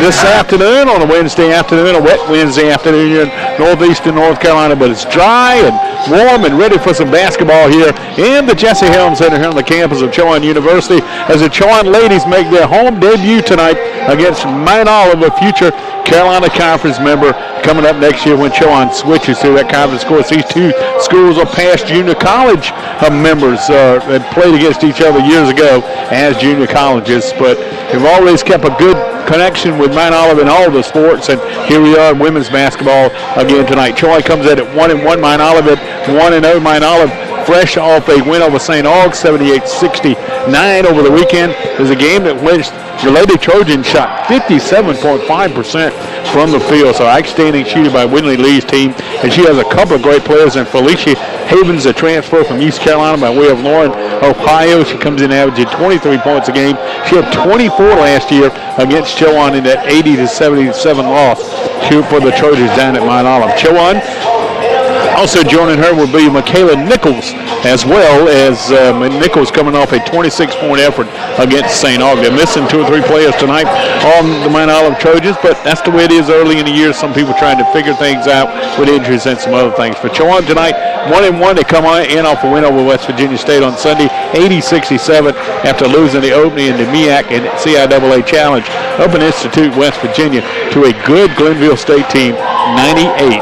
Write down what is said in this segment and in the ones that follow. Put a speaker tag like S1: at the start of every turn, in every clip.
S1: this afternoon on a Wednesday afternoon, a wet Wednesday afternoon here in northeastern North Carolina, but it's dry and warm and ready for some basketball here in the Jesse Helms Center here on the campus of Chowan University as the Chowan ladies make their home debut tonight against Mount Olive, a future Carolina Conference member, coming up next year when Chowan switches to that conference. Of course, these two schools are past junior college members that played against each other years ago as junior colleges, but they've always kept a good connection with Mount Olive in all the sports, and here we are in women's basketball again tonight. Chowan comes in at 1-1, Mount Olive at 1-0. Mount Olive fresh off a win over St. Aug, 78-69 over the weekend. There's a game that which the Lady Trojans shot 57.5% from the field. So outstanding shooting by Winley Lee's team. And she has a couple of great players. And Felicia Havens, a transfer from East Carolina by way of Lauren, Ohio. She comes in averaging 23 points a game. She had 24 last year against Chowan in that 80-77 loss for the Trojans down at Mount Olive. Chowan. Also joining her will be Michaela Nichols, as well as Nichols coming off a 26-point effort against St. Aug. They're missing 2 or 3 players tonight on the Mount Olive Trojans, but that's the way it is early in the year. Some people trying to figure things out with injuries and some other things. For Chowan tonight, 1-1. They come in off a win over West Virginia State on Sunday, 80-67, after losing the opening in the MEAC and CIAA Challenge up in Institute, West Virginia, to a good Glenville State team, 98-72.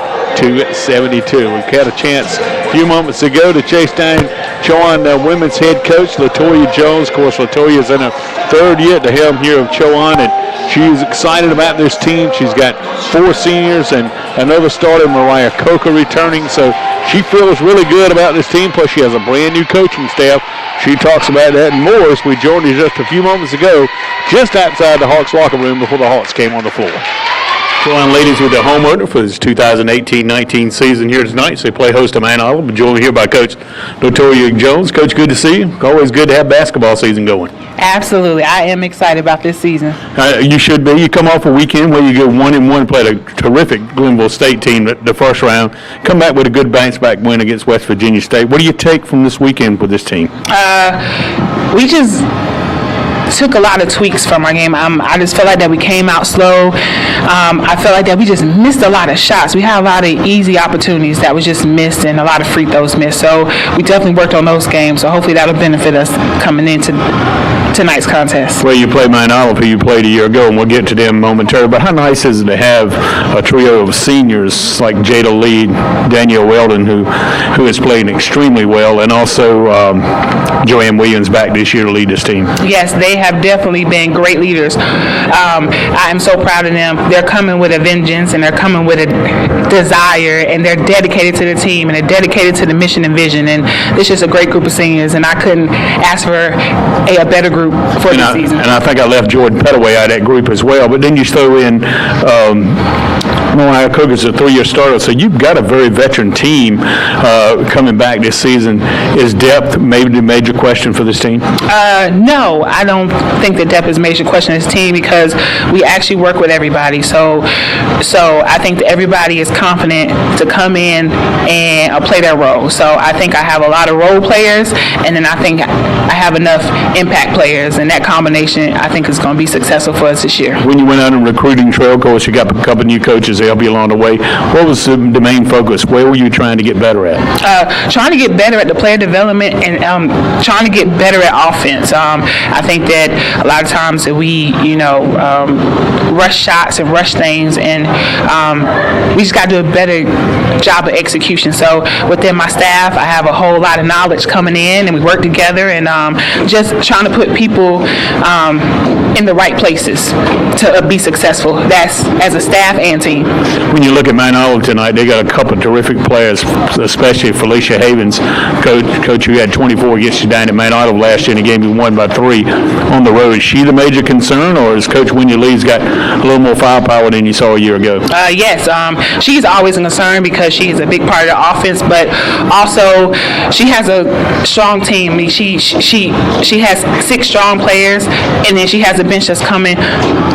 S1: We've had a chance a few moments ago to chase down Chowan women's head coach, LaToya Jones. Of course, LaToya is in her 3rd year at the helm here of Chowan, and she's excited about this team. She's got 4 seniors and another starter, Mariah Coker, returning. So she feels really good about this team. Plus, she has a brand new coaching staff. She talks about that and more as we joined her just a few moments ago, just outside the Hawks locker room before the Hawks came on the floor. Chowan ladies with the home opener for this 2018-19 season here tonight. So they play host to Mount Olive. Joined here by Coach LaToya Jones. Coach, good to see you. Always good to have basketball season going.
S2: Absolutely. I am excited about this season.
S1: You should be. You come off a weekend where you go 1-1, played a terrific Glenville State team the first round. Come back with a good bounce-back win against West Virginia State. What do you take from this weekend with this team?
S2: We just took a lot of tweaks from our game. I just felt like that we came out slow. I felt like that we just missed a lot of shots. We had a lot of easy opportunities that was just missed and a lot of free throws missed. So we definitely worked on those games. So hopefully that'll benefit us coming into tonight's contest.
S1: Well, you played Mount Olive, who you played a year ago, and we'll get to them momentarily. But how nice is it to have a trio of seniors like Jada Lee, Danielle Weldon, who is playing extremely well, and also Joanne Williams back this year to lead this team?
S2: Yes, they have definitely been great leaders. I am so proud of them. They're coming with a vengeance, and they're coming with a desire, and they're dedicated to the team, and they're dedicated to the mission and vision. And it's just a great group of seniors, and I couldn't ask for a better group for this season. And
S1: I think I left Jordan Pettaway out of that group as well. But then you throw in Mariah Coker's a 3-year starter, so you've got a very veteran team coming back this season. Is depth maybe the major question for this team?
S2: No, I don't think that depth is a major question in this team because we actually work with everybody. So I think that everybody is confident to come in and play their role. So I think I have a lot of role players, and then I think I have enough impact players, and that combination I think is going to be successful for us this year.
S1: When you went out on recruiting trail, of course, you got a couple new coaches to help you along the way. What was the main focus? Where were you trying to get better at?
S2: Trying to get better at the player development and trying to get better at offense. I think that a lot of times that we, rush shots and rush things, and we just got to do a better job of execution. So within my staff, I have a whole lot of knowledge coming in, and we work together, and just trying to put people in the right places to be successful. That's as a staff and team.
S1: When you look at Mount Olive tonight, they got a couple of terrific players, especially Felicia Havens, coach who had 24 against you down at Mount Olive last year in a game you won by 3 on the road. Is she the major concern, or has Coach Winnie Lee's got a little more firepower than you saw a year ago?
S2: Yes, she's always a concern because she is a big part of the offense, but also she has a strong team. I mean, she has 6 strong players, and then she has a bench that's coming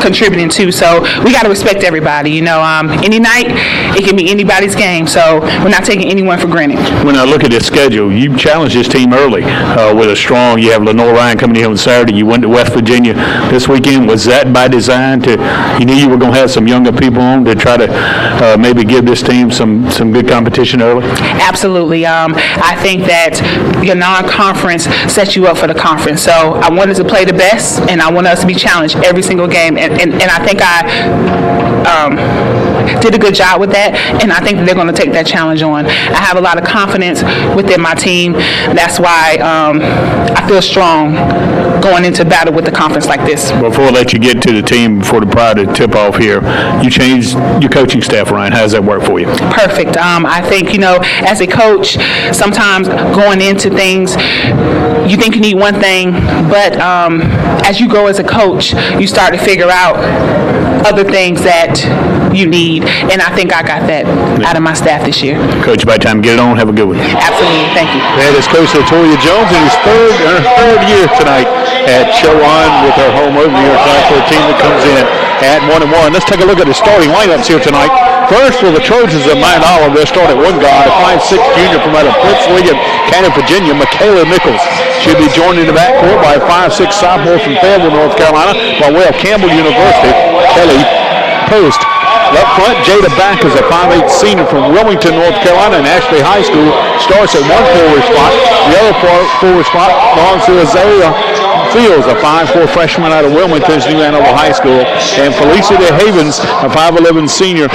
S2: contributing too. So we got to respect everybody. any night, it can be anybody's game. So we're not taking anyone for granted.
S1: When I look at this schedule, you challenged this team early with a strong. You have Lenore Ryan coming in on Saturday. You went to West Virginia this weekend. Was that by design? You knew you were going to have some younger people on to try to maybe give this team some good competition early?
S2: Absolutely. I think that your non-conference sets you up for the conference. So I wanted to play the best, and I want us to be challenged every single game. And I think I did a good job with that, and I think that they're going to take that challenge on. I have a lot of confidence within my team. That's why I feel strong going into battle with the conference like this.
S1: Before I let you get to the team, before the prior to tip-off here, you changed your coaching staff, Ryan. How does that work for you?
S2: Perfect. I think, as a coach, sometimes going into things, you think you need one thing, but as you grow as a coach, you start to figure out other things that you need, and I think I got that out of my staff this year.
S1: Coach, by the time get it on, have a good one.
S2: Absolutely. Thank you.
S1: That is Coach Latoya Jones in his third year tonight at Chowan with her home opener here tonight for a team that comes in at 1-1. Let's take a look at the starting lineups here tonight. First for the Trojans of Mount Olive, they'll start at one guard, a 5'6" junior from out of Prince William County, Virginia, Michaela Nichols. She'll be joined in the backcourt by a 5'6" sophomore from Fayetteville, North Carolina, by way of Campbell University, Kelly Post. Up front, Jada Back is a 5'8" senior from Wilmington, North Carolina, and Ashley High School starts at one forward spot. The other forward spot belongs to Azalea Fields, a 5'4" freshman out of Wilmington's New Hanover High School, and Felicity Havens, a 5'11" senior,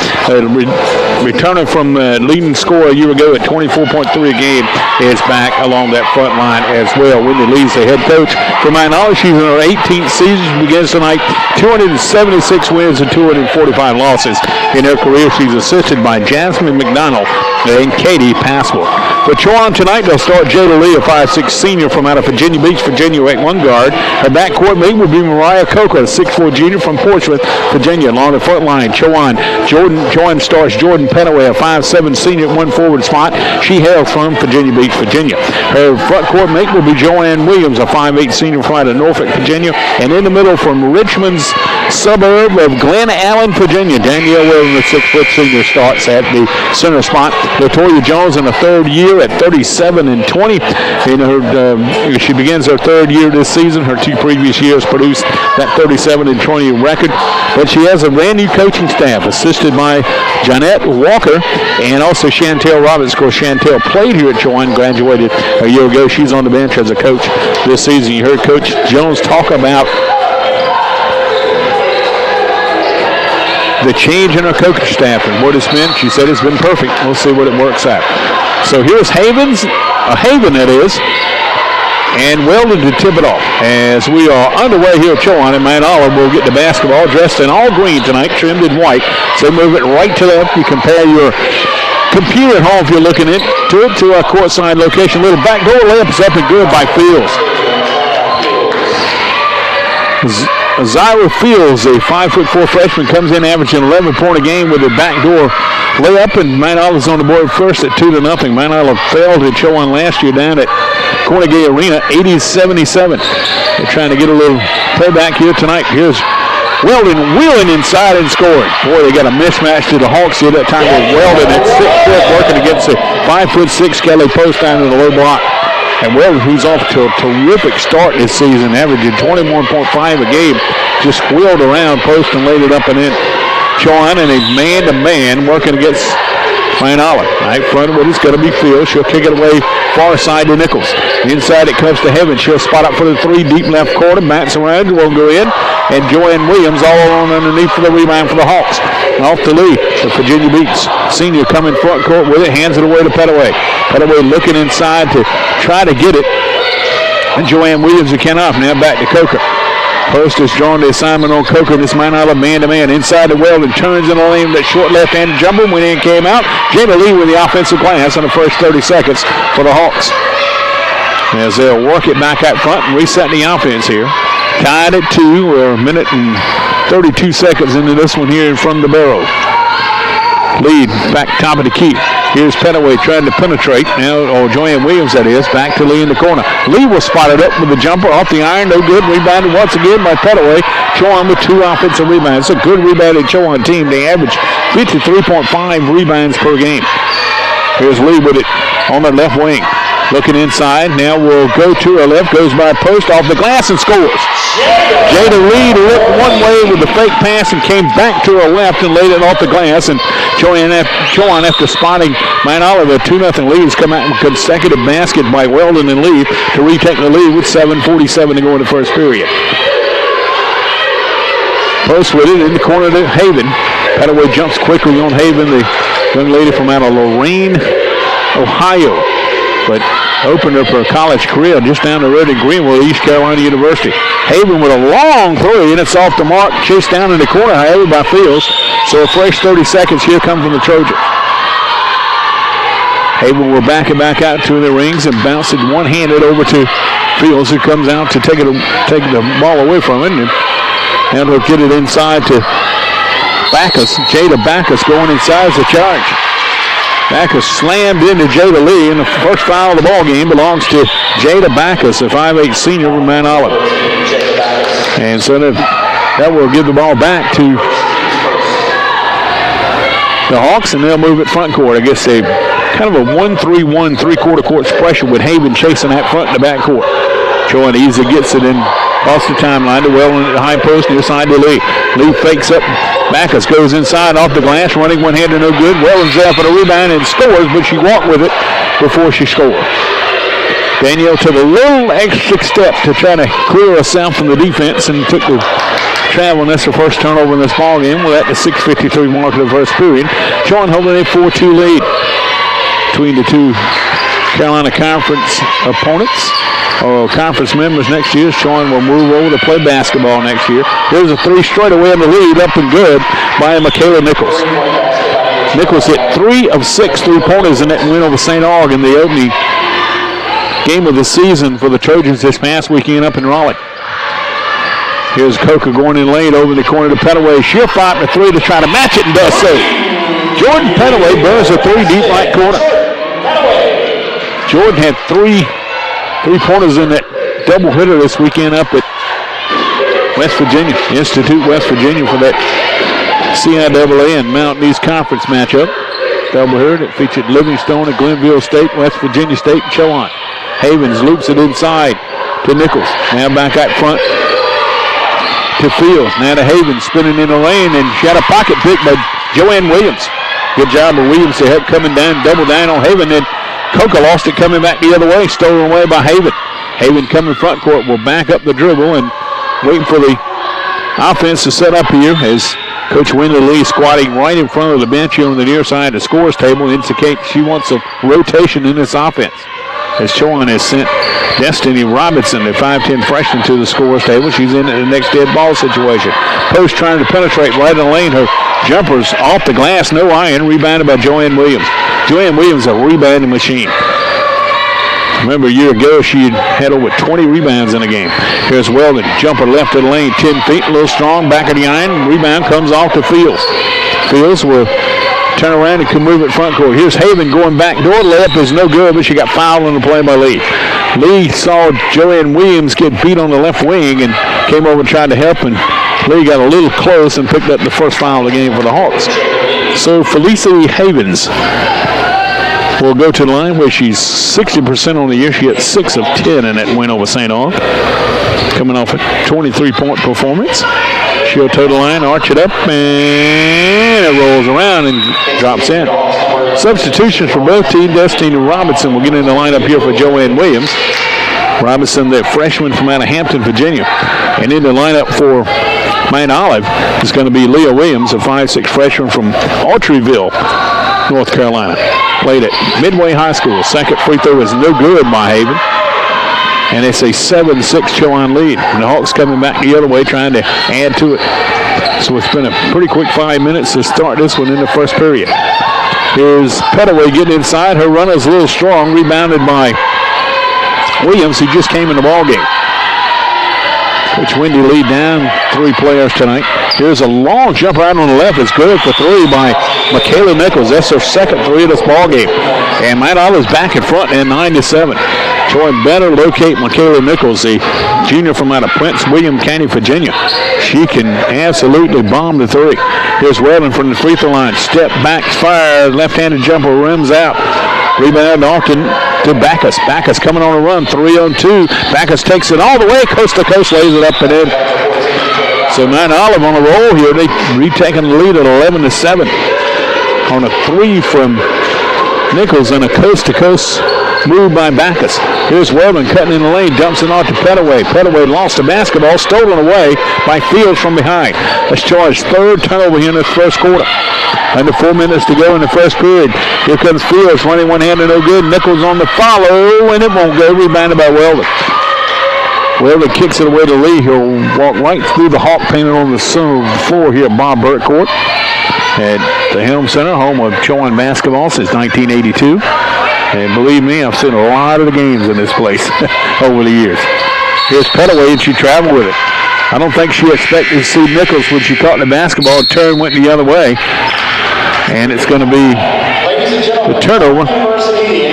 S1: returning from leading scorer a year ago at 24.3 a game, is back along that front line as well. Wendy Lee's the head coach for Mount Olive. She's in her 18th season. She begins tonight, 276 wins and 245 losses. In her career, she's assisted by Jasmine McDonald and Katie Passwell. For Chowan tonight, they'll start Jada Lee, a 5'6" senior from out of Virginia Beach, Virginia, at one guard. Her backcourt mate will be Mariah Coker, a 6'4" junior from Portsmouth, Virginia. Along the front line, Chowan starts Jordan Penaway, a 5'7" senior at one forward spot. She hails from Virginia Beach, Virginia. Her front court mate will be Joanne Williams, a 5'8" senior from out of Norfolk, Virginia. And in the middle from Richmond's suburb of Glen Allen, Virginia, Danielle Williams, a 6' senior, starts at the center spot. Latoya Jones in the third year at 37-20. She begins her third year this season. Her two previous years produced that 37-20 record. But she has a brand new coaching staff assisted by Jeanette Walker and also Chantel Roberts. Of course, Chantel played here at Chowan, graduated a year ago. She's on the bench as a coach this season. You heard Coach Jones talk about the change in her coaching staff and what it's been. She said it's been perfect. We'll see what it works out. So here's Haven that is, and Weldon to tip it off. As we are underway here at Chowan, and Mount Olive will get the basketball dressed in all green tonight, trimmed in white. So move it right to left. You compare your computer at home if you're looking into it to our courtside location. Little backdoor layup is up and good by Fields. Zyra Fields, a 5'4" freshman, comes in averaging 11 points a game with a backdoor layup, and Mount Olive's on the board first at 2-0. Mount Olive failed at Chowan last year down at Cornegay Arena, 80-77. They're trying to get a little payback here tonight. Here's Weldon wheeling inside and scoring. Boy, they got a mismatch to the Hawks here that time with Weldon at 6 foot working against the 5'6" Kelly Post down in the low block. And Weldon, who's off to a terrific start this season, averaging 21.5 a game, just wheeled around Post and laid it up and in. Chowan in a man-to-man working against Mount Olive. Right front of it is going to be Fields. She'll kick it away far side to Nichols. Inside it comes to Heaven. She'll spot up for the three, deep left corner. Matt's around, won't go in. And Joanne Williams all alone underneath for the rebound for the Hawks. Off to Lee. The Virginia Beach senior coming front court with it. Hands it away to Petaway. Petaway looking inside to try to get it. And Joanne Williams again off. Now back to Coker. Post has drawn the assignment on Coker. This Mount Olive man-to-man. Inside the Weldon. Turns in the lane. That short left-handed jumper. Went in, came out. Jamie Lee with the offensive glass in the first 30 seconds for the Hawks. As they'll work it back out front and reset the offense here. Tied at 2. We're a minute and 32 seconds into this one here from the barrel. lead back top of the key. Here's Petaway trying to penetrate. Now, or Joanne Williams, that is. Back to Lee in the corner. Lee was spotted up with the jumper off the iron. No good. Rebounded once again by Petaway. Chowan with 2 offensive rebounds. It's a good rebounding Chowan team. They average 53.5 rebounds per game. Here's Lee with it on the left wing. Looking inside. Now will go to her left. Goes by post off the glass and scores. Jada Lee looked one way with the fake pass and came back to her left and laid it off the glass. And Chowan, after spotting Mount Oliver, 2-0 lead, has come out with consecutive basket by Weldon and Lee to retake the lead with 7:47 to go in the first period. Post with it in the corner to Haven. Petaway jumps quickly on Haven, the young lady from out of Lorain, Ohio. But opened up her college career just down the road in Greenville, East Carolina University. Haven with a long three, and it's off the mark. Chased down in the corner, however, by Fields. So a fresh 30 seconds here come from the Trojans. Haven will back it back out to the rings and bounce it one-handed over to Fields, who comes out to take the ball away from it. And he'll get it inside to Backus. Jada Backus going inside as a charge. Backus slammed into Jada Lee, and the first foul of the ball game belongs to Jada Backus, a 5'8 senior from Mount Olive. And so that will give the ball back to the Hawks, and they'll move it front court. I guess they kind of a 1-3-1 3/4 court pressure with Haven chasing that front and the back court. Chowan easily gets it in across the timeline to Weldon at the high post near side to Lee. Lee fakes up. Backus goes inside off the glass, running one-hander, no good. Weldon's there for the rebound and scores, but she walked with it before she scored. Danielle took a little extra step to try to clear herself from the defense and took the travel, and that's her first turnover in this ball game. We're at the 6:53 mark of the first period. Chowan holding a 4-2 lead between the two Carolina Conference opponents. Conference members next year. Chowan will move over to play basketball next year. There's a three straight away in the lead, up and good by Michaela Nichols. Nichols hit 3 of 6 3-pointers in that win over St. Aug in the opening game of the season for the Trojans this past weekend up in Raleigh. Here's Coker going in lane over in the corner to Petaway. She'll fire the 3 to try to match it and does so. Jordan Petaway burns a 3 deep right corner. Jordan had 3 3-pointers in that doubleheader this weekend up at West Virginia, Institute, West Virginia, for that CIAA and Mountain East Conference matchup. Doubleheader that featured Livingstone at Glenville State, West Virginia State, and Chowan. Havens loops it inside to Nichols. Now back out front to Fields. Now to Havens spinning in the lane, and she had a pocket pick by Joanne Williams. Good job of Williams to help coming down, double down on Haven. Then Coca lost it coming back the other way, stolen away by Haven. Haven coming front court will back up the dribble and waiting for the offense to set up here as Coach Wendell Lee squatting right in front of the bench here on the near side of the scores table indicates she wants a rotation in this offense. As Chowan has sent Destiny Robinson, the 5'10 freshman, to the scores table. She's in the next dead ball situation. Post trying to penetrate right in the lane. Her jumper's off the glass, no iron, rebounded by Joanne Williams. Joanne Williams, a rebounding machine. Remember, a year ago, she had over 20 rebounds in a game. Here's Weldon, jumper left of the lane, 10 feet, a little strong, back of the iron. Rebound comes off to Fields. Fields will turn around and can move it front court. Here's Haven going back door. Layup is no good, but she got fouled on the play by Lee. Lee saw Joanne Williams get beat on the left wing and came over and tried to help, and Lee got a little close and picked up the first foul of the game for the Hawks. So Felicity Havens will go to the line where she's 60% on the year. She had 6 of 10 in that win over St. Aug. Coming off a 23-point performance. She'll toe the line, arch it up, and it rolls around and drops in. Substitutions for both teams. Destiny Robinson will get in the lineup here for Joanne Williams. Robinson, the freshman from out of Hampton, Virginia. And in the lineup for Mount Olive is going to be Leah Williams, a 5'6 freshman from Autryville, North Carolina. Played at Midway High School. Second free throw is no good by Haven. And it's a 7-6 Chowan lead. And the Hawks coming back the other way trying to add to it. So it's been a pretty quick 5 minutes to start this one in the first period. Here's Petaway getting inside. Her runner's a little strong. Rebounded by Williams, who just came in the ball game. Coach Wendy Lee down 3 players tonight. Here's a long jumper out on the left. It's good for three by Michaela Nichols. That's her second three of this ball game. And Mount Olive's back in front at 9-7. Chowan better locate Michaela Nichols, the junior from out of Prince William County, Virginia. She can absolutely bomb the three. Here's Weldon from the free throw line. Step back, fire, left-handed jumper, rims out. Rebound often to Backus. Backus coming on a run, 3-on-2. Backus takes it all the way, coast to coast, lays it up and in. So Mount Olive on a roll here. They retaking the lead at 11-7 on a three from Nichols and a coast-to-coast move by Backus. Here's Weldon cutting in the lane, dumps it off to Petaway. Petaway lost the basketball, stolen away by Fields from behind. That's Chowan's third turnover here in this first quarter. Under 4 minutes to go in the first period. Here comes Fields, running one-handed, no good. Nichols on the follow, and it won't go. Rebounded by Weldon. Weldon kicks it away to Lee. He'll walk right through the Hawk painted on the center of the floor here at Bob Burt Court at the Helm Center, home of Chowan basketball since 1982. And believe me, I've seen a lot of the games in this place over the years. Here's Petaway, and she traveled with it. I don't think she expected to see Nichols when she caught the basketball. Turn went the other way. And it's going to be the turnover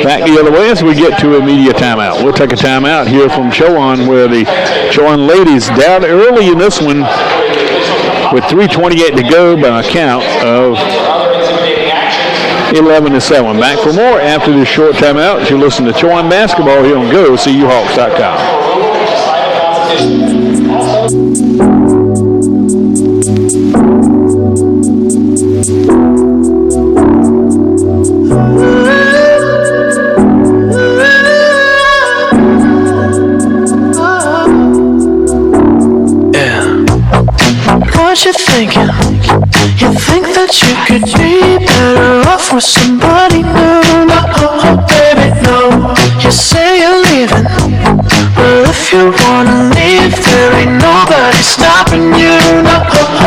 S1: back the other way as we get to a media timeout. We'll take a timeout here from Chowan, where the Chowan ladies down early in this one with 3:28 to go by a count of 11-7. Back for more after this short timeout as you listen to Chowan basketball here on GoCUHawks.com.
S3: What you thinking? You think that you could be better off with somebody new? No, baby, no. You say you're leaving, well, if you wanna leave, there ain't nobody stopping you. No,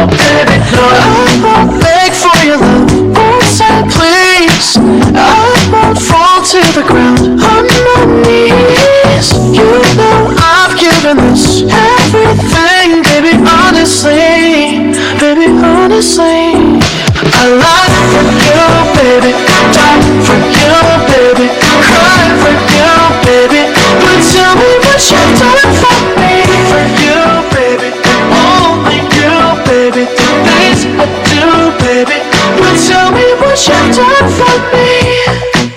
S3: baby, no. I won't beg for your love, won't say please. I won't fall to the ground on my knees. You know I've given this everything, baby, honestly. Baby, honestly, I lie for you, baby, die for you, baby, cry for you, baby, but tell me what you've done for me. For you, baby, only you, baby, the things I do, baby, but tell me what you've done for me.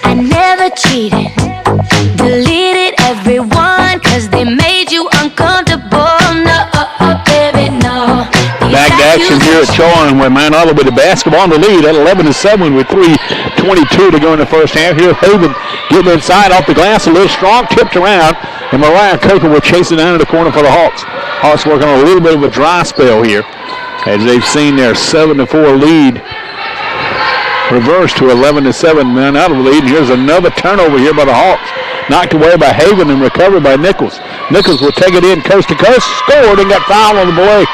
S4: I never cheated, deleted everyone, cause they made you uncomfortable. No, baby, no.
S1: Back to action here at Chowan, where Mount Olive with the basketball on the lead at 11-7 with 3:22 to go in the first half. Here, Haven getting inside off the glass, a little strong, tipped around, and Mariah Coker will chase it down to the corner for the Hawks. Hawks working on a little bit of a dry spell here as they've seen their 7-4 lead reverse to 11-7. Mount Olive lead. And here's another turnover here by the Hawks. Knocked away by Haven and recovered by Nichols. Nichols will take it in coast to coast, scored, and got fouled on the play.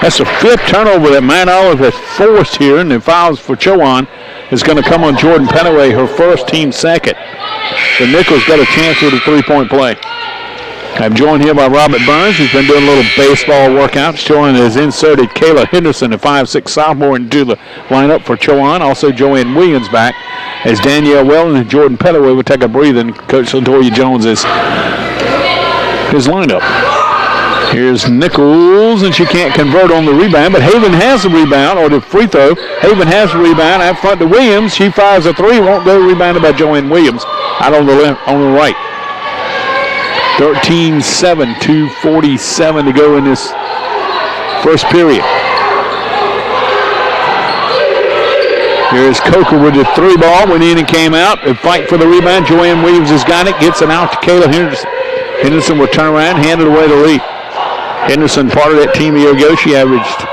S1: That's the fifth turnover that Mount Olive has forced here, and the fouls for Chowan is going to come on Jordan Petaway, her first, team second. So Nichols got a chance with a three-point play. I'm joined here by Robert Burns, who's been doing a little baseball workouts. Chowan has inserted Kayla Henderson, a 5'6" sophomore, into the lineup for Chowan. Also Joanne Williams back as Danielle Weldon and Jordan Petaway will take a breather, and Coach Latoya Jones is his lineup. Here's Nichols, and she can't convert on the rebound, but Haven has the rebound, or the free throw. Haven has the rebound out front to Williams. She fires a three, won't go, rebounded by Joanne Williams out on the left, on the right. 13-7, 2:47 to go in this first period. Here's Coker with the three ball, went in and came out. A fight for the rebound. Joanne Williams has got it, gets it out to Kayla Henderson. Henderson will turn around, hand it away to Lee. Henderson, part of that team a year ago, she averaged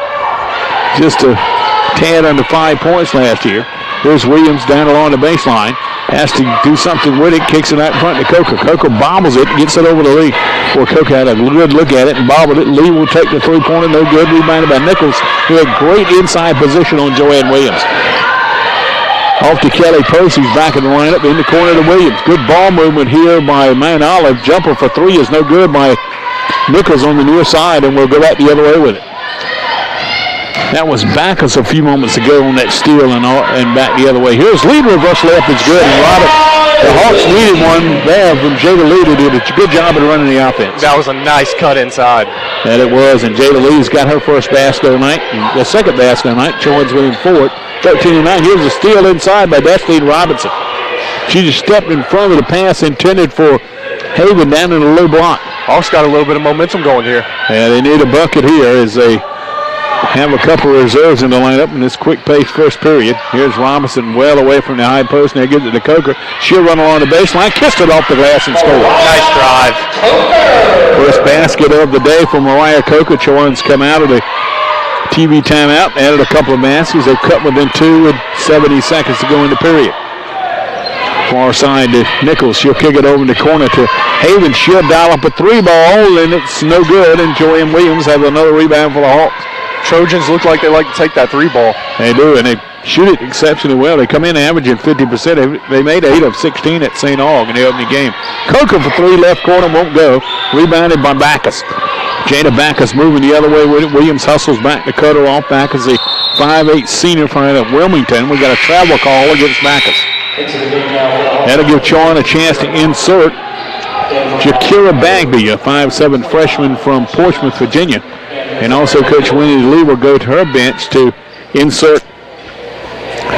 S1: just a tad under 5 points last year. Here's Williams down along the baseline. Has to do something with it, kicks it out in front to Coker. Coker bobbles it, gets it over to Lee. Well, Coker had a good look at it and bobbled it. Lee will take the three-pointer, no good. Rebounded by Nichols, who had great inside position on Joanne Williams. Off to Kelly Post, he's back in the lineup in the corner to Williams. Good ball movement here by Mount Olive. Jumper for three is no good by Nichols on the near side, and we'll go back the other way with it. That was Backus a few moments ago on that steal and back the other way. Here's lead reverse left. It's good. And Robert, the Hawks needed one there from Jada Lee to do a good job of running the offense.
S5: That was a nice cut inside.
S1: That it was. And Jada Lee's got her first basket of the night. The second basket of the night. Chowan's winning forward. 13-9. Here's a steal inside by Destiny Robinson. She just stepped in front of the pass intended for Haven down in the low block.
S5: Hawks got a little bit of momentum going here.
S1: Yeah, they need a bucket here as they have a couple of reserves in the lineup in this quick-paced first period. Here's Robinson well away from the high post. Now gives it to Coker. She'll run along the baseline, kissed it off the glass and scored.
S5: Nice drive.
S1: First basket of the day for Mariah Coker. Chowan's come out of the TV timeout, added a couple of baskets. They've cut within 2 with 70 seconds to go in the period. Far side to Nichols. She'll kick it over in the corner to Haven. She'll dial up a 3-ball, and it's no good. And Joanne Williams has another rebound for the Hawks.
S5: Trojans look like they like to take that 3-ball.
S1: They do, and they shoot it exceptionally well. They come in averaging 50%. They made 8 of 16 at St. Aug in the opening game. Coker for 3, left corner, won't go. Rebounded by Backus. Jada Backus moving the other way with it. Williams hustles back to cut her off. Backus, a 5'8 senior from Wilmington. We got a travel call against Backus. That'll give Chowan a chance to insert Jakira Bagby, a 5'7 freshman from Portsmouth, Virginia. And also Coach Winnie Lee will go to her bench to insert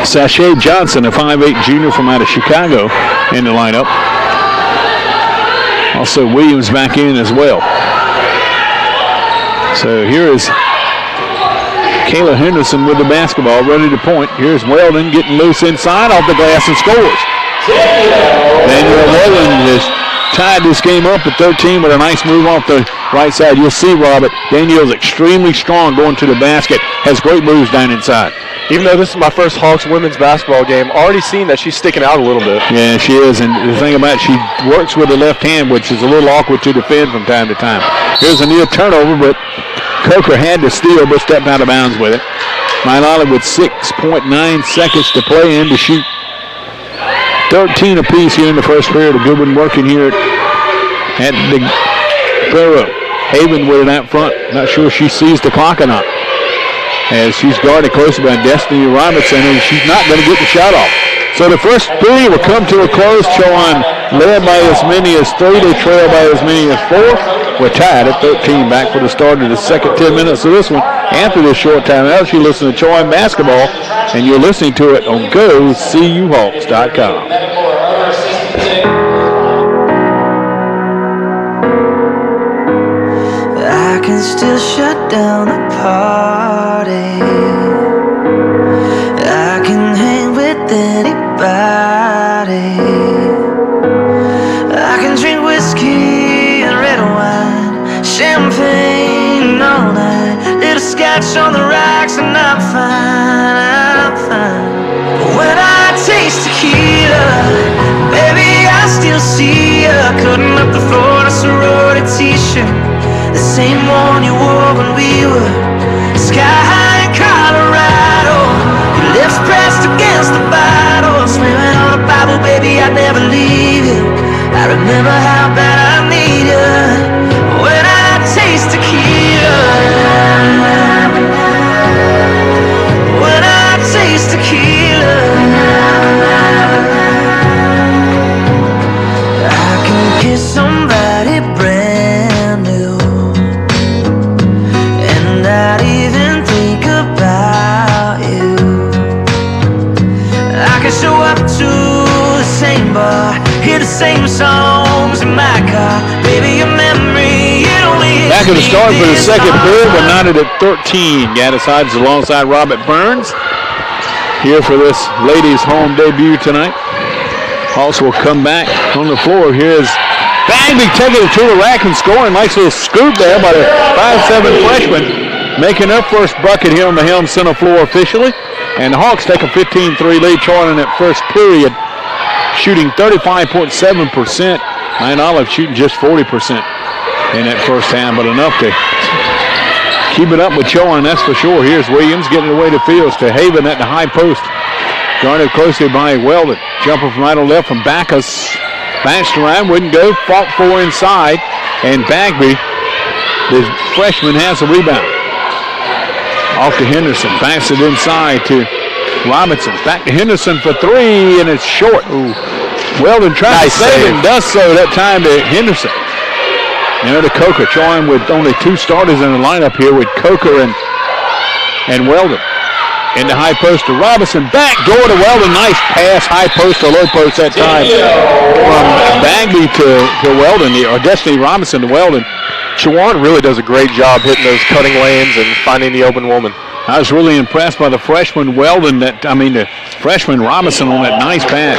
S1: Sashay Johnson, a 5'8 junior from out of Chicago, in the lineup. Also Williams back in as well. So here is Kayla Henderson with the basketball, ready to point. Here's Weldon getting loose inside off the glass and scores. Daniel Weldon has tied this game up at 13 with a nice move off the right side. You'll see, Robert, Daniel's extremely strong going to the basket, has great moves down inside.
S5: Even though this is my first Hawks women's basketball game, already seen that she's sticking out a little bit.
S1: Yeah, she is, and the thing about it, she works with the left hand, which is a little awkward to defend from time to time. Here's a near turnover, but Coker had to steal, but stepped out of bounds with it. Milala with 6.9 seconds to play in to shoot 13 apiece here in the first period. A good one working here at the Barrow. Haven with it out front. Not sure if she sees the clock or not, as she's guarded closely by Destiny Robinson, and she's not going to get the shot off. So the first period will come to a close. Chowan led by as many as 3. They trail by as many as 4. We're tied at 13. Back for the start of the second 10 minutes of this one. After this short timeout, you listen to Chowan basketball, and you're listening to it on GoCUHawks.com.
S3: I can still shut down the party. I can hang with anybody. I can drink whiskey and red wine, champagne all night, little scotch on the rocks, and I'm fine, I'm fine. But when I taste tequila, baby, I still see ya cutting up the Florida sorority t-shirt, the same one you wore when we were sky high in Colorado. Your lips pressed against the bottle, swearing on the Bible, baby, I'd never leave you. I remember how bad I need you when I taste tequila. When I taste tequila, I can kiss somebody brand new and not even think about you. I can show up to the same bar, hear the same songs in my car. Baby, your memory, it only
S1: Back at the start for the second period, but knotted at 13. Gaddis Hodges alongside Robert Burns here for this ladies' home debut tonight. Hawks will come back on the floor. Here's Bagby taking it to the rack and scoring. Nice little scoop there by the 5'7 freshman, making her first bucket here on the Helm Center floor officially. And the Hawks take a 15-3 lead. Chowan in that first period shooting 35.7%. Mount Olive shooting just 40% in that first half, but enough to keep it up with Chowan, that's for sure. Here's Williams getting away to Fields to Haven at the high post. Guarded closely by Weldon. Jumper from right to left from Backus. Bounced around, wouldn't go. Fought for inside. And Bagby, the freshman, has a rebound. Off to Henderson. Backs it inside to Robinson. Back to Henderson for three, and it's short. Ooh. Weldon tries to save it and does so that time to Henderson. Now to Coker. Chowan with only two starters in the lineup here with Coker and Weldon. In the high post to Robinson. Back door to Weldon. Nice pass. High post to low post that time. From Bagby to Weldon, or Destiny Robinson to Weldon.
S5: Chowan really does a great job hitting those cutting lanes and finding the open woman.
S1: I was really impressed by the freshman Weldon, the freshman Robinson on that nice pass.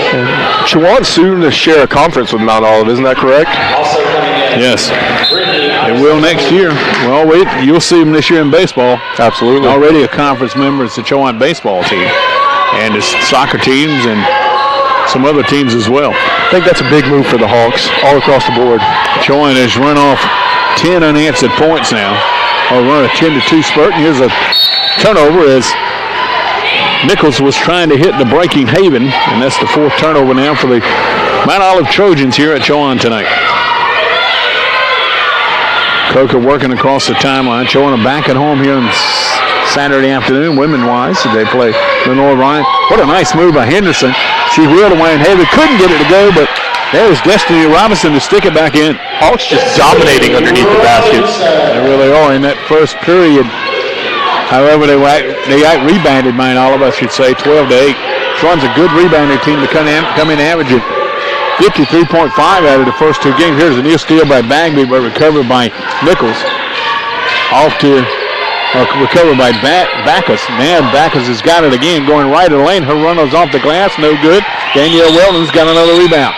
S5: And Chowan soon to share a conference with Mount Olive, isn't that correct?
S1: Yes. They will next year. Well, you'll see them this year in baseball.
S5: Absolutely.
S1: Already a conference member is the Chowan baseball team. And the soccer teams and some other teams as well.
S5: I think that's a big move for the Hawks all across the board.
S1: Chowan has run off 10 unanswered points now. Or run a 10-2 spurt. And here's a turnover as Nichols was trying to hit the breaking Haven. And that's the fourth turnover now for the Mount Olive Trojans here at Chowan tonight. Coker working across the timeline. Chowan back at home here on Saturday afternoon, women-wise. They play Lenore Ryan. What a nice move by Henderson. She wheeled away and Haven couldn't get it to go, but there's Destiny Robinson to stick it back in.
S5: Hawks just dominating underneath the baskets.
S1: They really are in that first period. However, they out-rebounded Mount Olive, I should say, 12-8. Runs a good rebounding team to come in averaging 53.5 out of the first two games. Here's a new steal by Bagby, but recovered by Nichols. Recovered by Backus. Man, Backus has got it again, going right of the lane. Her run was off the glass, no good. Danielle Weldon's got another rebound.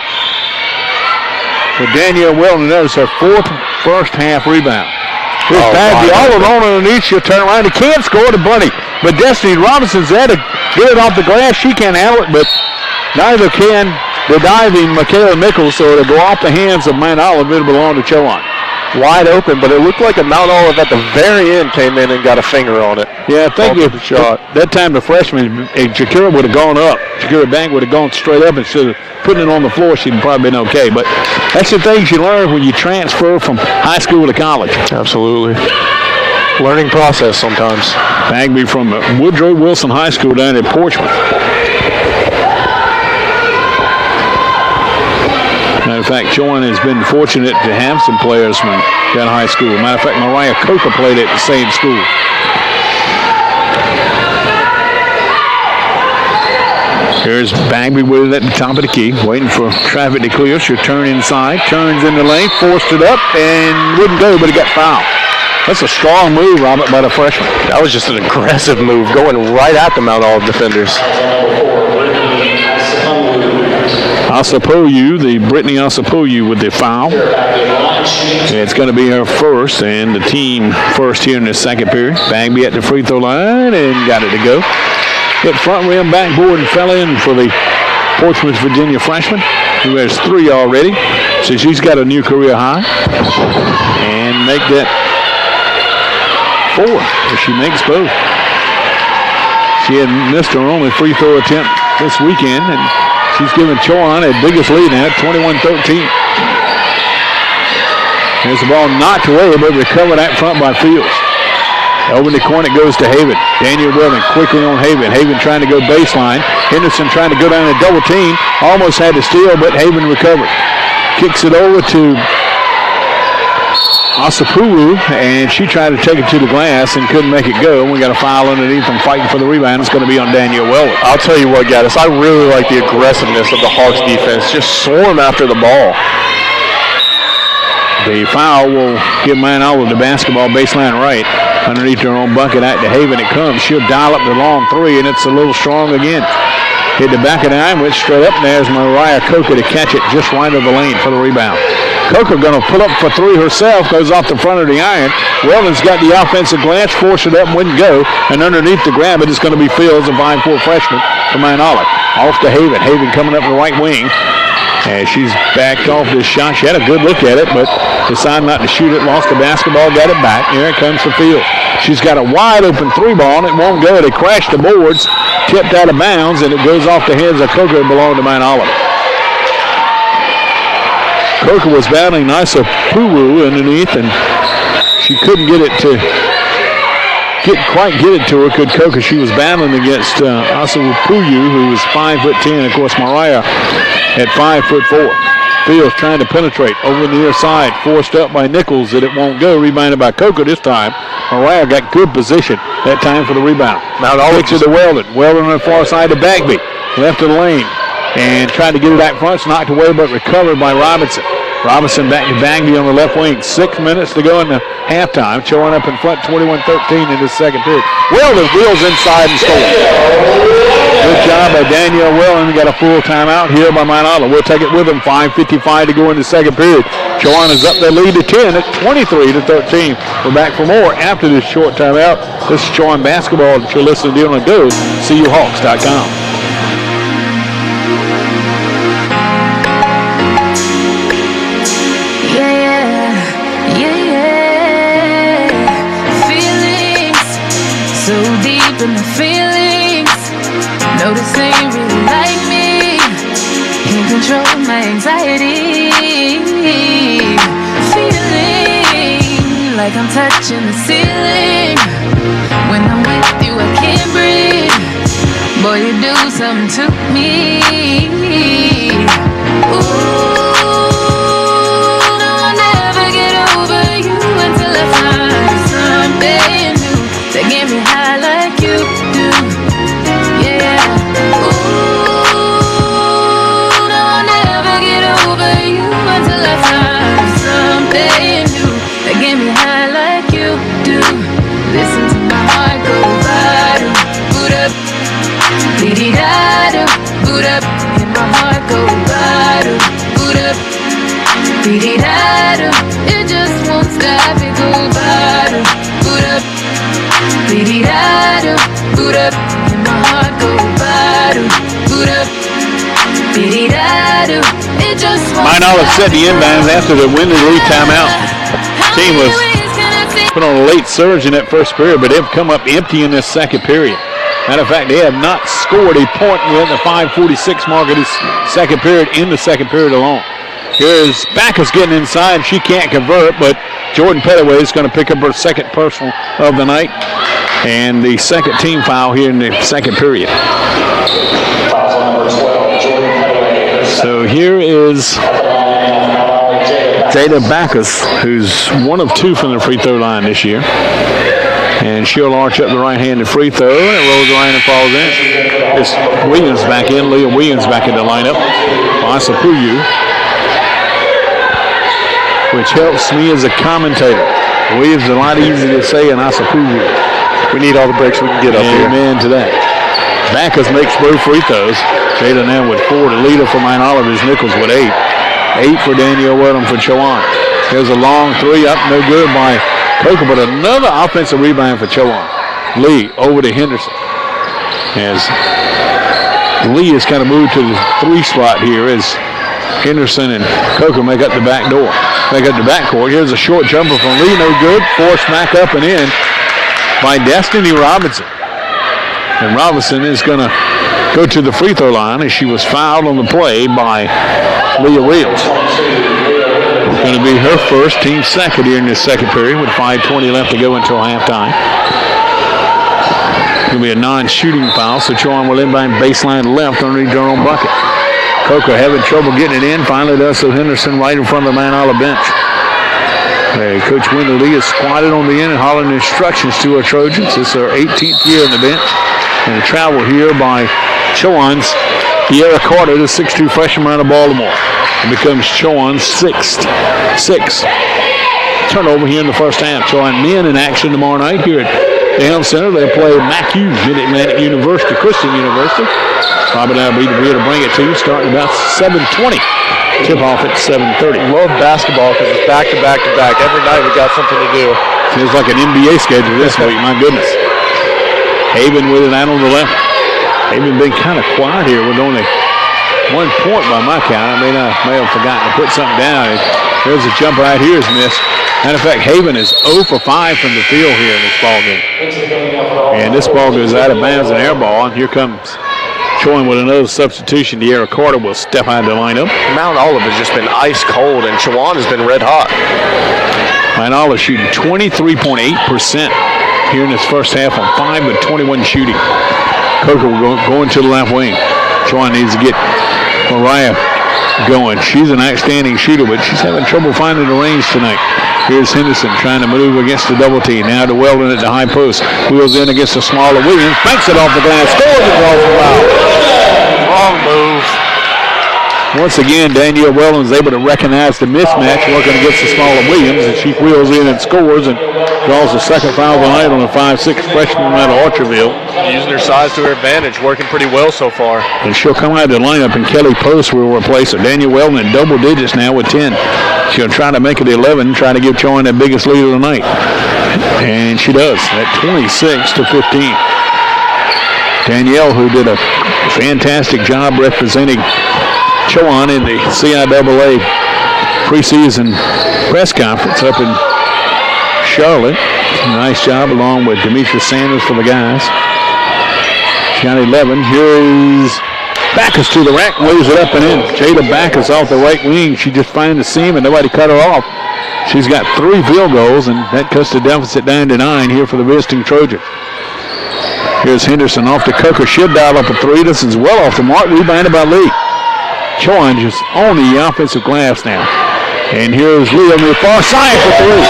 S1: So Danielle Weldon, there's her fourth first half rebound. Here's Bagby all alone underneath. She'll turn around. He can't score the bunny. But Destiny Robinson's there to get it off the glass. She can't handle it, but neither can the diving Michaela Nichols, so it'll go off the hands of Mount Olive. It'll belong to Chowan.
S5: Wide open, but it looked like a Mount Olive at the very end came in and got a finger on it.
S1: Yeah, I think if that time the freshman, Jakira would have gone up. Jakira Bank would have gone straight up instead of putting it on the floor. She'd probably been okay. But that's the things you learn when you transfer from high school to college.
S5: Absolutely. Learning process sometimes.
S1: Bagby from Woodrow Wilson High School down in Portsmouth. Matter of fact, Chowan has been fortunate to have some players from that high school. Matter of fact, Mariah Coker played at the same school. Here's Bagby with it at the top of the key, waiting for traffic to clear. She'll turn inside, turns in the lane, forced it up, and wouldn't go, but it got fouled. That's a strong move, Robert, by the freshman.
S5: That was just an aggressive move, going right at the Mount Olive defenders.
S1: Brittany Osapoyu with the foul. It's going to be her first, and the team first here in the second period. Bagby at the free throw line and got it to go. Hit front rim, backboard, and fell in for the Portsmouth, Virginia freshman, who has 3 already. So she's got a new career high. And make that 4 if she makes both. She had missed her only free throw attempt this weekend, and she's given Chowan a biggest lead now, 21-13. There's the ball knocked away, but recovered out front by Fields. Over the corner it goes to Haven. Daniel Weldon quickly on Haven. Haven trying to go baseline. Henderson trying to go down a double team. Almost had to steal, but Haven recovered. Kicks it over to Asapuru, and she tried to take it to the glass and couldn't make it go. We got a foul underneath and fighting for the rebound. It's going to be on Danielle Weldon.
S5: I'll tell you what, Gaddis, I really like the aggressiveness of the Hawks defense. Just swarm after the ball.
S1: The foul will give Mount Olive the basketball baseline right. Underneath their own bucket out to Haven it comes. She'll dial up the long 3, and it's a little strong again. Hit the back of the iron, went straight up, and there's Mariah Coker to catch it just right of the lane for the rebound. Coker going to pull up for 3 herself, goes off the front of the iron. Weldon's got the offensive glance, forced it up and wouldn't go. And underneath the grab, it is going to be Fields, a 5'4" freshman from Mount Olive. Off to Haven. Haven coming up the right wing. And she's backed off this shot. She had a good look at it, but decided not to shoot it. Lost the basketball, got it back. Here it comes to Field. She's got a wide open 3 ball, and it won't go. They crash the boards, tipped out of bounds, and it goes off the hands of Coker and belonged to Mount Olive. Coker was battling Nisa Puru underneath, and she couldn't get it to Couldn't quite get it to her, could Coker. She was battling against Asapuyu, who was 5'10". Of course, Mariah at 5'4". Fields trying to penetrate over the near side, forced up by Nichols that it won't go. Rebounded by Coker this time. Mariah got good position that time for the rebound.
S5: Mount Olive
S1: Kicks it to Weldon. Weldon on the far side to Bagby. Left of the lane and tried to get it back front. It's knocked away but recovered by Robinson. Robinson back to Bagby on the left wing. 6 minutes to go in the halftime. Chowan up in front 21-13 in the second period. Weldon wheels inside and scores. Good job by Danielle Weldon. Got a full timeout here by Mount Olive. We'll take it with them. 5:55 to go in the second period. Chowan is up their lead to 10 at 23-13. We're back for more after this short timeout. This is Chowan basketball that you're listening to on the go. CUHawks.com.
S6: So deep in the feelings, no, this ain't really like me. Can't control my anxiety. Feeling like I'm touching the ceiling. When I'm with you, I can't breathe. Boy, you do something to me. Ooh, no, I'll never get over you until I find something new that get me high like you do. Yeah. Ooh, no, I'll never get over you until I find something new that get me high like you do. Listen to my heart go bottom, boot up, dee-dee-da-do, boot up, and my heart go bottom, boot up, dee-dee-da-do. It just won't stop, it go bottom, boot up, dee-dee-da-do, boot up, and my heart go bottom, boot up, dee-dee-da-do. It just won't
S1: Mount Olive set the inbounds after the Windy lead timeout. Team was put on a late surge in that first period, but they've come up empty in this second period. Matter of fact, they have not scored a point within the 5:46 mark of this second period in the second period alone. Here's Backus getting inside. She can't convert, but Jordan Pettaway is going to pick up her second personal of the night and the second team foul here in the second period. So here is Jada Backus, who's 1 of 2 from the free throw line this year. And she'll arch up the right-handed free throw, and it rolls around and falls in. It's Williams back in. Leah Williams back in the lineup. Asapuyu, which helps me as a commentator. Williams is a lot easier to say than Asapuyu.
S5: We need all the breaks we can get up here.
S1: Amen to that. Backus makes both free throws. Jada now with 4 to lead her for Mount Olive is Nichols with 8. 8 for Danielle Weldon for Chowan. There's a long 3 up, no good by Coker, but another offensive rebound for Chowan. Lee over to Henderson. As Lee has kind of moved to the 3 spot here as Henderson and Coker make up the back door. Make up the backcourt. Here's a short jumper from Lee, no good. Forced back up and in by Destiny Robinson. And Robinson is going to go to the free throw line as she was fouled on the play by Leah Williams. Going to be her first, team second here in this second period with 5:20 left to go until halftime. Going to be a non-shooting foul, so Chowan will inbound baseline left underneath their own bucket. Coker having trouble getting it in. Finally does so. Henderson right in front of the Mount Olive bench. Coach Wendell Lee is squatted on the end and hollering instructions to our Trojans. This is their 18th year on the bench. And a travel here by Chowan's Sierra Carter, the 6'2 freshman out of Baltimore. It becomes Chowan's sixth turnover here in the first half. Chowan men in action tomorrow night here at the Helm Center. They play MacU, Mid-Atlantic University, Christian University. Robert and I will be here to bring it to you starting about 7:20. Tip-off at 7:30.
S5: Love basketball because it's back to back to back. Every night we got something to do.
S1: Feels like an NBA schedule this week, my goodness. Haven with it out on the left. Haven been kind of quiet here with only 1 point by my count. I may have forgotten to put something down. There's a jump right here is missed. Matter of fact, Haven is 0 for 5 from the field here in this ball game. And this ball goes out of bounds, an air ball, and here comes Chowan with another substitution. De'Ara Carter will step out of the lineup.
S5: Mount Olive has just been ice cold, and Chowan has been red hot.
S1: Mount Olive shooting 23.8% here in this first half on 5 of 21 shooting. Coker going to the left wing. Chowan needs to get Mariah going. She's an outstanding shooter, but she's having trouble finding the range tonight. Here's Henderson trying to maneuver against the double team. Now to Weldon at the high post. Wheels in against the smaller Williams. Banks it off the glass. Scores and draws the foul.
S5: Wrong move.
S1: Once again, Danielle Weldon is able to recognize the mismatch working against the smaller Williams, and she wheels in and scores and draws the second foul of the night on a 5'6" freshman out of Orchardville.
S5: Using her size to her advantage, working pretty well so far.
S1: And she'll come out of the lineup, and Kelly Post will replace her. Danielle Weldon in double digits now with 10. She'll try to make it 11, try to give Chowan the biggest lead of the night. And she does at 26-15. Danielle, who did a fantastic job representing Chowan in the CIAA preseason press conference up in Charlotte. Nice job along with Demetrius Sanders for the guys. She got 11. Here's Backus to the rack, waves it up and in. Jada Backus off the right wing. She just found the seam and nobody cut her off. She's got 3 field goals, and that cuts the deficit down to 9 here for the visiting Trojans. Here's Henderson off to Coker. She'll dial up a 3. This is well off the mark. Rebounded by Lee. Chowan just on the offensive glass now. And here's Lee on the far side for 3.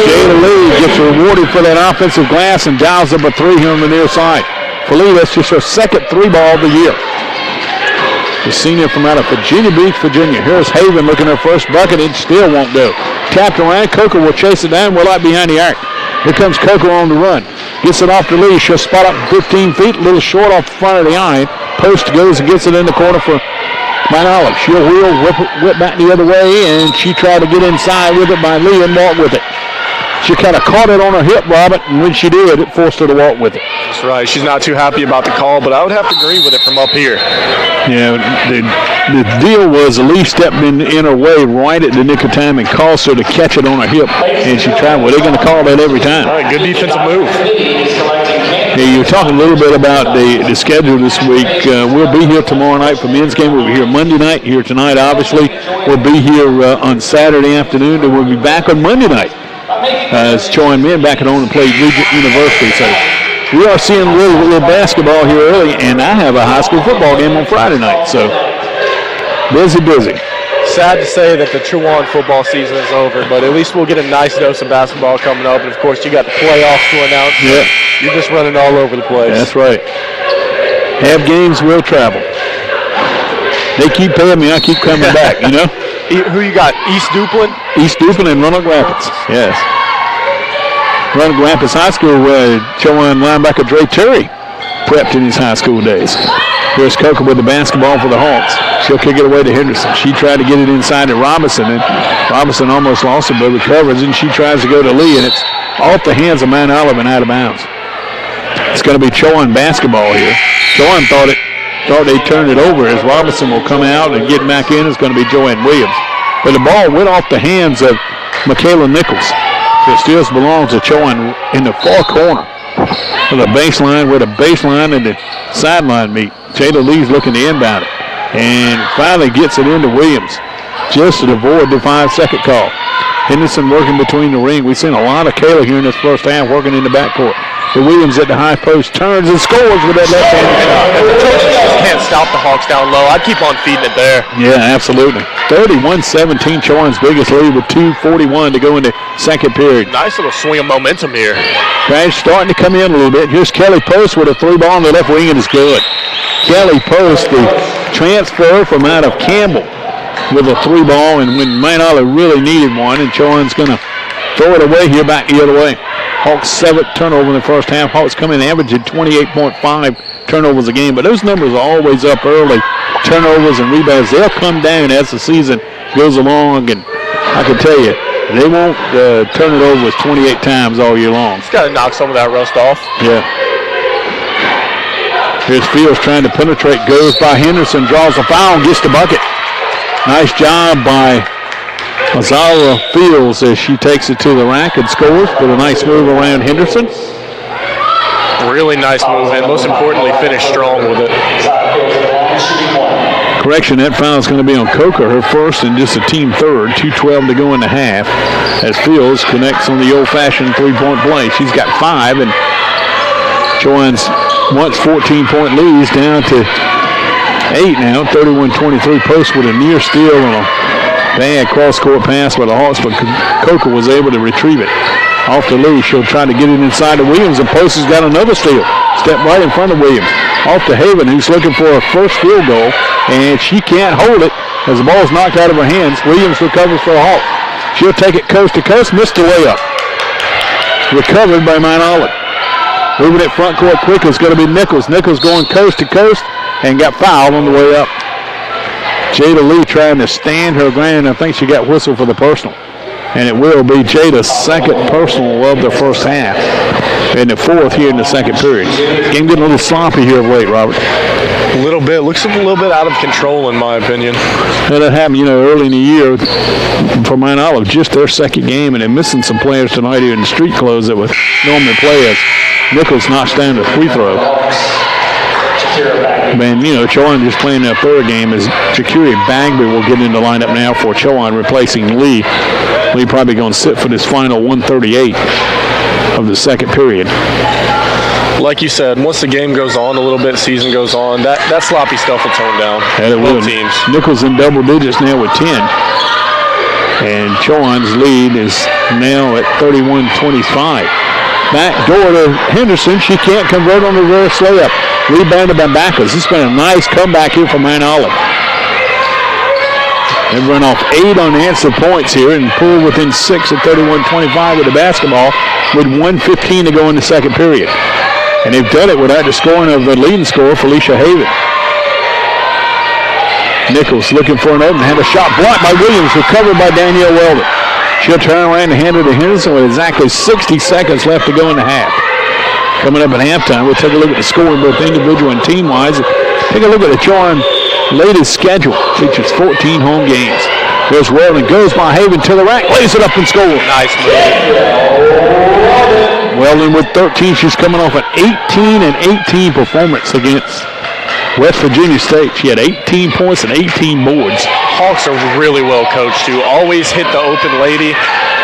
S1: Jada Lee gets rewarded for that offensive glass and dials up a 3 here on the near side. For Lee, that's just her second 3 ball of the year. The senior from out of Virginia Beach, Virginia. Here's Haven looking at her first bucket. It still won't go. Tapped around. Coker will chase it down. Well out behind the arc. Here comes Coker on the run. Gets it off to Lee. She'll spot up 15 feet. A little short off the front of the eye. Post goes and gets it in the corner for Mount Olive. She'll wheel, whip back the other way, and she tried to get inside with it by Lee and walk with it. She kind of caught it on her hip, Robert, and when she did, it forced her to walk with it.
S5: That's right. She's not too happy about the call, but I would have to agree with it from up here.
S1: Yeah, the deal was Lee stepped in her way right at the nick of time and caused her to catch it on her hip, and she tried. Well, they're going to call that every time.
S5: All right, good defensive move.
S1: Hey, you were talking a little bit about the schedule this week. We'll be here tomorrow night for men's game. We'll be here Monday night, here tonight, obviously. We'll be here on Saturday afternoon, and we'll be back on Monday night. As Chowan men back at home and play Regent University. So we are seeing a little basketball here early, and I have a high school football game on Friday night. So busy.
S5: Sad to say that the Chowan football season is over, but at least we'll get a nice dose of basketball coming up. And, of course, you got the playoffs to announce.
S1: Yeah.
S5: You're just running all over the place.
S1: That's right. Have games, will travel. They keep paying me, I keep coming back, you know?
S5: Who you got? East Duplin?
S1: East Duplin and Roanoke Rapids, yes. Roanoke Rapids High School, Chowan linebacker Dre Terry prepped in his high school days. Here's Coker with the basketball for the Hawks. She'll kick it away to Henderson. She tried to get it inside to Robinson, and Robinson almost lost it, but recovers, and she tries to go to Lee, and it's off the hands of Mount Olive and out of bounds. It's going to be Chowan basketball here. Chowan thought they turned it over as Robinson will come out and get back in. It's going to be Joanne Williams. But the ball went off the hands of Michaela Nichols. So it still belongs to Chowan in the far corner of the baseline where the baseline and the sideline meet. Jada Lee's looking to inbound it. And finally gets it into Williams just to avoid the 5-second call. Henderson working between the ring. We've seen a lot of Kayla here in this first half working in the backcourt. The Williams at the high post turns and scores with that left-handed shot.
S5: The Trojans just can't stop the Hawks down low. I'd keep on feeding it there.
S1: Yeah, absolutely. 31-17, Chowan's biggest lead with 2:41 to go in the second period.
S5: Nice little swing of momentum here.
S1: Crash starting to come in a little bit. Here's Kelly Post with a 3-ball on the left wing, and it's good. Kelly Post, the transfer from out of Campbell, with a 3-ball, and when Mount Olive really needed one, and Chowan's going to throw it away here back the other way. Hawks 7th turnover in the first half. Hawks come in averaging 28.5 turnovers a game, but those numbers are always up early. Turnovers and rebounds, they'll come down as the season goes along, and I can tell you, they won't turn it over 28 times all year long.
S5: Just got to knock some of that rust off.
S1: Yeah. Here's Fields trying to penetrate, goes by Henderson, draws a foul, gets the bucket. Nice job by Azara Fields as she takes it to the rack and scores with a nice move around Henderson.
S5: Really nice move, and most importantly, finish strong with it.
S1: Correction, that foul is going to be on Coker, her first and just a team third. 2:12 to go in the half as Fields connects on the old-fashioned three-point play. She's got 5, and Chowan's once 14-point leads down to 8 now. 31-23 post with a near steal and a bad cross-court pass by the Hawks, but Coker was able to retrieve it. Off to Lee, she'll try to get it inside to Williams, and Post has got another steal. Step right in front of Williams. Off to Haven, who's looking for a first field goal, and she can't hold it as the ball's knocked out of her hands. Williams recovers for a Hawk. She'll take it coast to coast, missed the layup. Recovered by Mount Olive. Moving it front court quick is going to be Nichols. Nichols going coast to coast and got fouled on the way up. Jada Lee trying to stand her ground. I think she got whistled for the personal. And it will be Jada's second personal of the first half. And the fourth here in the second period. Game getting a little sloppy here of late, Robert.
S5: A little bit. Looks a little bit out of control in my opinion.
S1: Well, that happened, early in the year for Mount Olive. Just their second game, and they're missing some players tonight here in the street clothes that would normally play as Nichols knocks down the free throw. And, Chowan just playing their third game as Jakiri Bagby will get in the lineup now for Chowan, replacing Lee. Lee probably going to sit for this final 138 of the second period.
S5: Like you said, once the game goes on a little bit, season goes on, that sloppy stuff will tone down.
S1: And it will.
S5: Teams.
S1: Nichols in double digits now with 10. And Chowan's lead is now at 31-25. Back door to Henderson. She can't convert on the reverse layup. Rebounded by Backus. This has been a nice comeback here for Mount Olive. They've run off 8 unanswered points here and pulled within 6 at 31-25 with the basketball with 1:15 to go in the second period. And they've done it without the scoring of the leading scorer, Felicia Haven. Nichols looking for an open. Had a shot blocked by Williams, recovered by Danielle Weldon. She'll turn around and hand it to Henderson with exactly 60 seconds left to go in the half. Coming up at halftime, we'll take a look at the scoring both individual and team-wise. Take a look at the Chowan latest schedule. Features 14 home games. There's Weldon, goes by Haven to the rack, lays it up and scores.
S5: Nice move.
S1: Weldon with 13. She's coming off an 18-18 performance against West Virginia State. She had 18 points and 18 boards.
S5: Hawks are really well coached too. Always hit the open lady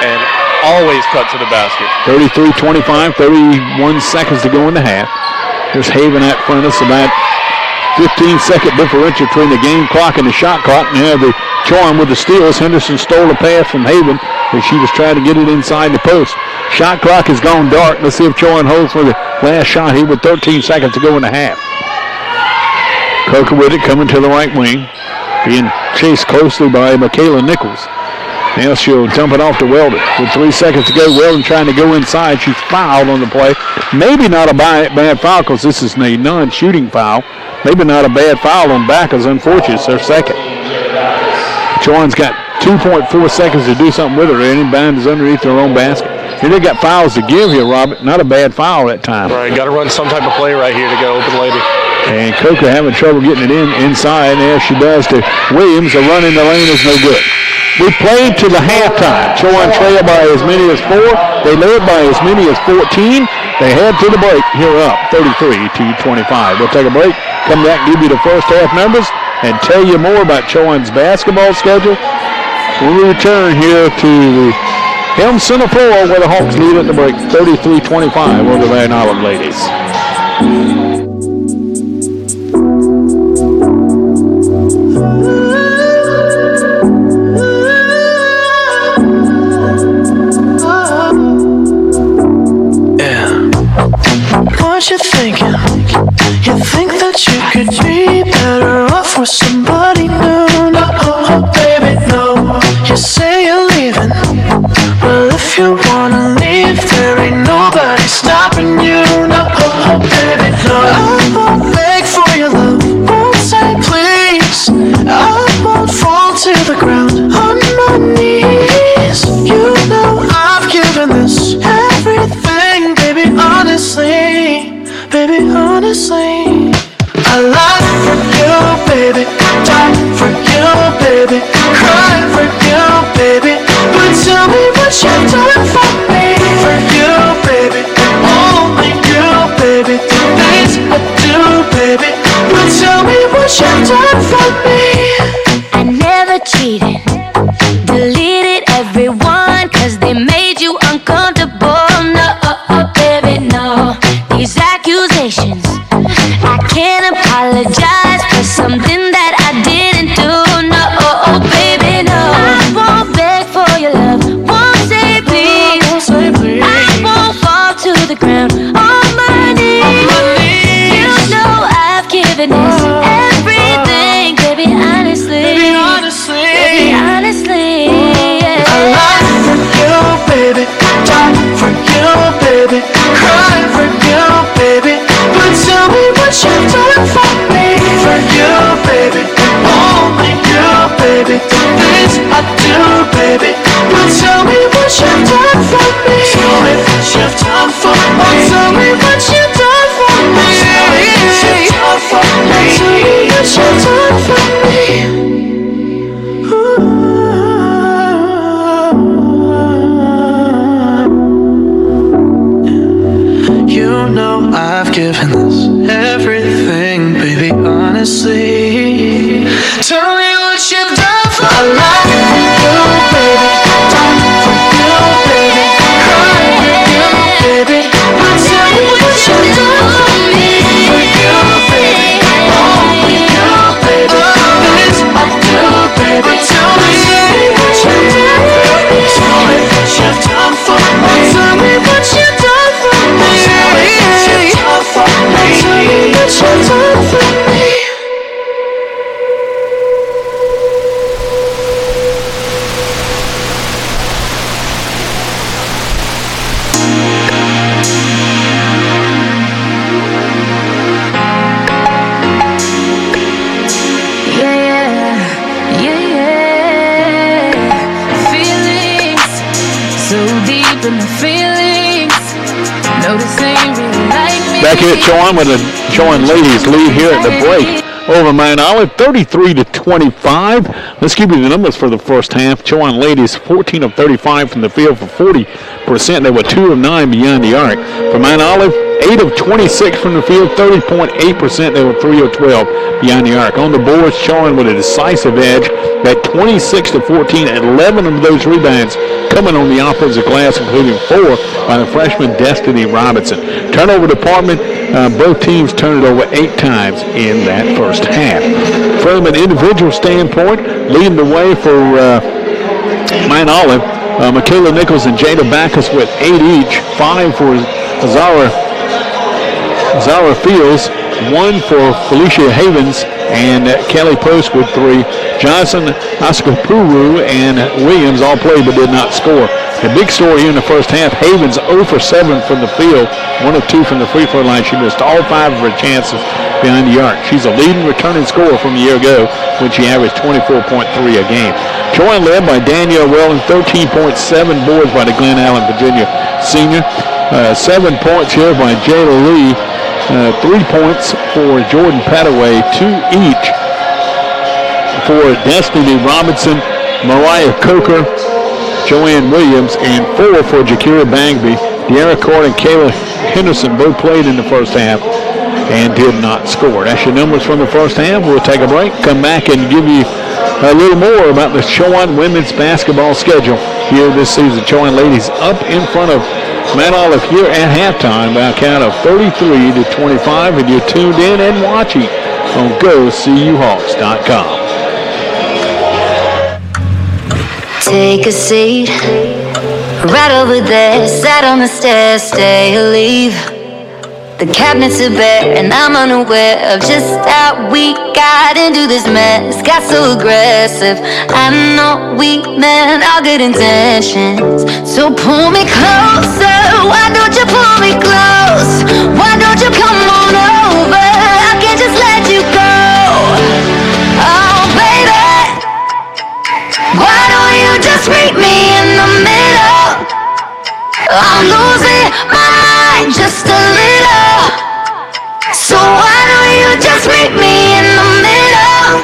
S5: and always cut to the basket.
S1: 33-25, 31 seconds to go in the half. There's Haven at front of us, about 15-second differential between the game clock and the shot clock. Now the Chowan with the steals. Henderson stole a pass from Haven as she was trying to get it inside the post. Shot clock has gone dark. Let's see if Chowan holds for the last shot here with 13 seconds to go in the half. Coker with it, coming to the right wing, being chased closely by Michaela Nichols. Now she'll dump it off to Weldon. With 3 seconds to go, Weldon trying to go inside. She's fouled on the play. Maybe not a bad foul because this is a non-shooting foul. Maybe not a bad foul on Backus. Unfortunately, it's their second. Chowan's got 2.4 seconds to do something with her. Any bound is underneath their own basket. And they got fouls to give here, Robert. Not a bad foul that time.
S5: Right, got to run some type of play right here to get open lady.
S1: And Coker having trouble getting it inside. And as she does to Williams, the run in the lane is no good. We played to the halftime. Chowan trailed by as many as 4. They led by as many as 14. They head to the break. Here up 33-25. We'll take a break, come back, give you the first half numbers, and tell you more about Chowan's basketball schedule. We'll return here to the Helm Center floor where the Hawks lead at the break, 33-25 over the Van Olive ladies.
S3: What you thinking? You think that you could be better off with somebody new? No, baby, no. You say you're leaving. Well, if you wanna leave, there ain't nobody stopping you. No, baby, no. I won't beg for your love, won't say please. I won't fall to the ground on my knees. You know I've given this everything, baby, honestly. Baby, honestly, I lie for you, baby, die for you, baby, cry for you, baby. But tell me what you've done for me, for you, baby, only you, baby. The things I do, baby. But tell me what you've
S4: I can't apologize for something that I didn't do. No, baby, no. I won't beg for your love, won't say please. I won't fall to the ground on my knees. You know I've given this everything, baby, honestly. Baby, honestly. Yeah.
S3: I lie for you, baby. Die for you, baby. Cry for you, baby. But tell me what you've done for me. For you, baby. Only you, baby. This I do, baby. But tell me what you've done for me. Tell me what you've done for me. Tell me what you've done for me. Tell me what you've done for me. Tell me what you've done for me. You know I've given this everything, baby, honestly. Tell me what you've done for me. I lie for you, baby. Die for you, baby. Cry for you, baby. But tell me what you've done for me. For you, baby. Only you, baby. This I do, baby. Tell me what you've done for me. Tell me what you've done for me. Tell me what you've done for me. Tell me what you've done for me. Tell me what you've done for me.
S6: Feelings so deep in the feelings. No, this ain't really like me.
S1: Back here at Chowan with the Chowan ladies lead here at the break over Mount Olive, 33-25. Let's give you the numbers for the first half. Chowan ladies, 14 of 35 from the field for 40%. They were 2 of 9 beyond the arc. For Mount Olive, 8 of 26 from the field, 30.8%. They were 3 of 12 beyond the arc. On the boards, Chowan with a decisive edge at 26-14. 11 of those rebounds coming on the offensive glass, including 4 by the freshman Destiny Robinson. Turnover department, both teams turned it over 8 times in that first half. From an individual standpoint, leading the way for Mount Olive, Michaela Nichols and Jada Backus with 8 each, 5 for Zara Fields, 1 for Felicia Havens, and Kelly Post with 3. Johnson, Askapuru, and Williams all played but did not score. The big story here in the first half, Havens 0 for 7 from the field, 1 of 2 from the free throw line. She missed all 5 of her chances behind the arc. She's a leading returning scorer from a year ago when she averaged 24.3 a game. Chowan led by Danielle Welling, 13.7 boards by the Glen Allen, Virginia senior. 7 points here by Jayla Lee. 3 points for Jordan Padaway, 2 each for Destiny Robinson, Mariah Coker, Joanne Williams, and 4 for Jakira Bangby. De'Ara Cord and Kayla Henderson both played in the first half and did not score. That's your numbers from the first half. We'll take a break, come back and give you a little more about the Chowan women's basketball schedule here this season. Chowan ladies up in front of Mount Olive here at halftime by a count of 33-25, and you're tuned in and watching on GoCUHawks.com.
S4: Take a seat right over there, sat on the stairs, stay or leave. The cabinets are bare and I'm unaware of just how we got into this mess. Got so aggressive, I know we meant all good intentions. So pull me closer, why don't you pull me close? Why don't you come on over, I can't just let you go. Oh baby, why don't you just meet me in the middle? I'm losing my mind just a little. So why don't you just meet me in the middle?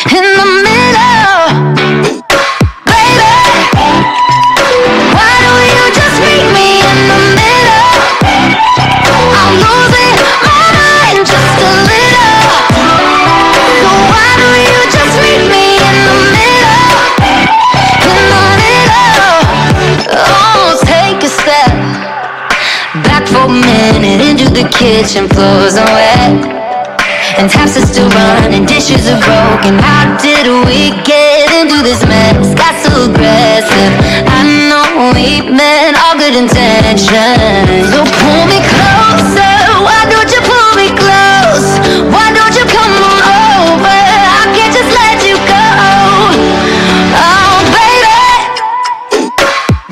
S4: In the middle, baby. Why don't you just meet me in the middle? I'm losing my mind and taps are still running, dishes are broken. How did we get into this mess? Got so aggressive. I know we meant all good intentions. So pull me closer. Why don't you pull me close? Why don't you come on over? I can't just let you go. Oh, baby,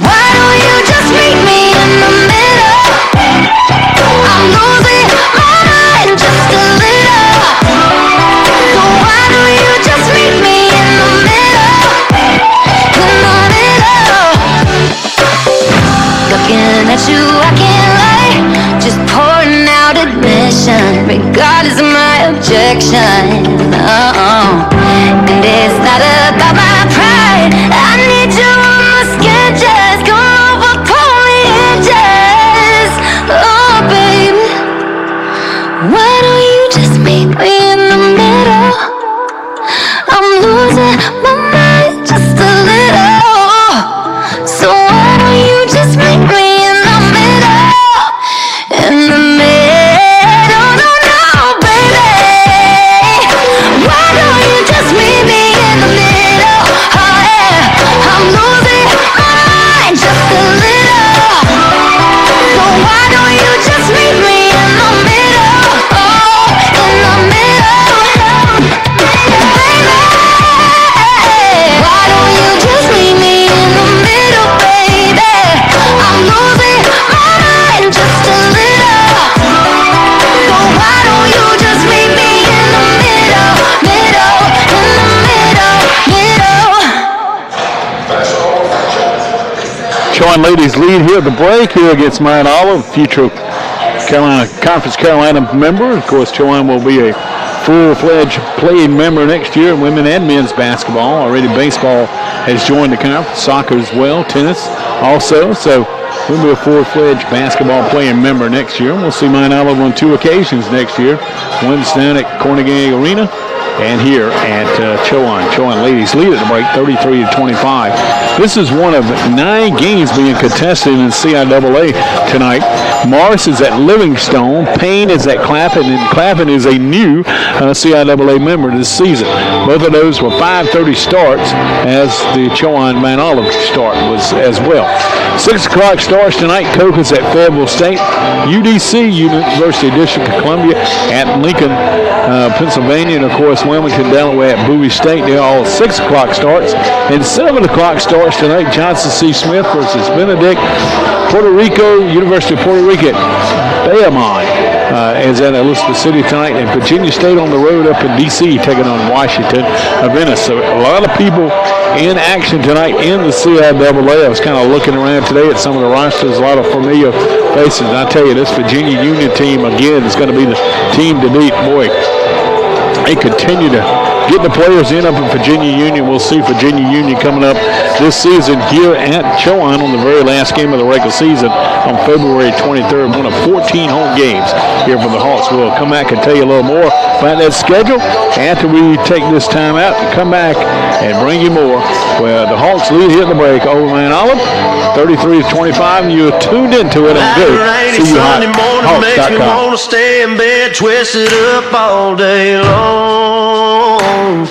S4: why don't you just meet me in the middle? I'm losing my mind just a little. So why don't you just meet me in the middle? In the middle. Looking at you, I can't lie. Just pouring out admission, regardless of my objection. And it's not about my pride. I need you on my skin, just go over, pull me in, just. Oh, baby, why don't you just meet me in the middle? I'm losing my mind just a little. So why don't you just meet me in the middle? In the middle, no, baby. Why don't you just meet me in the middle? Oh yeah, I'm losing my mind just a little. So why don't you just meet me in the middle? Oh, in the middle, baby. Why don't you just meet me in the middle, baby? I'm losing my mind just a little. So why don't you just meet me in the middle, middle, in the middle, middle?
S1: Chowan ladies lead here at the break here against Mount Olive, future Carolina member. Of course, Chowan will be a full-fledged playing member next year in women and men's basketball. Already baseball has joined the conference, soccer as well, tennis also. So we'll be a full-fledged basketball playing member next year. We'll see Mount Olive on 2 occasions next year. Once down at Carnegie Arena and here at Chowan. Chowan ladies lead at the break 33-25. This is one of 9 games being contested in CIAA tonight. Morris is at Livingstone. Payne is at Clapham, and Clapham is a new CIAA member this season. Both of those were 5:30 starts, as the Chowan Mount Olive start was as well. 6 o'clock starts tonight. Coke is at Fayetteville State. UDC, University District of Columbia, at Lincoln, Pennsylvania, and of course Wilmington, Delaware at Bowie State. They're all 6 o'clock starts. And 7 o'clock starts tonight. Johnson C. Smith versus Benedict. Puerto Rico, University of Puerto Rico, Bayamon is at Elizabeth City tonight, and Virginia State on the road up in D.C. taking on Washington, Venice. So a lot of people in action tonight in the CIAA. I was kind of looking around today at some of the rosters, a lot of familiar faces. And I tell you, this Virginia Union team, again, is going to be the team to beat. Boy, they continue to get the players in up in Virginia Union. We'll see Virginia Union coming up this season here at Chowan on the very last game of the regular season on February 23rd. One of 14 home games here for the Hawks. We'll come back and tell you a little more about that schedule after we take this time out and come back and bring you more. Where the Hawks lead here at the break over Mount Olive, 33-25, and you're tuned into it on good. See you
S7: Sunday morning makes me
S1: Hawks.com.
S7: want to stay in bed, twisted up all day long.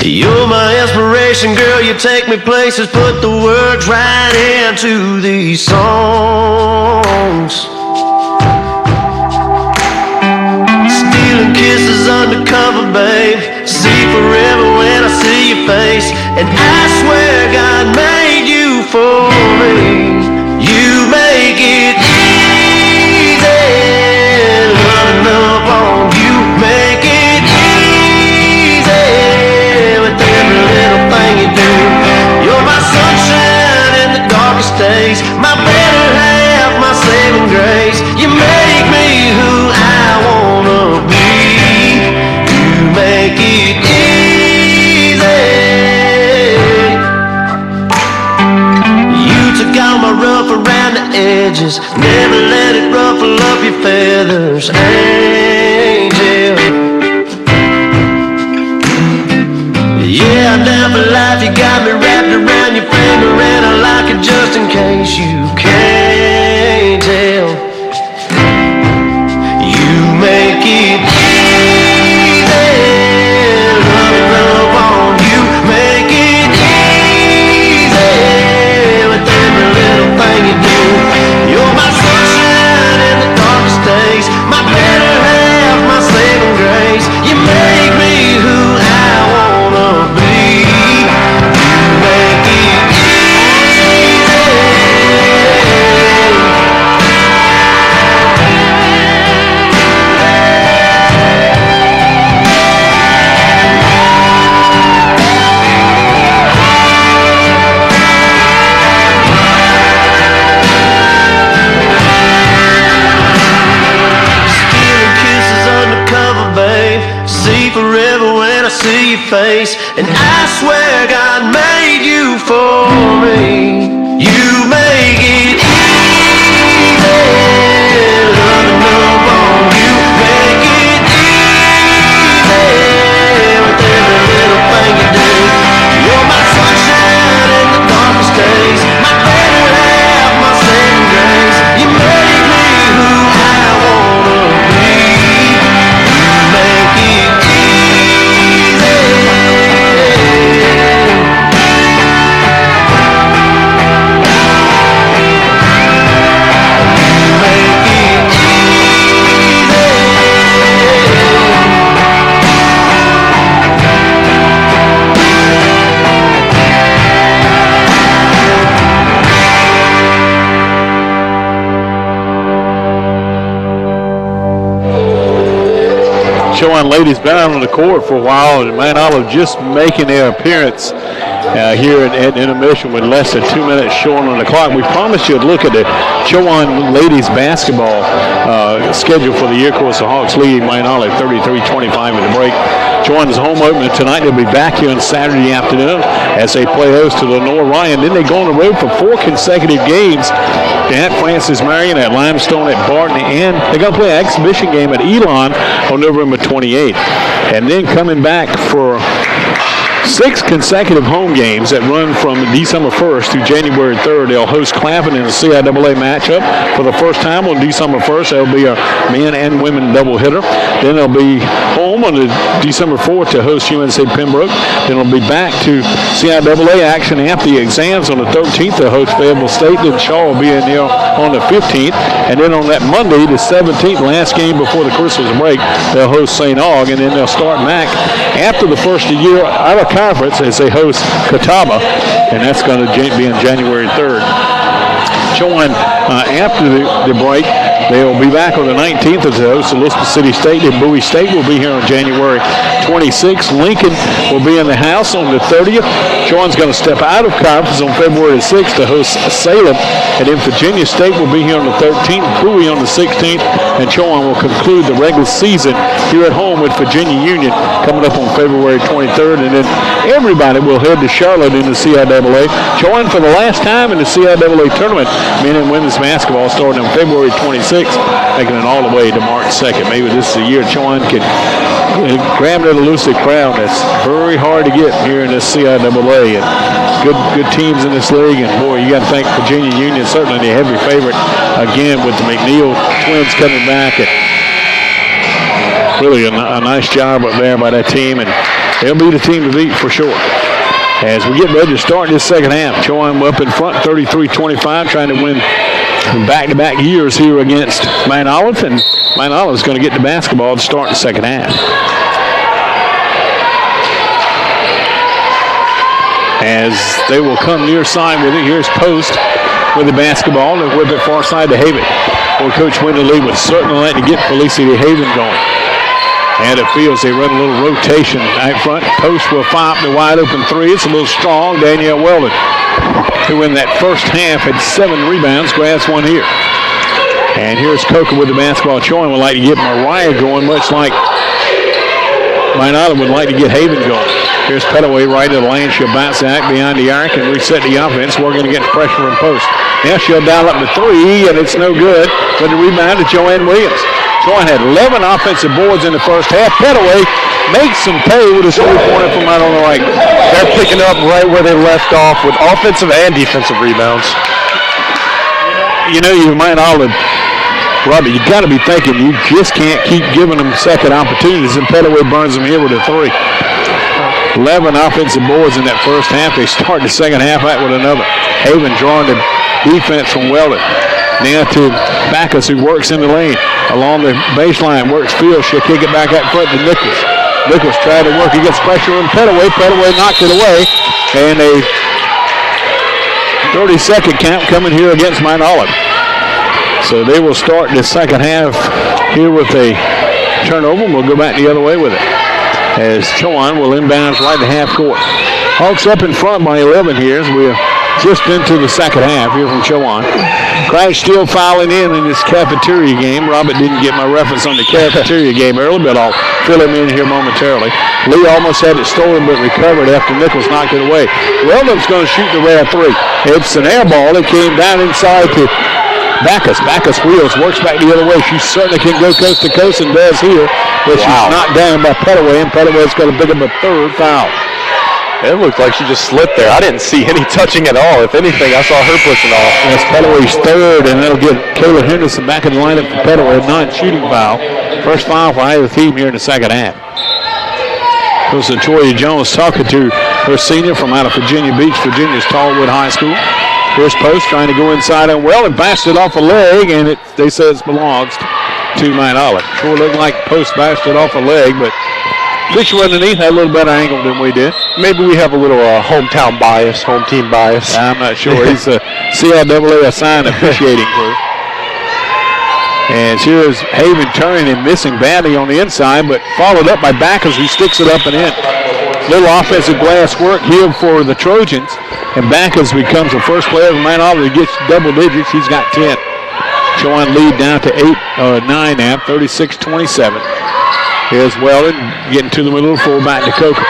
S7: You're my inspiration, girl, you take me places, put the words right into these songs. Stealing kisses undercover, babe, see forever when I see your face. And I swear God made you for me. You make it easy, loving up on you, make it easy with every little thing you do. You're my sunshine in the darkest days, my better half, my saving grace. You make me who I wanna be. You make it easy. You took all my rough around the edges, never let it ruffle up your feathers, angel. Yeah, I'm down for life, you got me wrapped around your finger, and I like it just in case you can't tell. face. And I swear God made you for me. You make it easy. Loving up on you. Make it easy with every little thing you do. You're my sunshine in the darkest days. My better half, my saving grace. You made me who I wanna be. You make it easy.
S1: Chowan ladies been out on the court for a while, and Mount Olive just making their appearance here at intermission with less than 2 minutes showing on the clock. We promised you a look at the Chowan ladies basketball schedule for the year. Of course, the Hawks leading Mount Olive 33-25 in the break. Chowan's home opener tonight. They'll be back here on Saturday afternoon as they play host to Lenore Ryan. Then they go on the road for 4 consecutive games at Francis Marion, at Limestone, at Barton, and they're going to play an exhibition game at Elon on November 28th. And then coming back for 6 consecutive home games that run from December 1st to January 3rd. They'll host Clapham in a CIAA matchup for the first time on December 1st. There'll be a men and women doubleheader. Then they'll be home on the December 4th to host UNC Pembroke. Then they'll be back to CIAA action after the exams on the 13th. They'll host Fayetteville State. Then Shaw will be in there on the 15th. And then on that Monday, the 17th, last game before the Christmas break, they'll host St. Aug. And then they'll start back after the first of the year out of conference as they host Catawba, and that's going to be on January 3rd. Chowan, after the break, they'll be back on the 19th as they host Elizabeth City State, and Bowie State will be here on January 26th. Lincoln will be in the house on the 30th. Chowan's going to step out of conference on February 6th to host Salem, and then Virginia State will be here on the 13th, Bowie on the 16th, and Chowan will conclude the regular season here at home with Virginia Union coming up on February 23rd, and then everybody will head to Charlotte in the CIAA. Chowan for the last time in the CIAA tournament, men and women's basketball, starting on February 26th, making it all the way to March 2nd. Maybe this is the year Chowan can grab that elusive crown that's very hard to get here in this CIAA. And good teams in this league, and boy, you got to thank Virginia Union, certainly the heavy favorite again with the McNeil twins coming back. And really a nice job up there by that team, and they'll be the team to beat for sure. As we get ready to start this second half, Chowan up in front 33-25, trying to win back-to-back years here against Mount Olive, and Mount Olive is going to get the basketball to start the second half. As they will come near side with it, here's Post with the basketball, and whip it far side to Haven. Boy, Coach Wendell Lee would certainly like to get Felicity Haven going. And it feels they run a little rotation out front. Post will fire up the wide open three. It's a little strong. Danielle Weldon, who in that first half had 7 rebounds, grabs one here. And here's Coker with the basketball. Chowan would like to get Mariah going, much like Mount Olive would like to get Haven going. Here's Petaway right to the lane. She'll bounce out behind the arc and reset the offense. Working against pressure and post. Now she'll dial up the 3, and it's no good. But the rebound to Joanne Williams. Chowan had 11 offensive boards in the first half. Petaway makes some pay with a 3-pointer from out on the right.
S5: They're picking up right where they left off with offensive and defensive rebounds.
S1: You know, you might all have, Robbie, you got to be thinking you just can't keep giving them second opportunities, and Petaway burns them here with a 3. 11 offensive boards in that first half. They start the second half out with another. Haven drawing the defense from Weldon. Now to Backus, who works in the lane. Along the baseline, works field. She'll kick it back out front to Nichols. Nichols tried to work against pressure on Petaway. Petaway knocked it away. And a 30-second count coming here against Mount Olive. So they will start the second half here with a turnover. We'll go back the other way with it. As Chowan will inbounds right to half court. Hawks up in front by 11 here as we just into the second half here from Chowan. Craig still fouling in this cafeteria game. Robert didn't get my reference on the cafeteria game early, but I'll fill him in here momentarily. Lee almost had it stolen, but recovered after Nichols knocked it away. Weldon's going to shoot the rare three. It's an air ball. It came down inside to Backus. Backus wheels, works back the other way. She certainly can go coast to coast and does here, but she's knocked down by Petaway, and Petaway's going to pick up a third foul.
S5: It looked like she just slipped there. I didn't see any touching at all. If anything, I saw her pushing off.
S1: That's Petaway's third, and that'll get Kayla Henderson back in the lineup for Petaway. Non-shooting foul. First foul for either team here in the second half. Here's Toya Jones talking to her senior from out of Virginia Beach, Virginia's Tallwood High School. Here's Post trying to go inside and well and bashed it off a leg, and they say it belongs to Mount Olive. Sure looked like Post bashed it off a leg, but Fisher underneath had a little better angle than we did.
S5: Maybe we have a little hometown bias, home team bias.
S1: I'm not sure. He's a CIAA assigned officiating crew. And here's Haven turning and missing badly on the inside, but followed up by Backus, who sticks it up and in. Little offensive glass work here for the Trojans, and Backus becomes the first player of Mount Olive that gets double digits. He's got 10. Chowan lead down to 9 now, 36-27. Here's Weldon getting to the middle of the fullback to Coker.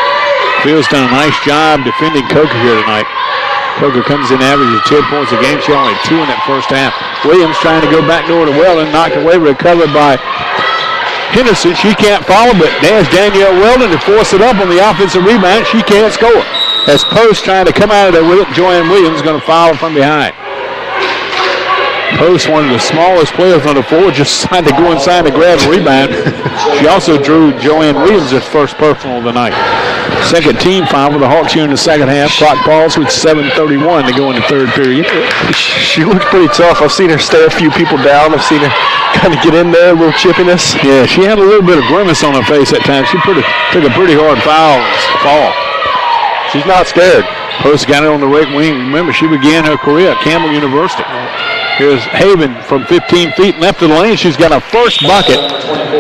S1: Field's done a nice job defending Coker here tonight. Coker comes in average of 10 points a game. She only 2 in that first half. Williams trying to go back door to Weldon, knocked away, recovered by Henderson. She can't follow, but there's Danielle Weldon to force it up on the offensive rebound. She can't score. As Post trying to come out of there with it, Joanne Williams going to foul from behind. Post, one of the smallest players on the floor, just decided to go inside and grab the rebound. She also drew Joanne Williams' first personal of the night. Second team foul for the Hawks here in the second half. Clock balls with 7:31 to go in the third period.
S5: She looked pretty tough. I've seen her stare a few people down. I've seen her kind of get in there, a little chippiness.
S1: Yeah, she had a little bit of grimace on her face at times. She took a pretty hard foul and fall.
S5: She's not scared.
S1: Post got it on the right wing. Remember, she began her career at Campbell University. Here's Haven from 15 feet left of the lane. She's got a first bucket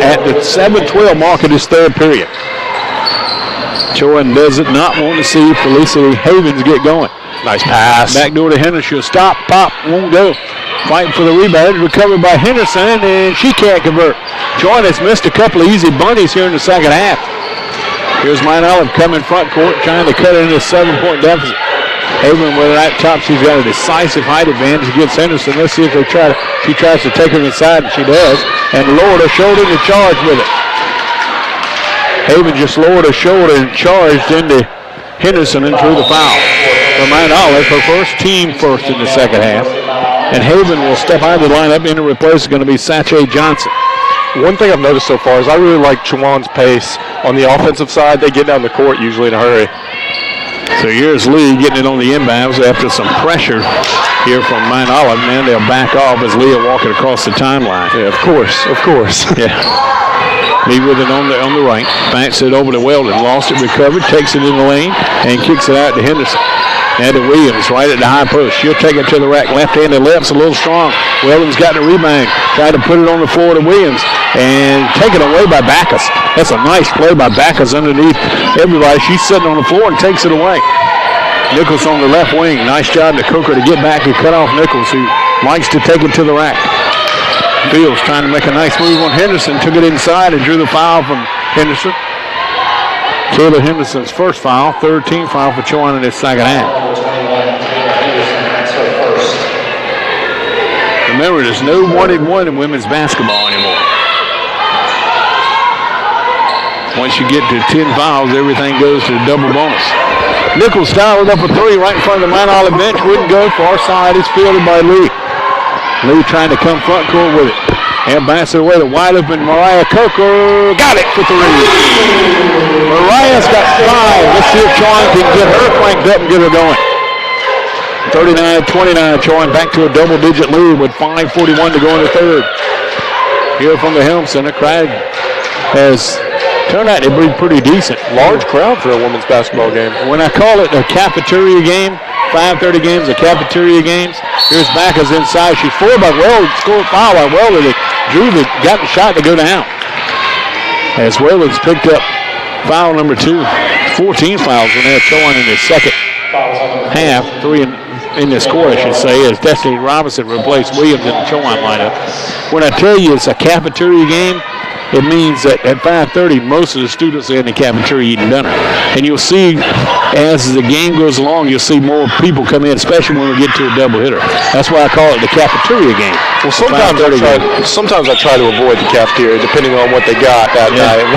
S1: at the 7:12 mark of this third period. Chowan does it not want to see Felicity Havens get going.
S5: Nice pass.
S1: Back door to Henderson. She'll stop, pop, won't go. Fighting for the rebound. Recovered by Henderson, and she can't convert. Chowan has missed a couple of easy bunnies here in the second half. Here's Mount Olive coming front court, trying to cut it into a 7-point deficit. Haven with that top, she's got a decisive height advantage against Henderson. Let's see if she tries to take her inside, and she does. And lowered her shoulder to charge with it. Haven just lowered her shoulder and charged into Henderson and drew the foul. For Mount Olive, her first team first in the second half. And Haven will step out of the lineup. In to replace is going to be Satche Johnson.
S5: One thing I've noticed so far is I really like Chowan's pace. On the offensive side, they get down the court usually in a hurry.
S1: So here's Lee getting it on the inbounds after some pressure here from Mount Olive. Man, they'll back off as Leah walking across the timeline.
S5: Yeah, of course.
S1: Yeah. Lee with it on the right. Backs it over to Weldon. Lost it, recovered, takes it in the lane, and kicks it out to Henderson. Now to Williams, right at the high post. She'll take it to the rack. Left-handed left's a little strong. Weldon's got the rebound. Tried to put it on the floor to Williams. And taken away by Backus. That's a nice play by Backus underneath everybody. She's sitting on the floor and takes it away. Nichols on the left wing. Nice job to Coker to get back and cut off Nichols, who likes to take it to the rack. Fields trying to make a nice move on Henderson. Took it inside and drew the foul from Henderson. Kayla Henderson's first foul, third team foul for Chowan in this second half. Remember, there's no 1-and-1 in women's basketball anymore. Once you get to 10 fouls, everything goes to the double bonus. Nichols dialed up a three right in front of the Mount Olive bench. Wouldn't go. Far side is fielded by Lee. Lee trying to come front court with it. And bounce it away to wide open Mariah Coker. Got it for three. Mariah's got 5. Let's see if Chowan can get her cranked up and get her going. 39-29. Chowan back to a double-digit lead with 5:41 to go in the third. Here from the Helm Center, crowd has turned out to be pretty decent.
S5: Large crowd for a women's basketball game.
S1: When I call it a cafeteria game, 5:30 games, a cafeteria games. Here's Backus inside. She's forward by Weldon. Scored foul by Weldon. Got the shot to go down. As Weldon's picked up foul number 2. 14 fouls when they had Chowan in his second half. in this quarter, I should say, as Destiny Robinson replaced Williams in the Chowan lineup. When I tell you it's a cafeteria game, it means that at 5:30, most of the students are in the cafeteria eating dinner. And you'll see, as the game goes along, you'll see more people come in, especially when we get to a double hitter. That's why I call it the cafeteria game.
S5: Well, sometimes I try to avoid the cafeteria, depending on what they got that night.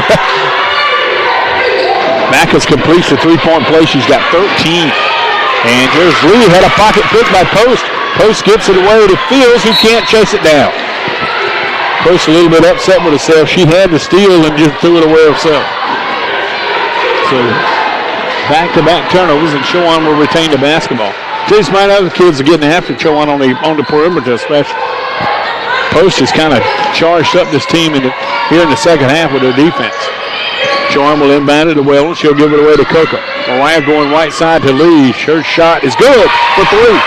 S1: Backus completes the three-point play. She's got 13. And here's Lee, had a pocket pick by Post. Post gets it away to Fields, who can't chase it down. Post a little bit upset with herself. She had the steal and just threw it away herself. So back-to-back turnovers, and Chowan will retain the basketball. These might other kids are getting after Chowan on the perimeter, especially. Post has kind of charged up this team here in the second half with their defense. Chowan will inbound it to Weldon. She'll give it away to Coco. Mariah going right side to Lee. Her shot is good for three.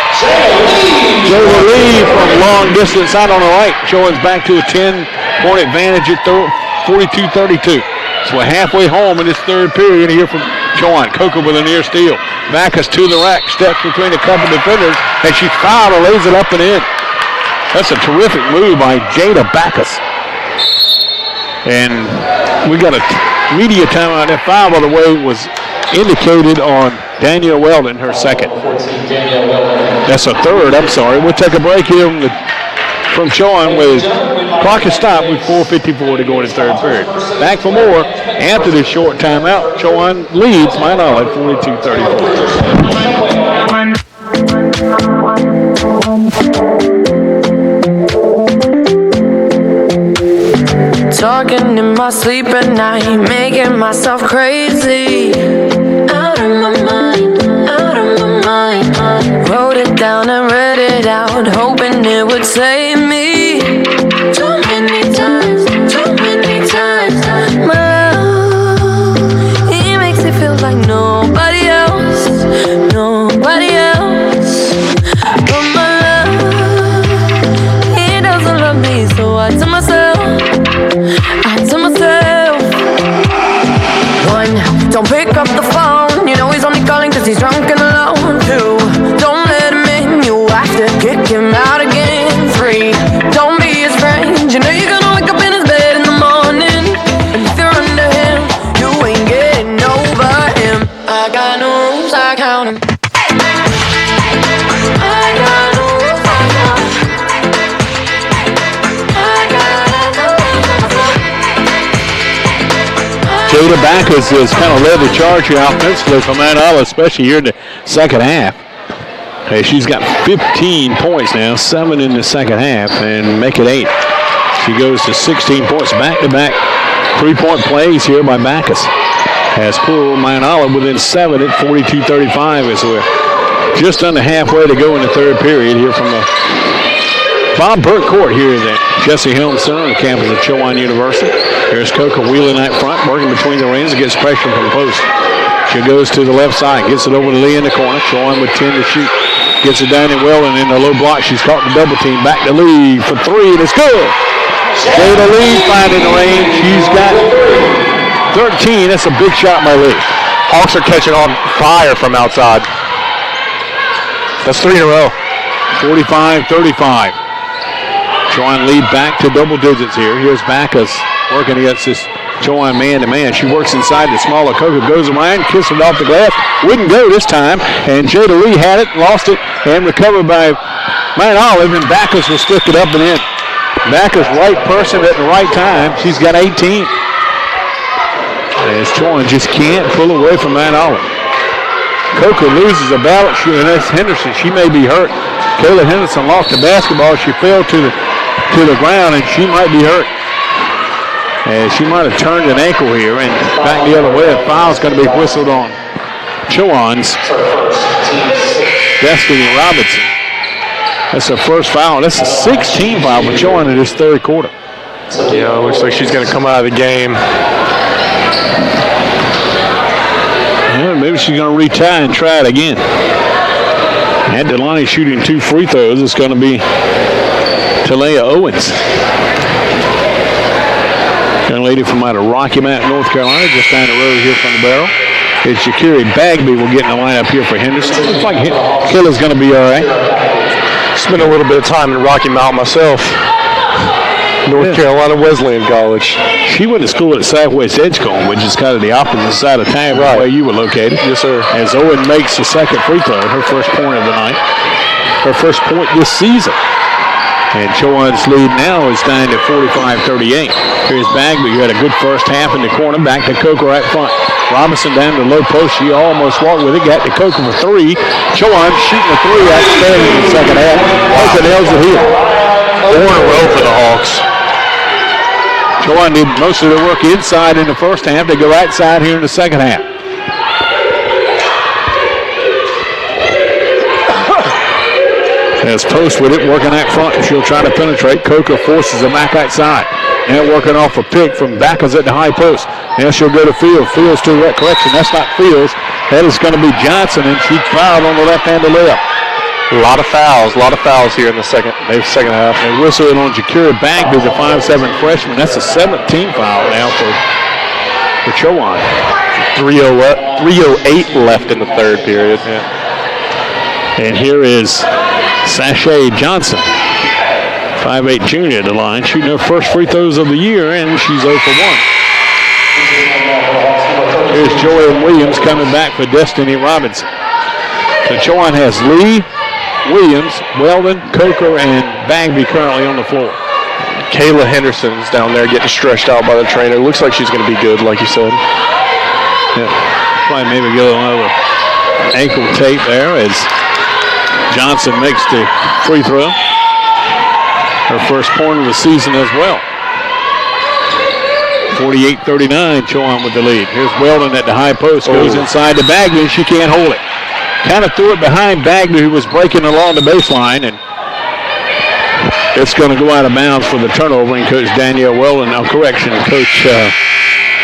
S1: Jayla Lee from long distance out on the right. Chowan's back to a 10-point advantage at 42-32. So we're halfway home in this third period here from Chowan. Coco with a near steal. Backus to the rack. Steps between a couple defenders. And she fouled and lays it up and in. That's a terrific move by Jada Backus. And we got a media timeout. That foul, by the way, was indicated on Danielle Weldon, her second. That's a third, I'm sorry. We'll take a break here from Chowan with clock is stopped with 4:54 to go in the third period. Back for more after this short timeout. Chowan leads Mount Olive 42-34.
S3: Talking in my sleep at night, making myself crazy. Out of my mind, out of my mind. Wrote it down and read it out, hoping it would save me. Too many times, my love, he makes it feel like nobody else, nobody else. But my love, he doesn't love me, so I tell myself, one, don't pick up the phone. You know he's only calling cause he's drunk and alone. Two, don't let him in. You have to kick him out again. Three, don't be his friend. You know you're gonna wake up in his bed in the morning. And if you're under him, you ain't getting over him. I got no rules, I count him. I got no rules, I count him.
S1: Jada Backus has kind of led the charge here offensively for Mount Olive, especially here in the second half. Hey, she's got 15 points now, 7 in the second half, and make it 8. She goes to 16 points back-to-back three-point plays here by Backus. Has pulled Mount Olive within 7 at 42-35 as we're just under halfway to go in the third period here from the Bob Burke Court here in the Jesse Helms Center on the campus of Chowan University. Here's Coco wheeling out front, working between the rings, gets pressure from the post. She goes to the left side, gets it over to Lee in the corner. Chowan with 10 to shoot. Gets it down to Weldon in the low block. She's caught the double team. Back to Lee for three, and it's good. Jada Lee finding the range. She's got 13. That's a big shot by Lee.
S5: Hawks are catching on fire from outside. That's 3 in a row.
S1: 45-35. Chowan lead back to double digits here. Here's Backus working against this Chowan man-to-man. She works inside the smaller Coco, goes around, kissed it off the glass. Wouldn't go this time, and Jada Lee had it, lost it, and recovered by Mount Olive, and Backus will stick it up and in. Backus, right person at the right time. She's got 18. As Chowan just can't pull away from Mount Olive. Coco loses a battle, and that's Henderson. She may be hurt. Kayla Henderson lost the basketball. She fell to the ground, and she might be hurt. And she might have turned an ankle here, and back the other way. A foul's going to be whistled on Chowan's Destiny Robinson. That's her first foul. That's a 16 foul for Chowan in this third quarter.
S5: Yeah, it looks like she's going to come out of the game.
S1: Yeah, maybe she's going to retie and try it again. At Delani shooting 2 free throws, it's going to be Talia Owens. Young lady from out of Rocky Mount, North Carolina, just down the road here from the barrel. It's Shakiri Bagby will get in the lineup here for Henderson. Looks like Kayla's going to be all right.
S5: Spent a little bit of time in Rocky Mount myself. North Carolina Wesleyan College.
S1: She went to school at Southwest Edgecombe, which is kind of the opposite side of town where you were located.
S5: Yes, sir.
S1: As Owen makes the second free throw, her first point of the night. Her first point this season. And Chowan's lead now is down to 45-38. Here's Bagby, who had a good first half in the corner. Back to Coker right front. Robinson down to the low post. She almost walked with it. Got to Coker for three. Chowan shooting a three outstanding in the second half. Also nails it here.
S5: 4 in a row for the Hawks.
S1: Chowan did most of the work inside in the first half. They go outside here in the second half. As Post with it, working out front. She'll try to penetrate. Coker forces them back outside. Now working off a pick from Backus at the high post. Now she'll go to Fields. Fields to that correction. That's not Fields. That is going to be Johnson, and she fouled on the left-handed layup.
S5: A lot of fouls here in the second half.
S1: They whistle it on Jakira Bagby, the 5'7" freshman. That's a 17 foul now for Chowan.
S5: 3:08 left in the third period.
S1: Yeah. And here is Sashay Johnson, 5'8" junior at the line, shooting her first free throws of the year, and she's 0 for 1. Here's Joanne Williams coming back for Destiny Robinson. So Chowan has Lee, Williams, Weldon, Coker, and Bagby currently on the floor.
S5: Kayla Henderson's down there getting stretched out by the trainer. Looks like she's going to be good, like you said.
S1: Yeah, probably maybe get another ankle tape there as Johnson makes the free throw. Her first point of the season as well. 48-39, Chowan with the lead. Here's Weldon at the high post, goes inside to Bagby, and she can't hold it. Kind of threw it behind Bagby, who was breaking along the baseline, and it's going to go out of bounds for the turnover. And Coach Danielle Weldon, Coach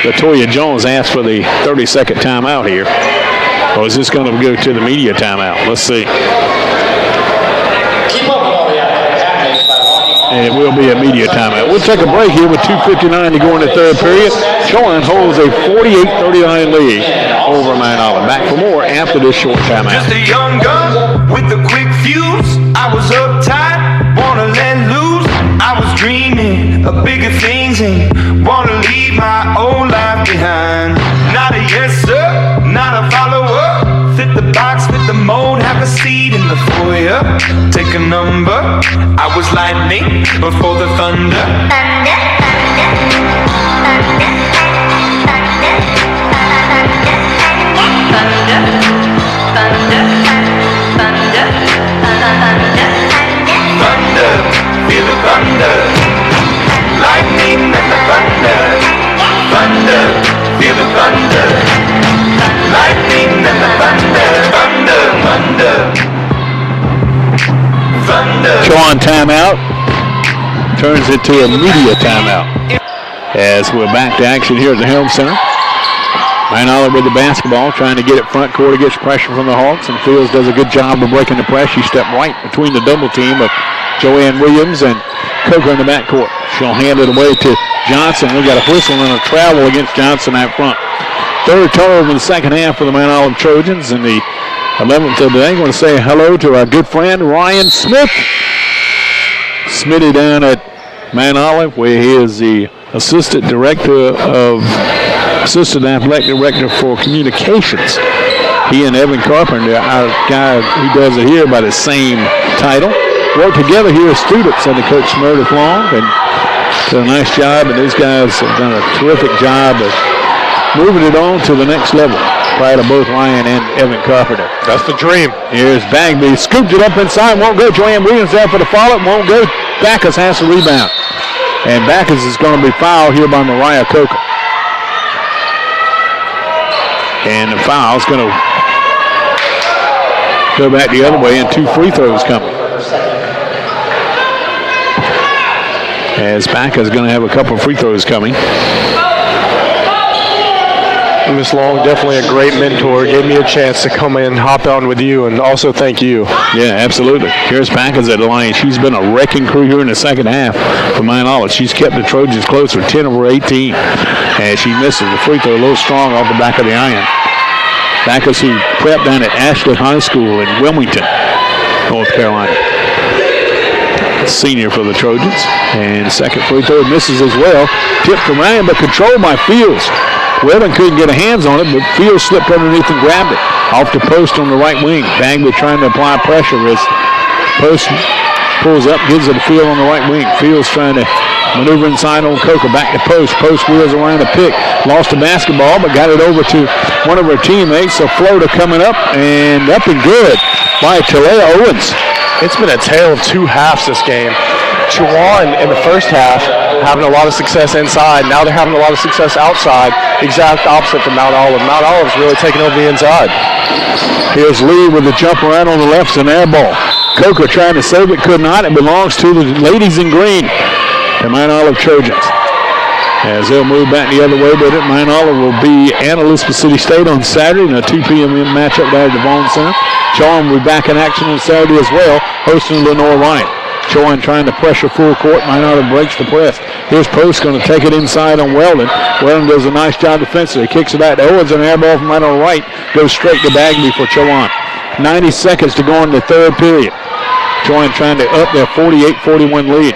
S1: Latoya Jones asked for the 30-second timeout here. Or is this going to go to the media timeout? Let's see. And it will be a media timeout. We'll take a break here with 2:59 to go in the third period. Chowan holds a 48-39 lead over Mount Olive. Back for more after this short timeout.
S8: Just a young gun with a quick fuse. I was uptight, wanna let loose. I was dreaming of bigger things and wanna leave my old life behind. Not a yes sir, not a follower. Fit the box, fit the mold, have a seat in the foyer. Take a number. I was lightning before the thunder.
S4: Thunder,
S8: feel the thunder. Lightning and the thunder. Thunder, feel the thunder. Lightning and the thunder. Thunder.
S1: Chowan timeout turns it to a media timeout. As we're back to action here at the Helm Center. Mount Olive with the basketball, trying to get it front court against pressure from the Hawks, and Fields does a good job of breaking the press. She stepped right between the double team of Joanne Williams and Coker in the backcourt. She'll hand it away to Johnson. We got a whistle and a travel against Johnson out front. Third turnover in the second half for the Mount Olive Trojans, and the 11th of the day. I want to say hello to our good friend Ryan Smith. Smitty down at Mount Olive, where he is the assistant athletic director for communications. He and Evan Carpenter, our guy who does it here by the same title, work together here as students under Coach Meredith Long, and did a nice job. And these guys have done a terrific job of moving it on to the next level. Prior to both Ryan and Evan Carpenter.
S5: That's the dream.
S1: Here's Bagby, scooped it up inside, won't go. Joanne Williams there for the follow-up, won't go. Backus has the rebound. And Backus is going to be fouled here by Mariah Coker. And the foul is going to go back the other way, and 2 free throws coming. As Backus is going to have a couple of free throws coming.
S5: Miss Long, definitely a great mentor. Gave me a chance to come in, hop on with you, and also thank you.
S1: Yeah, absolutely. Here's Backus at the line. She's been a wrecking crew here in the second half for Mount Olive. She's kept the Trojans close for 10 over 18. And she misses the free throw a little strong off the back of the iron. Backus, who prepped down at Ashland High School in Wilmington, North Carolina. Senior for the Trojans. And second free throw misses as well. Tipped to Ryan, but controlled by Fields. Weldon couldn't get a hands on it, but Fields slipped underneath and grabbed it. Off the post on the right wing. Bagley trying to apply pressure as post pulls up, gives it a Field on the right wing. Fields trying to maneuver inside on Coker. Back to post. Post wheels around the pick. Lost the basketball, but got it over to one of her teammates. So Florida coming up and good by Talea Owens.
S5: It's been a tale of two halves this game. Chowan in the first half having a lot of success inside. Now they're having a lot of success outside. Exact opposite from Mount Olive. Mount Olive's really taking over the inside.
S1: Here's Lee with the jumper right on the left. It's an air ball. Coker trying to save it, could not. It belongs to the ladies in green, the Mount Olive Trojans. As they'll move back the other way with it, Mount Olive will be at Elizabeth City State on Saturday in a 2 p.m. matchup there at the Vaughn Center. Chowan will be back in action on Saturday as well, hosting Lenore Ryan. Chowan trying to pressure full court. Mount Olive breaks the press. Here's Post going to take it inside on Weldon. Weldon does a nice job defensively. Kicks it out to Owens, and an air ball from right on the right goes straight to Bagley for Chowan. 90 seconds to go in the third period. Chowan trying to up their 48-41 lead.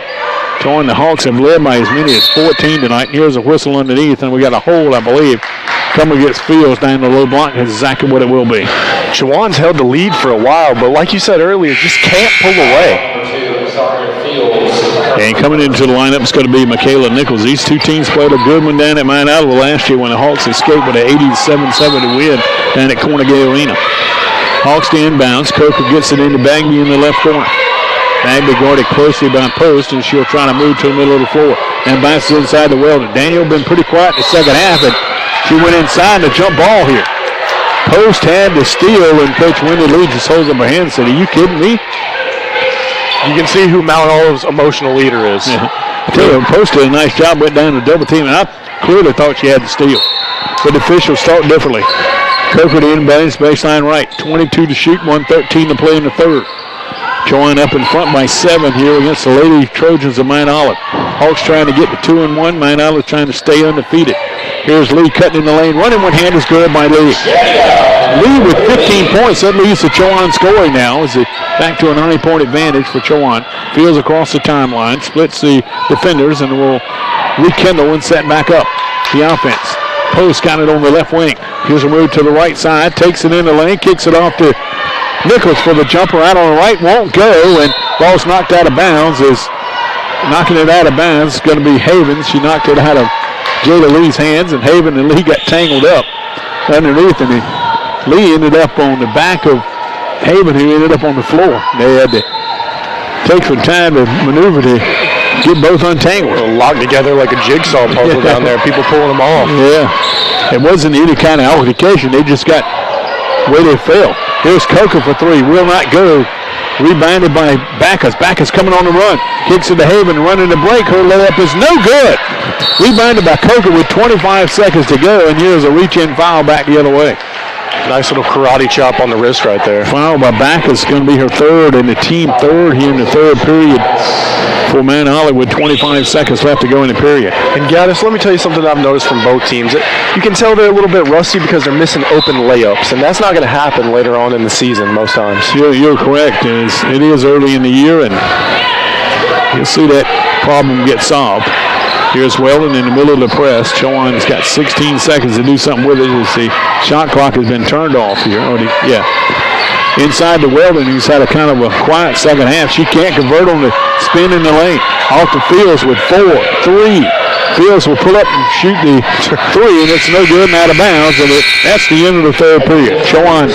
S1: Chowan, the Hawks have led by as many as 14 tonight. Here's a whistle underneath, and we got a hold, I believe. Coming against Fields down the low block. That's exactly what it will be.
S5: Chowan's held the lead for a while, but like you said earlier, just can't pull away.
S1: And coming into the lineup is going to be Michaela Nichols. These two teams played a good one down at Mount Olive last year when the Hawks escaped with an 87-70 win down at Cornegay Arena. Hawks to inbounds. Coker gets it into Bagley in the left corner. Bagley guarded closely by Post, and she'll try to move to the middle of the floor. And bounces inside to Weldon. Daniel been pretty quiet in the second half, and she went inside to jump ball here. Post had the steal, and Coach Wendy Lee just holds up her hand and said, "Are you kidding me?"
S5: You can see who Mount Olive's emotional leader is.
S1: Yeah. I tell you, Post did a nice job, went down to double team, and I clearly thought she had the steal. But the officials thought differently. Coker to inbounds, baseline right. 22 to shoot, 1:13 to play in the third. Chowan up in front by 7 here against the Lady Trojans of Mount Olive. Hawks trying to get to 2-1. Mount Olive trying to stay undefeated. Here's Lee cutting in the lane. Running one hand is good by Lee. Lee with 15 points. That leads to Chowan scoring now. Is it back to a 9-point advantage for Chowan. Fields across the timeline. Splits the defenders and will rekindle and set back up the offense. Post got it on the left wing. Here's a move to the right side. Takes it in the lane. Kicks it off to Nichols for the jumper out on the right. Won't go. And ball's knocked out of bounds. Is knocking it out of bounds. It's going to be Haven. She knocked it out of Jada Lee's hands. And Haven and Lee got tangled up underneath. And Lee ended up on the back of Haven, who ended up on the floor. They had to take some time to maneuver to get both untangled.
S5: Locked together like a jigsaw puzzle down there. People pulling them off.
S1: Yeah. It wasn't any kind of altercation. They just got where they fell. Here's Coker for 3. Will not go. Rebounded by Backus. Backus coming on the run. Kicks it to Haven. Running the break. Her layup is no good. Rebounded by Coker with 25 seconds to go. And here's a reach-in foul back the other way.
S5: Nice little karate chop on the wrist right there.
S1: Foul by Backus. Going to be her third and the team third here in the third period for Mount Olive with 25 seconds left to go in the period.
S5: And Gaddis, let me tell you something I've noticed from both teams. You can tell they're a little bit rusty because they're missing open layups, and that's not going to happen later on in the season most times.
S1: You're correct. It is early in the year, and you'll see that problem get solved. Here's Weldon in the middle of the press. Chowan's got 16 seconds to do something with it as the shot clock has been turned off here. Inside to Weldon, who's had a kind of a quiet second half. She can't convert on the spin in the lane. Off the Fields with 4, 3. Fields will pull up and shoot the 3, and it's no good and out of bounds. And that's the end of the third period. Chowan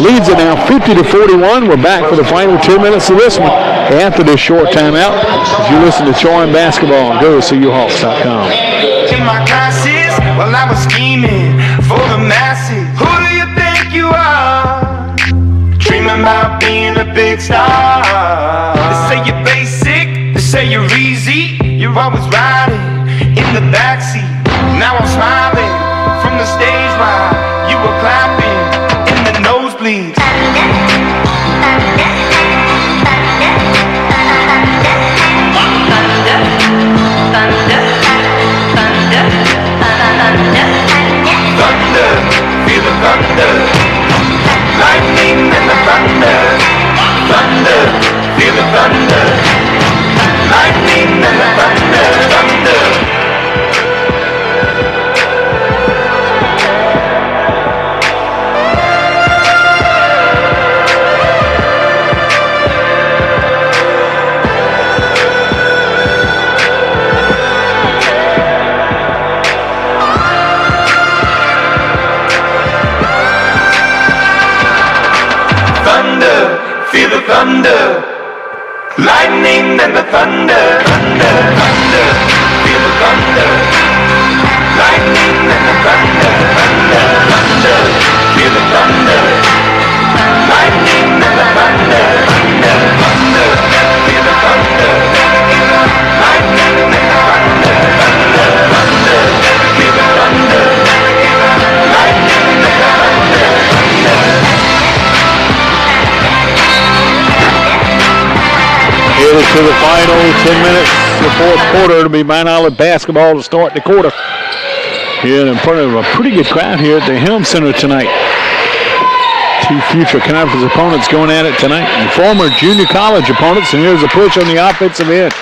S1: leads it now 50-41. We're back for the final 2 minutes of this one after this short timeout. As you listen to Chowan basketball on GoSeeYouHawks.com.
S8: In my classes, while I was scheming for the masses. Who do you think you are? Dreaming about being a big star. They say you're basic, they say you're easy. You're always riding in the backseat. Now I'm smiling from the stage while you were clapping in the nosebleeds. Thunder, feel the thunder. thunder. Lightning and the thunder, thunder, thunder. Feel the thunder. Lightning and the thunder, thunder, thunder. Feel the thunder. Lightning and the thunder, thunder, thunder. Feel the thunder. Lightning and the thunder, thunder, thunder. Feel the thunder. Lightning and the thunder, thunder.
S1: Headed to the final 10 minutes, the fourth quarter. It'll be Mount Olive basketball to start the quarter. Here in front of a pretty good crowd here at the Helm Center tonight. Two future conference opponents going at it tonight, and former junior college opponents. And here's a push on the offensive end.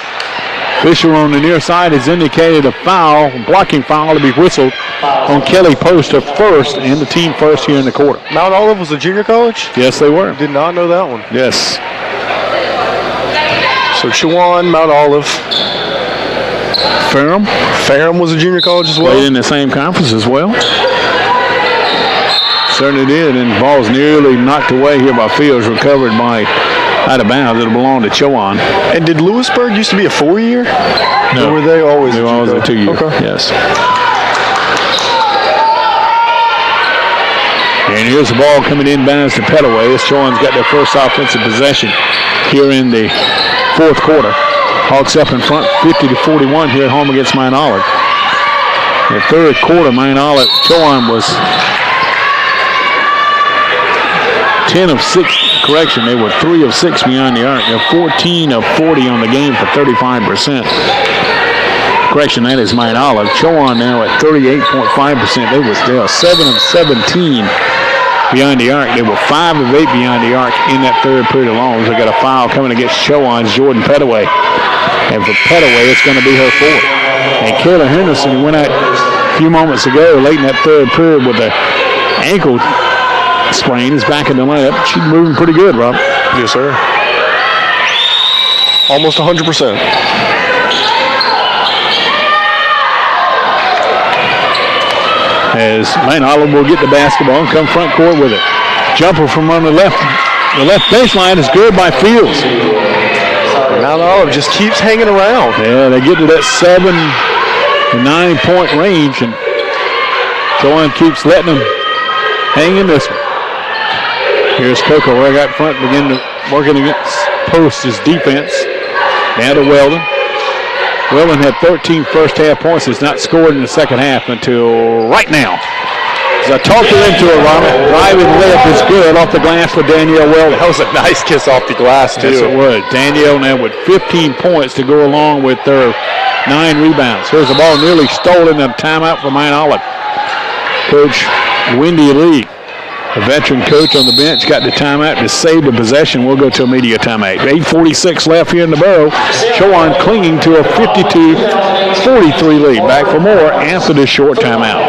S1: Fisher on the near side has indicated a foul, blocking foul to be whistled on Kelly Poster first, and the team first here in the quarter.
S5: Mount Olive was a junior college?
S1: Yes, they were.
S5: Did not know that one.
S1: Yes.
S5: So Chowan, Mount Olive.
S1: Ferrum
S5: was a junior college as well.
S1: Played in the same conference as well. Certainly did, and the ball's nearly knocked away here by Fields, recovered by out of bounds. It'll belong to Chowan.
S5: And did Lewisburg used to be a 4-year?
S1: No.
S5: Or were they always
S1: They were always a 2-year.
S5: Okay.
S1: Yes. And here's the ball coming inbounds to Petaway as Chowan's got their first offensive possession here in the fourth quarter. Hawks up in front 50-41 here at home against Mount Olive. In the third quarter, Mount Olive, Chowan was 10 of 6, correction, they were 3 of 6 beyond the arc. They're 14 of 40 on the game for 35%. Correction, that is Mount Olive. Chowan now at 38.5%. They are 7 of 17 beyond the arc. They were 5 of 8 beyond the arc in that third period alone. They got a foul coming against Chowan's Jordan Petaway. And for Petaway, it's going to be her fourth. And Kayla Henderson, who went out a few moments ago late in that third period with an ankle sprain, is back in the lineup. She's moving pretty good, Rob.
S5: Yes, sir. Almost 100%.
S1: As Mount Olive will get the basketball and come front court with it. Jumper from on the left baseline is good by Fields.
S5: Mount Olive just keeps hanging around.
S1: Yeah, they get to that 7 to 9 point range, and Chowan keeps letting them hang in this one. Here's Coco right out front, begin to working against Post's defense. Down to Weldon. Weldon had 13 first half points. Has not scored in the second half until right now. As I talked her into it, Robert. Driving layup is good off the glass for Danielle Weldon.
S5: That was a nice kiss off the glass, too.
S1: Yes, it was. Danielle now with 15 points to go along with their 9 rebounds. Here's the ball nearly stolen. A timeout for Mount Olive. Coach Wendy Lee, a veteran coach on the bench, got the timeout to save the possession. We'll go to a media timeout. 8:46 left here in the Borough. Chowan clinging to a 52-43 lead. Back for more after this short timeout.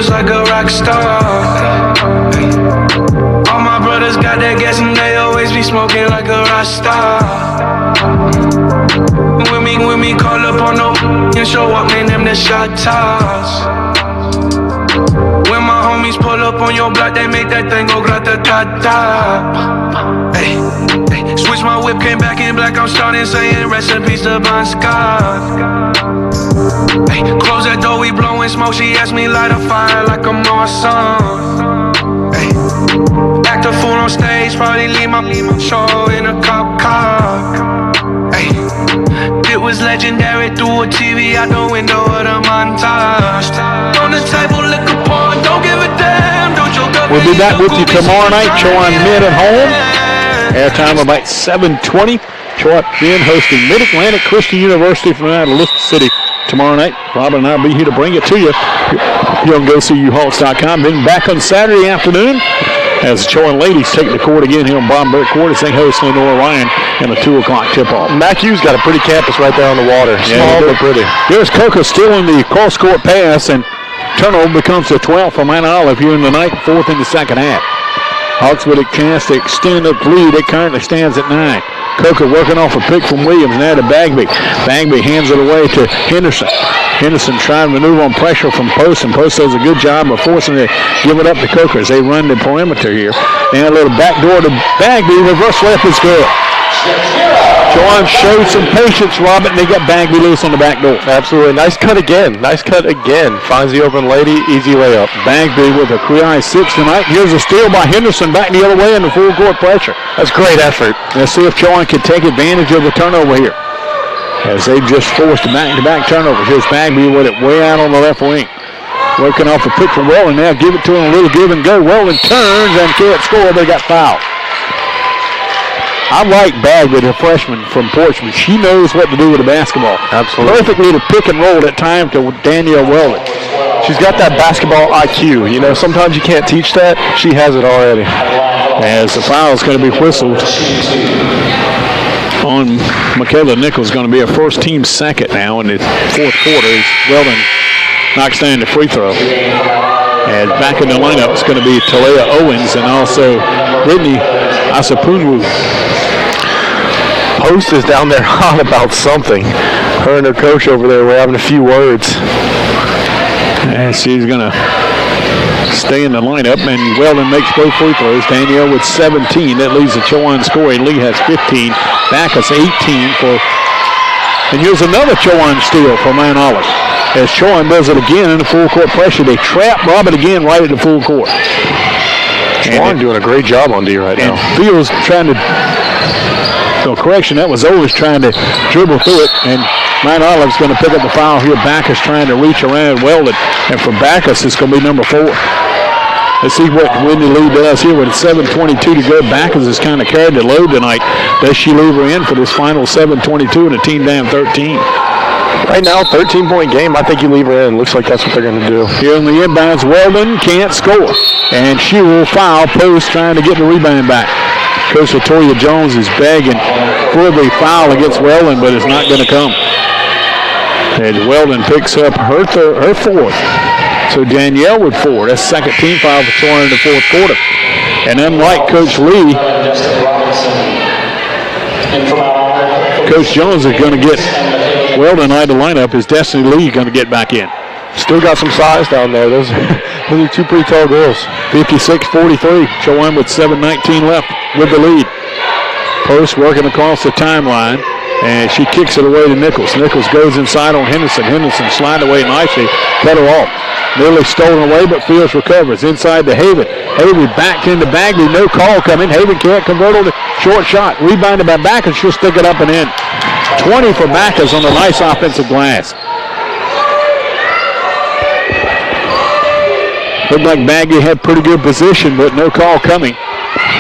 S7: Like a rock star. All my brothers got that gas and they always be smoking like a rock star. When me call up on no and show up, man, them the shot toss. When my homies pull up on your block, they make that thing go grata-ta-ta. Hey, switch my whip, came back in black, I'm starting saying recipes to Bon Scott. Hey, close that door, we blowing smoke. She asked me light a fire like I'm awesome. Hey, act a fool on stage, probably leave my show in a cop car. Hey, it was legendary through a TV out the window of the montage. On the table, liquor porn, don't give a damn. Don't joke up.
S1: We'll be back with you tomorrow night. Chowan Mid at home. Airtime about 7:20. Chowan Mid hosting Mid-Atlantic Christian University from out of Elizabeth City. Tomorrow night, Robin and I will be here to bring it to you. You're on GoCUHawks.com. Then back on Saturday afternoon as the Chowan ladies take the court again here on Bromberg Court as they host Lenore Ryan in a 2 o'clock tip-off.
S5: MacU's got a pretty campus right there on the water. Small but pretty.
S1: Here's Coco stealing the cross-court pass, and turnover becomes the 12th for Mount Olive here in the night, 4th in the second half. Hawks with a chance to extend the lead. It currently stands at 9. Coker working off a pick from Williams. Now to Bagby. Bagby hands it away to Henderson. Henderson trying to maneuver on pressure from Post, and Post does a good job of forcing to give it up to Coker as they run the perimeter here. Now a little backdoor to Bagby. Reverse layup is good. Chowan showed some patience, Robert, and they got Bagby loose on the back door.
S5: Absolutely. Nice cut again. Finds the open lady. Easy layup.
S1: Bagby with a career high 6 tonight. Here's a steal by Henderson back the other way in the full court pressure.
S5: That's great effort.
S1: Let's see if Chowan can take advantage of the turnover here, as they just forced a back-to-back turnover. Here's Bagby with it way out on the left wing. Working off a pick from Weldon. Now give it to him, a little give and go. Weldon turns and can't score. They got fouled. I like Bagby, the freshman from Portsmouth. She knows what to do with the basketball.
S5: Absolutely.
S1: Perfectly to pick and roll at time to Danielle Weldon.
S5: She's got that basketball IQ. You know, sometimes you can't teach that. She has it already.
S1: As the foul is going to be whistled on Michaela Nichols, going to be a first-team second now in the fourth quarter. As Weldon knocks down the free throw. And back in the lineup is going to be Talia Owens and also Brittany Asapunwu.
S5: Post is down there hot about something. Her and her coach over there were having a few words.
S1: And she's going to stay in the lineup, and Weldon makes both free throws. Danielle with 17. That leaves the Chowan scoring. Lee has 15. Backus 18 for. And here's another Chowan steal for Mount Olive. As Chowan does it again in the full court pressure. They trap Robert again right at the full court.
S5: Chowan doing a great job on D right now.
S1: Fields trying to. So correction, that was Olis trying to dribble through it, and Mount Olive's going to pick up the foul here. Backus trying to reach around Weldon, and for Backus, it's going to be number 4. Let's see what Whitney Lee does here with 7:22 to go. Backus has kind of carried the load tonight. Does she leave her in for this final 7:22 and a team down 13?
S5: Right now, 13-point game. I think you leave her in. Looks like that's what they're going to do.
S1: Here in the inbounds, Weldon can't score, and she will foul. Post trying to get the rebound back. Coach Latoya Jones is begging for the foul against Weldon, but it's not going to come. And Weldon picks up her fourth. So Danielle with 4. That's second team foul for Chowan in the fourth quarter. And unlike Coach Lee, Coach Jones is going to get Weldon out of the lineup. Is Destiny Lee going to get back in?
S5: Still got some size down there. Those are two pretty tall girls.
S1: 56-43. Chowan with 7:19 left with the lead. Post working across the timeline, and she kicks it away to Nichols. Nichols goes inside on Henderson. Henderson sliding away nicely, cut her off. Nearly stolen away, but Fields recovers. Inside to Haven. Haven back into Bagby. No call coming. Haven can't convert on the short shot. Rebounded by Backus. She'll stick it up and in. 20 for Backus on the nice offensive glass. Looked like Bagby had pretty good position, but no call coming.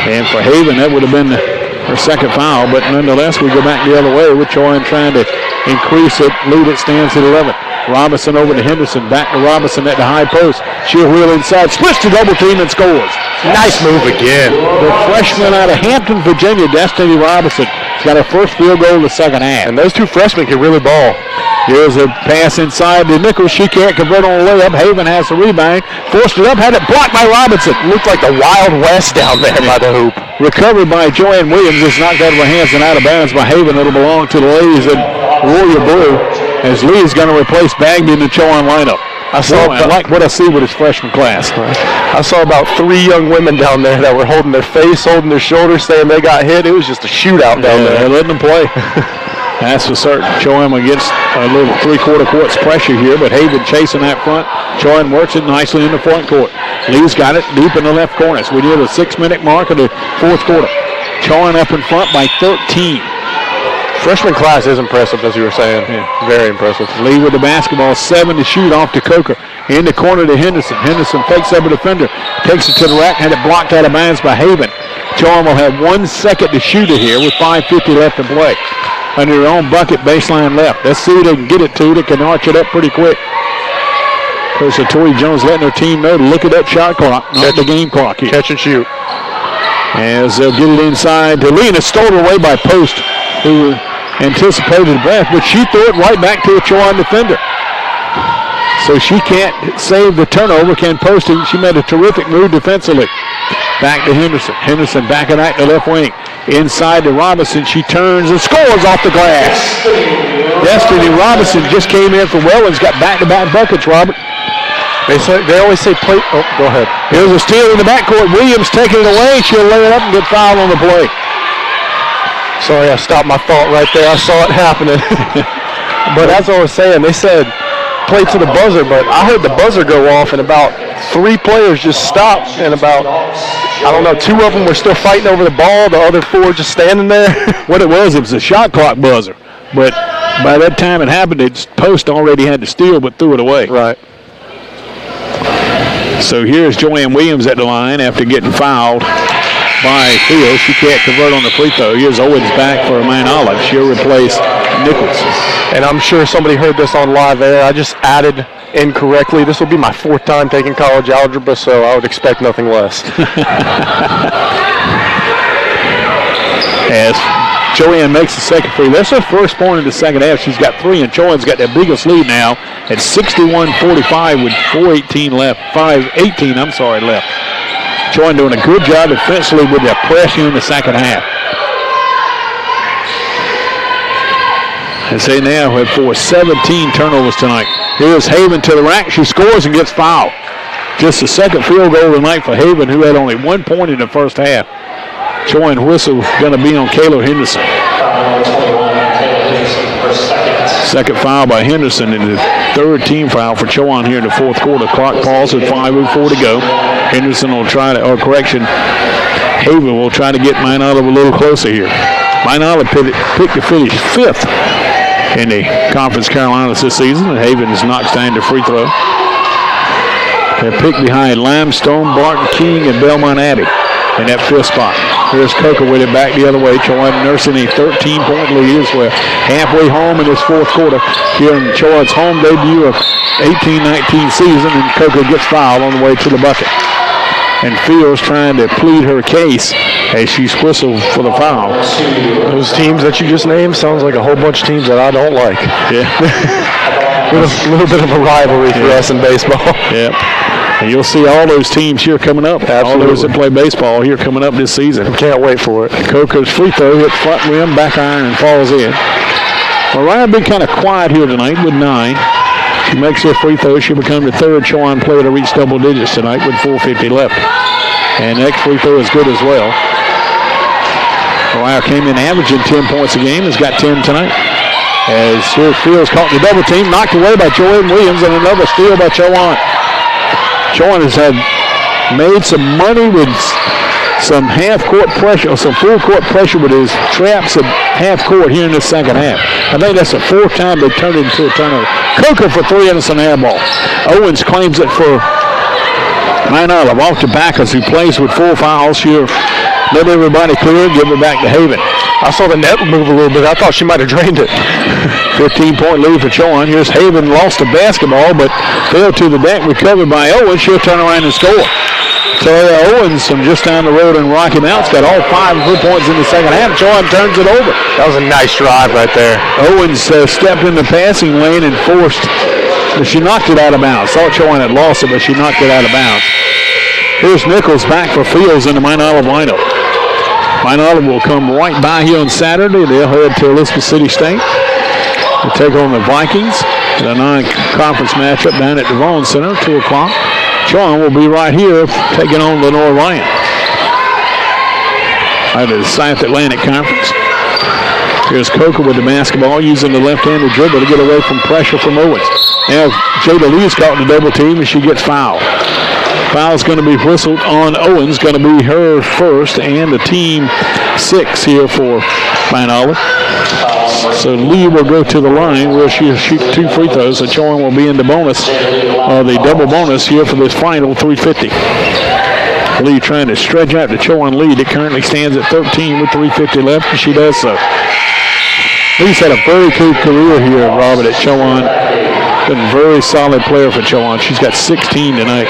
S1: And for Haven, that would have been her second foul. But nonetheless, we go back the other way with Chowan trying to increase it. Lead it stands at 11. Robinson over to Henderson. Back to Robinson at the high post. She'll wheel inside. Splits the double team and scores.
S5: Nice move again.
S1: The freshman out of Hampton, Virginia, Destiny Robinson, has got her first field goal of the second half.
S5: And those two freshmen can really ball.
S1: Here's a pass inside to Nichols. She can't convert on a layup. Haven has the rebound. Forced it up. Had it blocked by Robinson.
S5: Looked like the Wild West down there by the hoop.
S1: Recovered by Joanne Williams. It's knocked out of her hands and out of bounds by Haven. It'll belong to the ladies in Royal Blue, as Lee is going to replace Bagby in the Chowan lineup. I like what I see with his freshman class.
S5: I saw about 3 young women down there that were holding their face, holding their shoulders, saying they got hit. It was just a shootout down there.
S1: They're letting them play. That's for certain. Chowan against a little three-quarter court's pressure here, but Haven chasing that front. Chowan works it nicely in the front court. Lee's got it deep in the left corner. So we near the 6-minute mark of the fourth quarter. Chowan up in front by 13.
S5: Freshman class is impressive, as you were saying.
S1: Yeah.
S5: Very impressive.
S1: Lee with the basketball, 7 to shoot off to Coker. In the corner to Henderson. Henderson fakes up a defender. Takes it to the rack. Had it blocked out of bounds by Haven. Chowan will have 1 second to shoot it here with 5:50 left to play. Under their own bucket, baseline left. Let's see who they can get it to. They can arch it up pretty quick. Coach Tori Jones letting her team know to look at that shot clock, not the game clock here.
S5: Catch and shoot.
S1: As they'll get it inside to Lee, and it's stolen away by Post, who anticipated the breath, but she threw it right back to a Chowan defender. So she can't save the turnover, can Post. She made a terrific move defensively. Back to Henderson. Henderson backing out to left wing. Inside to Robinson. She turns and scores off the glass. Destiny Robinson just came in for Wellens. Got back-to-back buckets, Robert.
S5: They always say play. Oh, go ahead.
S1: Here's a steal in the backcourt. Williams taking it away. She'll lay it up and get fouled on the play.
S5: Sorry, I stopped my thought right there. I saw it happening. But as I was saying, they said play to the buzzer, but I heard the buzzer go off and about 3 players just stopped, and about, I don't know, 2 of them were still fighting over the ball, the other 4 just standing there.
S1: What it was a shot clock buzzer. But by that time it happened, its post already had to steal but threw it away.
S5: Right.
S1: So here's Joanne Williams at the line after getting fouled by Fields. She can't convert on the free throw. Here's Owens back for Mount Olive. She'll replace Nichols.
S5: And I'm sure somebody heard this on live air. I just added incorrectly. This will be my 4th time taking college algebra, so I would expect nothing less.
S1: As Joanne makes the second free. That's her first point in the second half. She's got 3, and Chowan's got their biggest lead now at 61-45 with 4:18 left. 5:18, left. Chowan doing a good job defensively with their pressure in the second half. And they now have forced 17 turnovers tonight. Here's Haven to the rack. She scores and gets fouled. Just the second field goal tonight for Haven, who had only 1 point in the first half. Chowan whistle going to be on Kayla Henderson. Second foul by Henderson and the 3rd team foul for Chowan here in the 4th quarter. Clock pauses at 5:04 to go. Henderson will try to, Haven will try to get Mount Olive a little closer here. Mount Olive picked to finish 5th in the Conference Carolinas this season, and Haven is knocked down to free throw. They're picked behind Limestone, Barton King, and Belmont Abbey in that 5th spot. Here's Coker with it back the other way. Chowan nursing a 13-point lead as we're halfway home in this 4th quarter here in Chowan's home debut of 18-19 season, and Coker gets fouled on the way to the bucket. And Fields trying to plead her case as she's whistled for the foul.
S5: Those teams that you just named sounds like a whole bunch of teams that I don't like.
S1: Yeah.
S5: A little bit of a rivalry for us in baseball.
S1: Yep. And you'll see all those teams here coming up.
S5: Absolutely.
S1: All those that play baseball here coming up this season.
S5: Can't wait for it.
S1: Coker's free throw hits front rim, back iron, and falls in. Well, Ryan been kind of quiet here tonight with 9. She makes her free throw. She'll become the 3rd Chowan player to reach double digits tonight with 4:50 left. And the next free throw is good as well. Ohio came in averaging 10 points a game. Has got 10 tonight. As here Fields caught in the double team, knocked away by Joanne Williams, and another steal by Chowan. Chowan has made some money with some half-court pressure, or some full-court pressure with his traps at half-court here in the second half. I think that's the 4th time they turned it into a turnover. Coker for 3 and it's an air ball. Owens claims it for Mount Olive. Off to Backus, who plays with 4 fouls here. Let everybody clear, give it back to Haven.
S5: I saw the net move a little bit. I thought she might have drained it.
S1: 15-point lead for Chowan. Here's Haven, lost the basketball, but fell to the deck, recovered by Owens. She'll turn around and score. So Owens from just down the road in Rocky Mount's got all 5 of her points in the second half. Chowan turns it over.
S5: That was a nice drive right there.
S1: Owens stepped in the passing lane and forced, but she knocked it out of bounds. Thought Chowan had lost it, but she knocked it out of bounds. Here's Nichols back for Fields in the Mount Olive lineup. Mount Olive will come right by here on Saturday. They'll head to Elizabeth City State. They'll take on the Vikings. The non-conference matchup down at Devon Center, 2 o'clock. Chowan will be right here taking on Lenore Ryan out of the South Atlantic Conference. Here's Coker with the basketball, using the left-handed dribble to get away from pressure from Owens. Now Jada Lee's caught in the double team, and she gets fouled. Foul's going to be whistled on Owens, going to be her first, and the team 6 here for Mount Olive. So Lee will go to the line where she'll shoot 2 free throws. So Chowan will be in the bonus, the double bonus here for this final 3:50. Lee trying to stretch out the Chowan lead. It currently stands at 13 with 3:50 left, and she does so. Lee's had a very good career here, Robert, at Chowan. Been a very solid player for Chowan. She's got 16 tonight.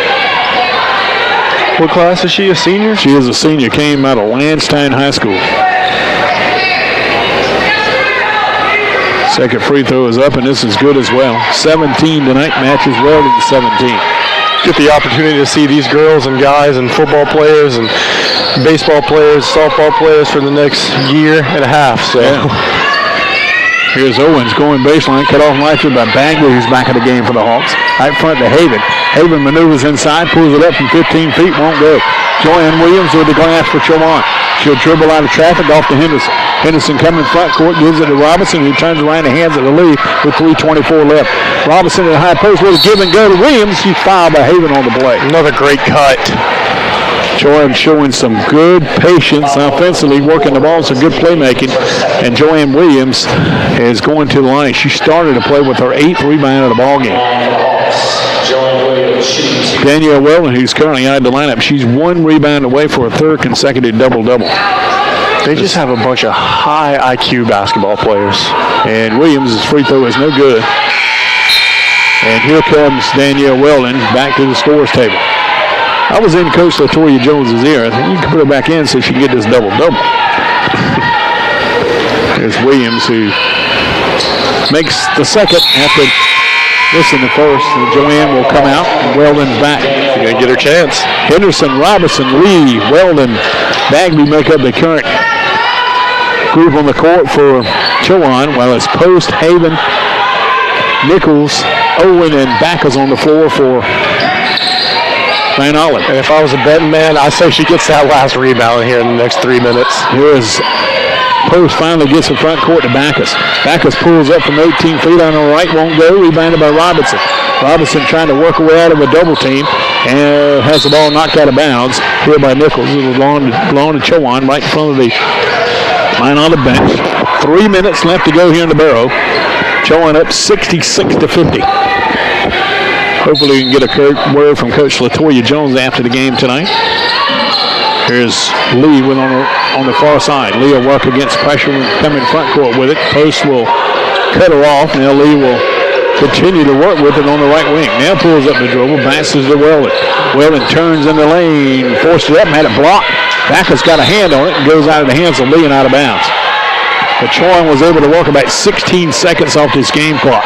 S5: What class is she, a senior?
S1: She is a senior, came out of Lansdowne High School. Second free throw is up, and this is good as well. 17 tonight, matches well to the 17.
S5: get the opportunity to see these girls and guys and football players and baseball players, softball players for the next year and a half. So.
S1: Yeah. Here's Owens going baseline, cut off nicely by Bagley, who's back in the game for the Hawks. Out front to Haven. Haven maneuvers inside, pulls it up from 15 feet, won't go. Joanne Williams with the glass for Chowan. She'll dribble out of traffic off to Henderson. Henderson coming front court, gives it to Robinson, who turns around and hands it to Lee with 3:24 left. Robinson at the high post with a give and go to Williams. She's fouled by Haven on the play.
S5: Another great cut.
S1: Chowan showing some good patience offensively, working the ball, some good playmaking. And Joanne Williams is going to the line. She started to play with her 8th rebound of the ball game. Danielle Weldon, who's currently out of the lineup, she's 1 rebound away for a 3rd consecutive double-double.
S5: They just have a bunch of high IQ basketball players.
S1: And Williams' free throw is no good. And here comes Danielle Weldon back to the scores table. I was in Coach LaToya Jones's ear. I said, you can put her back in so she can get this double-double. There's Williams, who makes the second after missing the first. And Joanne will come out, and Weldon's back.
S5: She's going to get her chance.
S1: Henderson, Robinson, Lee, Weldon, Bagby make up the current group on the court for Chowan, while it's Post, Haven, Nichols, Owen, and Backus on the floor for Van Allen.
S5: And if I was a betting man, I'd say she gets that last rebound here in the next 3 minutes.
S1: Here is Post finally gets the front court to Backus. Backus pulls up from 18 feet on the right, won't go. Rebounded by Robinson. Robinson trying to work her way out of a double team and has the ball knocked out of bounds here by Nichols. It was belong to Chowan right in front of the line on the bench. 3 minutes left to go here in the Barrow. Chowan up 66-50. Hopefully we can get a word from Coach LaToya Jones after the game tonight. Here's Lee with on the far side. Lee will work against pressure and come in front court with it. Post will cut her off. Now Lee will continue to work with it on the right wing. Now pulls up the dribble, passes to Weldon. Weldon turns in the lane, forced it up, had it blocked. Backus got a hand on it and goes out of the hands of Lee and out of bounds. But Chowan was able to work about 16 seconds off this game clock.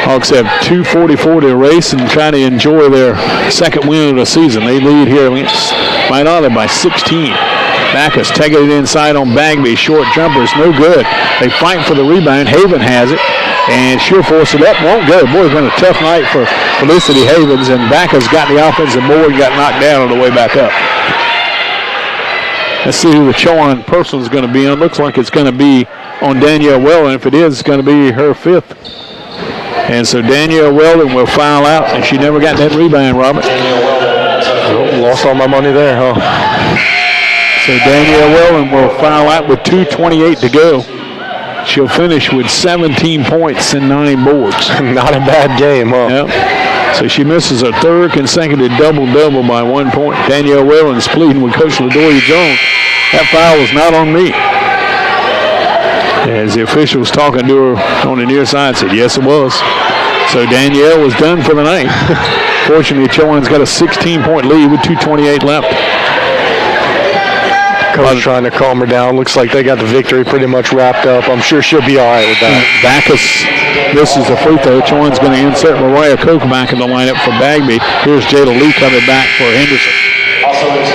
S1: Hawks have 2:44 to race and try to enjoy their second win of the season. They lead here against Mount Olive by 16. Backus taking it inside on Bagby. Short jumper is no good. They fight for the rebound. Haven has it, and she'll force it up. Won't go. Boy, it's been a tough night for Felicity Havens, and Backus got the offensive board and got knocked down on the way back up. Let's see who the Chowan person is going to be on. Looks like it's going to be on Danielle Weldon. If it is, it's going to be her 5th. And so Danielle Weldon will foul out, and she never got that rebound, Robert.
S5: Oh, lost all my money there, huh?
S1: So Danielle Weldon will foul out with 2:28 to go. She'll finish with 17 points and 9 boards.
S5: Not a bad game, huh?
S1: Yep. So she misses her 3rd consecutive double-double by 1 point. Danielle Weldon's pleading with Coach LaToya Jones. That foul was not on me. As the officials talking to her on the near side said, yes, it was. So Danielle was done for the night. Fortunately, Chowan's got a 16-point lead with 2:28 left.
S5: Coach trying to calm her down. Looks like they got the victory pretty much wrapped up. I'm sure she'll be all right with that.
S1: Backus, this is a free throw. Chowan's going to insert Mariah Koch back in the lineup for Bagby. Here's Jada Lee coming back for Henderson.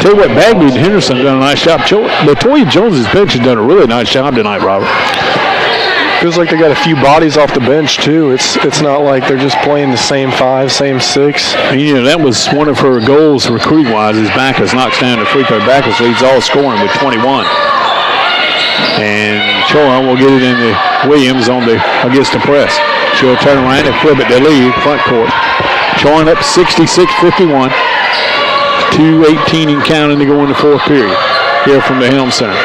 S1: Tell you what, Bagby and Henderson done a nice job. LaToya Jones's bench has done a really nice job tonight, Robert.
S5: Feels like they got a few bodies off the bench too. It's not like they're just playing the same 5, same 6.
S1: And, you know, that was one of her goals recruiting-wise is Backus knocks down the free throw. Backus leads all scoring with 21. And Chowan will get it into Williams against the press. She'll turn around and flip it to Lee, front court. Chowan up 66-51. 2:18 and counting to go in the 4th period here from the Helm Center.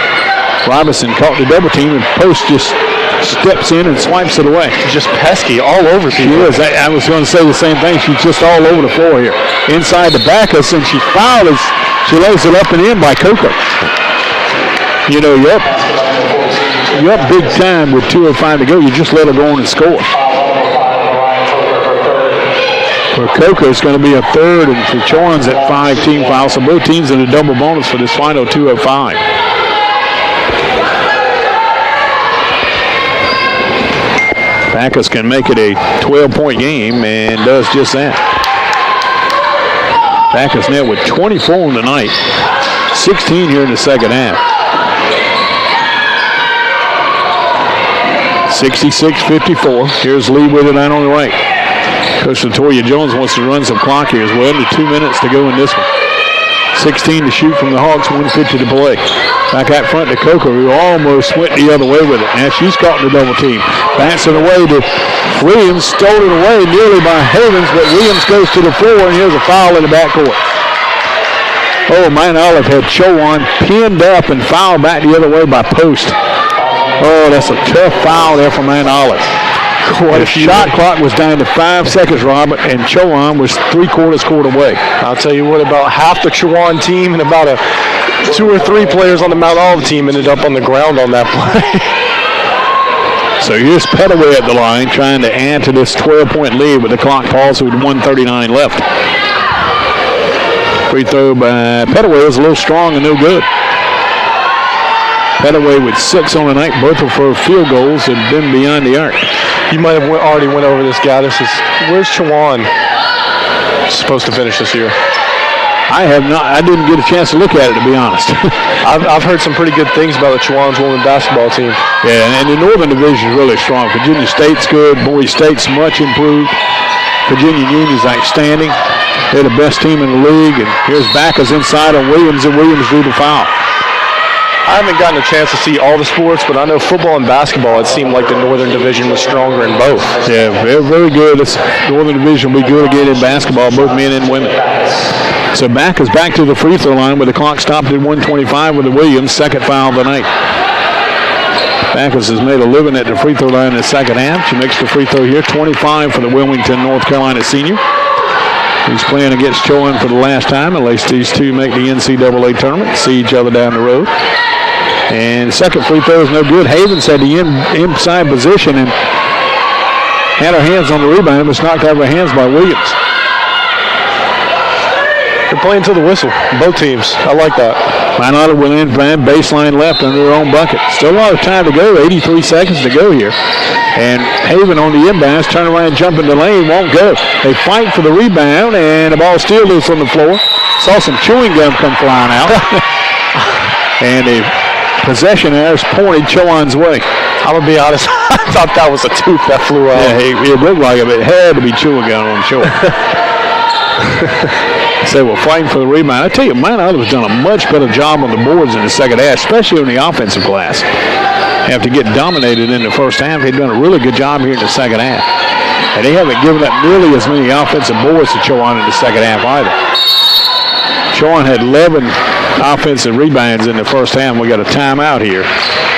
S1: Robinson caught the double team, and Post just steps in and swipes it away.
S5: She's just pesky all over people.
S1: She is. I was going to say the same thing. She's just all over the floor here. Inside the Backus, and she fouled as she lays it up and in by Coker. You know, you're up big time with 2:05 to go. You just let her go on and score. For Coker, it's going to be a 3rd, and for Chowan's at 5 team fouls. So both teams in a double bonus for this final 2:05. Backus can make it a 12-point game and does just that. Backus net with 24 on the night, 16 here in the second half. 66-54. Here's Lee with it out on the right. Coach Latoya Jones wants to run some clock here as well. Under 2 minutes to go in this one. 16 to shoot from the Hawks, 150 to play. Back out front to Coker, who almost went the other way with it. Now she's caught in the double team. Bats it away to Williams, stole it away nearly by Havens, but Williams goes to the floor, and here's a foul in the backcourt. Oh, Mount Olive had Chowan pinned up and fouled back the other way by Post. Oh, that's a tough foul there for Mount Olive. The shot clock was down to 5 seconds, Robert, and Chowan was 3/4 scored away.
S5: I'll tell you what, about half the Chowan team and about 2 or 3 players on the Mount Olive team ended up on the ground on that play.
S1: So here's Pettaway at the line trying to add to this 12-point lead with the clock paused with 1:39 left. Free throw by Pettaway is a little strong and no good. Pettaway with 6 on the night, both of her field goals have been beyond the arc.
S5: You might have already went over this, guy. Where's Chowan supposed to finish this year?
S1: I have not. I didn't get a chance to look at it, to be honest.
S5: I've heard some pretty good things about the Chowan's women's basketball team.
S1: Yeah, and the Northern Division is really strong. Virginia State's good. Bowie State's much improved. Virginia Union's outstanding. They're the best team in the league. And here's Backus inside on Williams, and Williams drew the foul.
S5: I haven't gotten a chance to see all the sports, but I know football and basketball, it seemed like the Northern Division was stronger in both.
S1: Yeah, very, very good. This Northern Division will be good again in basketball, both men and women. So Backus back to the free throw line with the clock stopped at 1:25 with the Williams, second foul of the night. Backus has made a living at the free throw line in the second half. She makes the free throw here, 25 for the Wilmington, North Carolina senior. He's playing against Chowan for the last time, unless these two make the NCAA tournament, see each other down the road. And second free throw is no good. Havens had the inside position and had her hands on the rebound. It was knocked out of her hands by Williams.
S5: They're playing to the whistle, both teams. I like that.
S1: Mount Olive will inbound, baseline left under their own bucket. Still a lot of time to go, 83 seconds to go here. And Haven on the inbounds, turn around, jump in the lane, won't go. They fight for the rebound, and the ball still loose on the floor. Saw some chewing gum come flying out. And the possession there is pointed Chowan's way.
S5: I'm going to be honest, I thought that was a tooth that flew out.
S1: Yeah, it looked like it, but it had to be chewing gum on Chowan. So we're fighting for the rebound. I tell you, Mount Olive has done a much better job on the boards in the second half, especially on the offensive glass. After getting dominated in the first half, they've done a really good job here in the second half. And they haven't given up nearly as many offensive boards to Chowan in the second half either. Chowan had 11 offensive rebounds in the first half. We got a timeout here.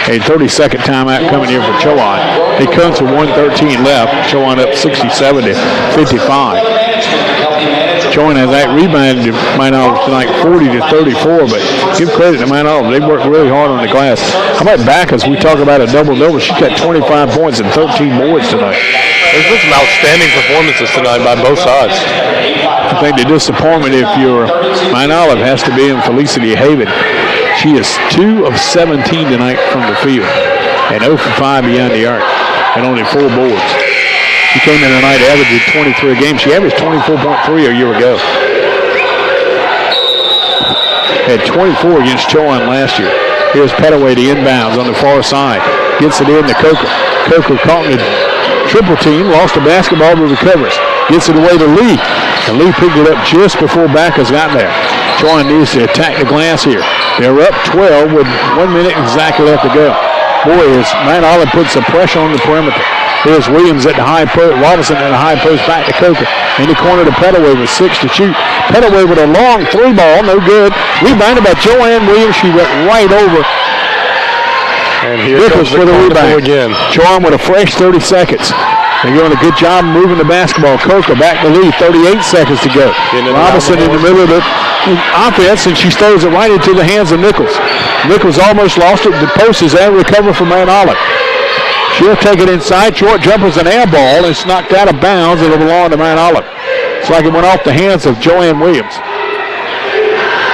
S1: A 30-second timeout coming here for Chowan. It comes with 1:13 left. Chowan up 67-55. Chowan has that rebound to Mount Olive tonight, 40-34, but give credit to Mount Olive. They worked really hard on the glass. How about Backus? We talk about a double-double. She got 25 points and 13 boards tonight.
S5: There's been some outstanding performances tonight by both sides.
S1: I think the disappointment if you're Mount Olive has to be in Felicity Haven. She is 2 of 17 tonight from the field and 0 for 5 beyond the arc and only 4 boards. She came in tonight averaging 23 a game. She averaged 24.3 a year ago. Had 24 against Chowan last year. Here's Pettaway, the inbounds on the far side. Gets it in to Coker. Coker caught in the triple team, lost the basketball, but recovers. Gets it away to Lee. And Lee picked it up just before Backus got there. Chowan needs to attack the glass here. They're up 12 with 1 minute exactly left to go. Boy, as Mount Olive puts some pressure on the perimeter. Here's Williams at the high post, Robinson at the high post, back to Coker. In the corner to Pettaway with 6 to shoot. Pettaway with a long 3 ball, no good. Rebounded by Joanne Williams. She went right over.
S5: And here
S1: Nichols
S5: comes
S1: for the rebound
S5: again.
S1: Chowan with a fresh 30 seconds. They're doing a good job moving the basketball. Coker back to lead, 38 seconds to go. Robinson in the middle of the offense, and she throws it right into the hands of Nichols. Nichols almost lost it. The post is there, recover from Mount Olive. She'll take it inside. Short jumper's an air ball. It's knocked out of bounds. It'll belong to Mount Olive. It's like it went off the hands of Joanne Williams.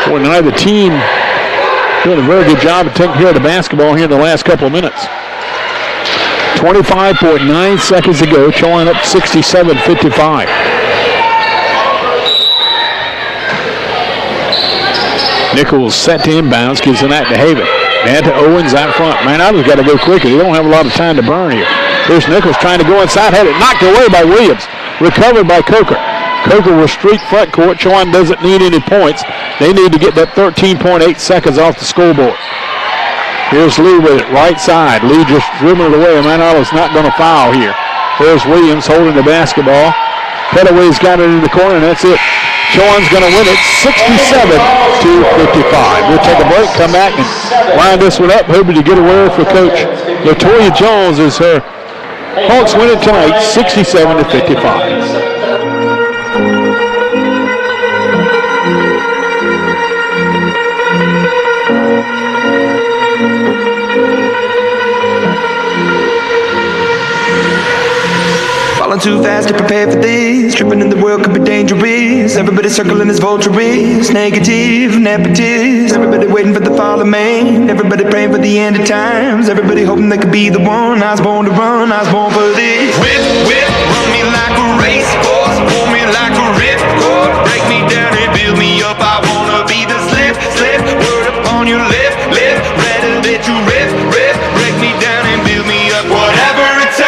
S1: Boy, now the team doing a very good job of taking care of the basketball here in the last couple of minutes. 25.9 seconds to go. Chowan up 67-55. Nichols set to inbounds, gives the net to Haven. And to Owens out front. Man, I've got to go quicker. They don't have a lot of time to burn here. Here's Nichols trying to go inside. Had it knocked away by Williams. Recovered by Coker. Coker will streak front court. Chowan doesn't need any points. They need to get that 13.8 seconds off the scoreboard. Here's Lee with it, right side. Lee just dribbling it away. Man, Olive's not going to foul here. There's Williams holding the basketball. Petaway's got it in the corner, and that's it. Chowan's going to win it 67-55. We'll take a break, come back, and line this one up. Hoping to get a word for Coach LaToya Jones as her Hawks win it tonight 67-55.
S8: Falling too fast to prepare for this. Tripping in the world could be dangerous. Everybody circling as vultures. Negative, nepotist. Everybody waiting for the fall of man. Everybody praying for the end of times. Everybody hoping they could be the one. I was born to run, I was born for this. Whip, whip, run me like a racehorse. Pull me like a ripcord. Break me down and build me up. I wanna be the slip, slip. Word upon your lip, lip. Better that you rip, rip. Break me down and build me up. Whatever it takes.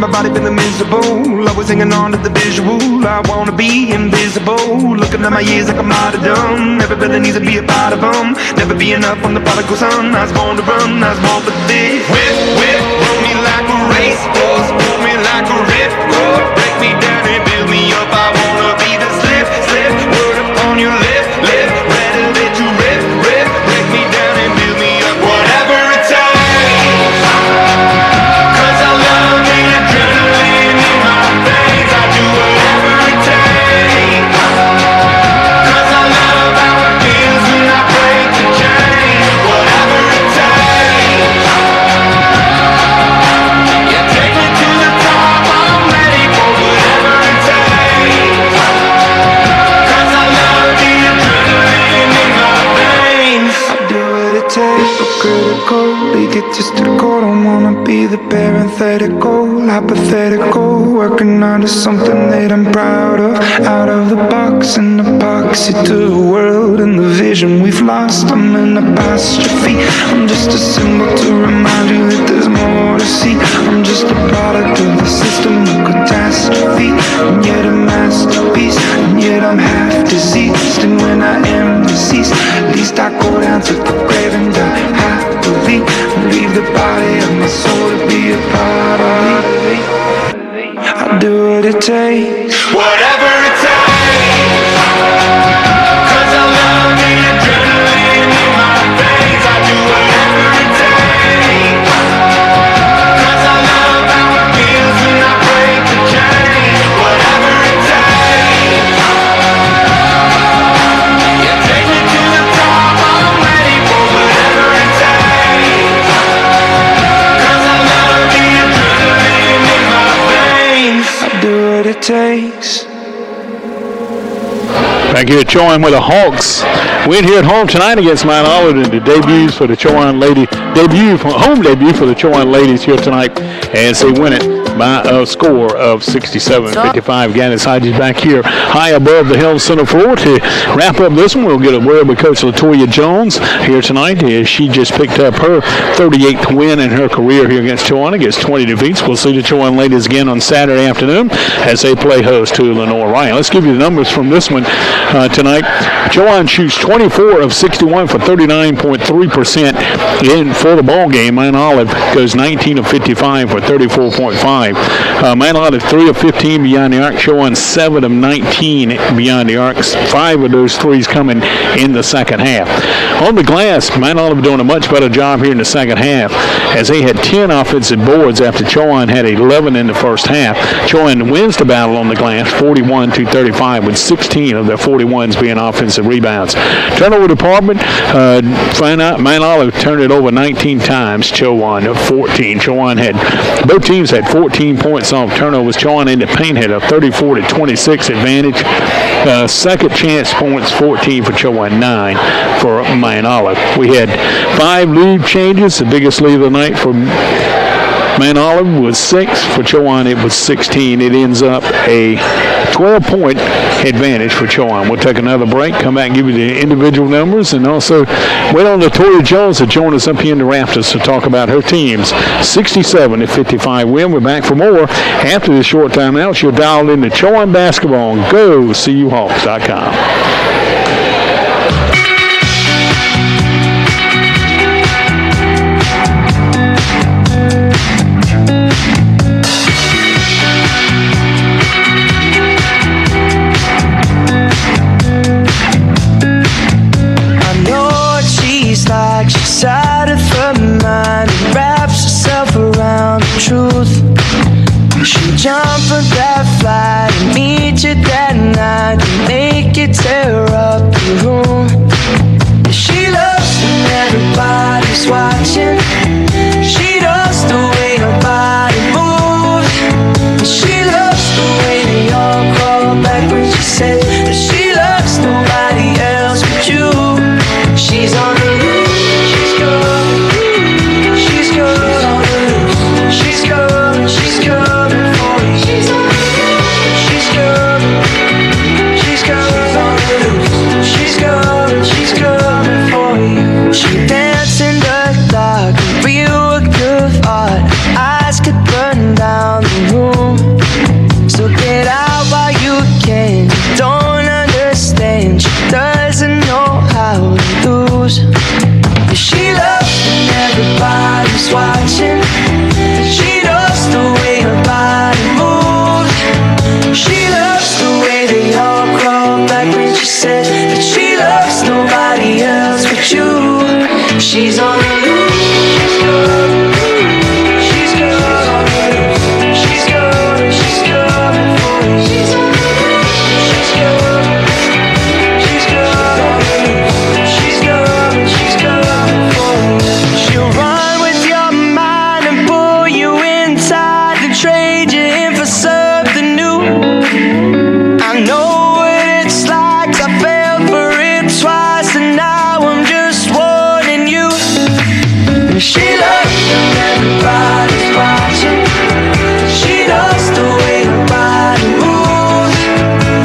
S8: My body feeling miserable, always hanging on to the visual. I wanna be invisible, looking at my years like I'm not dumb. Everybody needs to be a part of them. Never be enough when the prodigal son. I was born to run, I was born for this. Whip, whip, run me like a racehorse, pull me like a ripcord. Break me down and build me up. I wanna be the slip, slip. Word upon your lip, lip. Better that you rip, rip. Break me down and build me up. Whatever it takes. Get just to go, don't wanna be the parenthetical, hypothetical. Working on something that I'm proud of. Out of the box, an epoxy to the world and the vision we've lost. I'm an apostrophe. I'm just a symbol to remind you that there's more to see. I'm just a product of the system of catastrophe, and yet a masterpiece, and yet I'm half diseased. And when I am deceased, at least I go down to the grave and die happily. Leave the body of my soul to be a part of me. I'll do what it takes. Whatever it takes. 'Cause I love the adrenaline in my veins. I do whatever it takes. 'Cause I love how it feels when I break the chain. Whatever it takes. Yeah, take me to the top. I'm ready for whatever it takes. 'Cause I love the adrenaline in my veins. I do what it takes.
S1: Back here at Chowan with the Hawks win here at home tonight against Mount Olive, and the debuts for the Chowan lady home debut for the Chowan ladies here tonight as they win it by a score of 67-55. Gannis Hodges back here high above the Helm Center floor to wrap up this one. We'll get a word with Coach LaToya Jones here tonight as she just picked up her 38th win in her career here against Chowan. Against 20 defeats. We'll see the Chowan ladies again on Saturday afternoon as they play host to Lenore Ryan. Let's give you the numbers from this one tonight. Chowan shoots 24 of 61 for 39.3% in for the ball game. Mount Olive goes 19 of 55 for 34.5. 55. Mount Olive 3 of 15 beyond the arc. Chowan 7 of 19 beyond the arcs. 5 of those threes coming in the second half. On the glass, Mount Olive doing a much better job here in the second half, as they had 10 offensive boards after Chowan had 11 in the first half. Chowan wins the battle on the glass 41-35, with 16 of their 41s being offensive rebounds. Turnover department, find out Mount Olive turned it over 19 times. Chowan 14. Chowan both teams had 14 points off turnovers. Chowan in the paint had a 34-26 advantage. Second chance points 14 for Chowan, 9 for Mount Olive. We had 5 lead changes. The biggest lead of the night for Mount Olive was 6. For Chowan, it was 16. It ends up a 12-point advantage for Chowan. We'll take another break, come back and give you the individual numbers, and also wait on Latoya Jones to join us up here in the Rafters to talk about her team's 67-55 win. We're back for more after this short timeout. You're dialed into Chowan Basketball on GoCUHawks.com.
S3: She's out of her mind and wraps herself around the truth. She'll jump on that flight and meet you that night and make you tear up the room. She loves when everybody's watching. She does the way her body moves. She loves the way they all call back when she said that she loves nobody else but you. She's on the loose. Watching, she loves the way her body moves. She loves the way they all crawl back when she said that she loves nobody else but you. She's on the loose. She's good. She's good. She's good. She's coming for you. She's good. She's good. She's good. She's coming for you. She'll run. Trade you in for something new. I know what it's like. I fell for it twice, and now I'm just warning you. She loves when everybody's watching. She loves the way her body moves.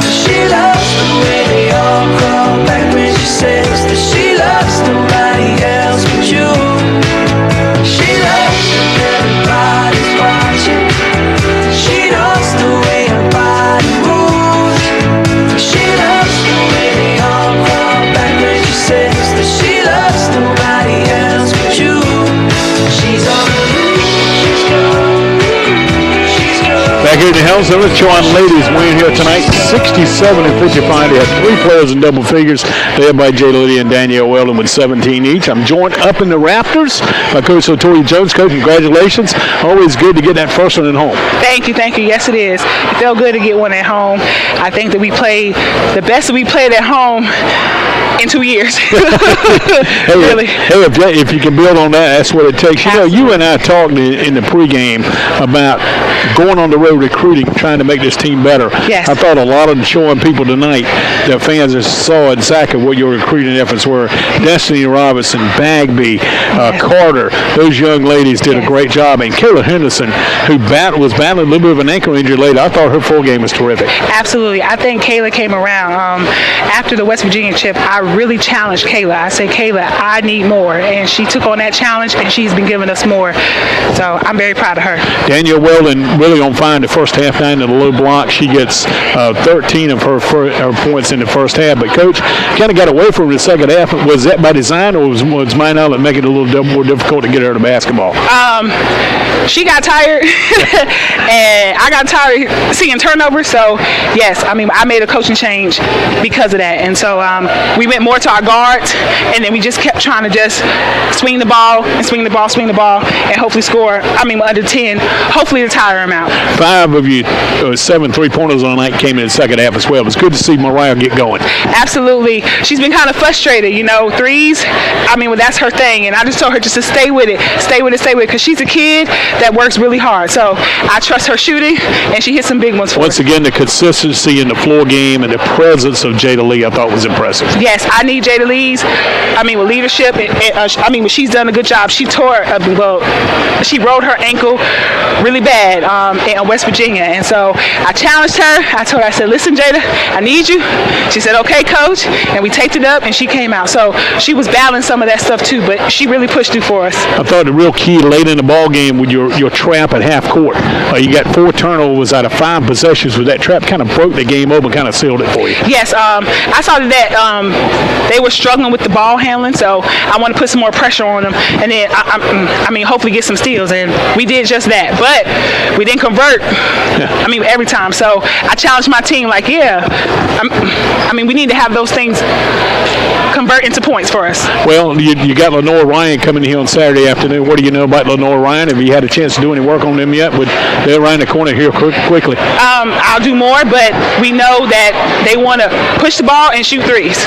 S3: She loves the way they all crawl back when she says that she loves nobody else but you. She loves when everybody's watching. She knows the way her body moves. She loves the way they all crawl back when she says that she loves nobody else but you. She's on the loose. She's gone. She's gone.
S1: Back here in the Helm Center, Chowan ladies win here tonight, 67-55. They had 3 players in double figures, led by Jay Liddy and Danielle Weldon with 17 each. I'm joined up in the Rafters by Coach Latoya Jones. Coach, congratulations. Always good to get that first one at home.
S2: Thank you. Yes, it is. It felt good to get one at home. I think that we played the best that we played at home in 2 years. Really.
S1: Hey, if you can build on that, that's what it takes. You know, you and I talked in the pregame about going on the road recruiting, trying to make this team better.
S2: Yes.
S1: I thought a lot of showing people tonight, the fans that saw exactly what your recruiting efforts were. Destiny Robinson, Bagby, Carter, those young ladies did a great job. And Kayla Henderson, who was battling a little bit of an ankle injury later, I thought her full game was terrific.
S2: Absolutely. I think Kayla came around. After the West Virginia chip, I really challenged Kayla. I said, Kayla, I need more. And she took on that challenge, and she's been giving us more. So I'm very proud of her.
S1: Danielle Weldon really on fire in the first half, 9 in the low block. She gets 13 of her points in the first half. But, Coach, kind of got away from her in the second half. Was that by design, or was mine out making it a little more difficult to get her to basketball?
S2: She got tired, and I got tired seeing turnovers. So, yes, I mean, I made a coaching change because of that. And so we went more to our guards, and then we just kept trying to just swing the ball, and hopefully score, under 10, hopefully to tire them out.
S1: 5 of you, 7 3-pointers on the night came in the second half as well. It was good to see Mariah get going.
S2: Absolutely. She's been kind of frustrated, threes. That's her thing, and I just told her just to stay with it, because she's a kid that works really hard. So I trust her shooting, and she hit some big ones for
S1: Once
S2: us.
S1: again, the consistency in the floor game and the presence of Jada Lee, I thought was impressive.
S2: Yes, I need Jada Lee's, with leadership. She's done a good job. She she rolled her ankle really bad in West Virginia, and so I challenged her. I told her, I said, listen, Jada, I need you. She said, okay, Coach, and we taped it up, and she came out. So she was battling some of that stuff too, but she really pushed through for us.
S1: I thought the real key late in the ball game with your trap at half court. You got 4 turnovers out of 5 possessions with that trap, kind of broke the game open, kind of sealed it for you.
S2: Yes, I saw that they were struggling with the ball handling, so I want to put some more pressure on them, and then hopefully get some steals, and we did just that. But we didn't convert. Every time. So I challenged my team, we need to have those things convert into points for us.
S1: Well, you got Lenore Ryan coming here on Saturday afternoon. What do you know about Lenore Ryan? Have you had a chance to do any work on them yet? They're around the corner here quickly.
S2: I'll do more, but we know that they want to push the ball and shoot threes.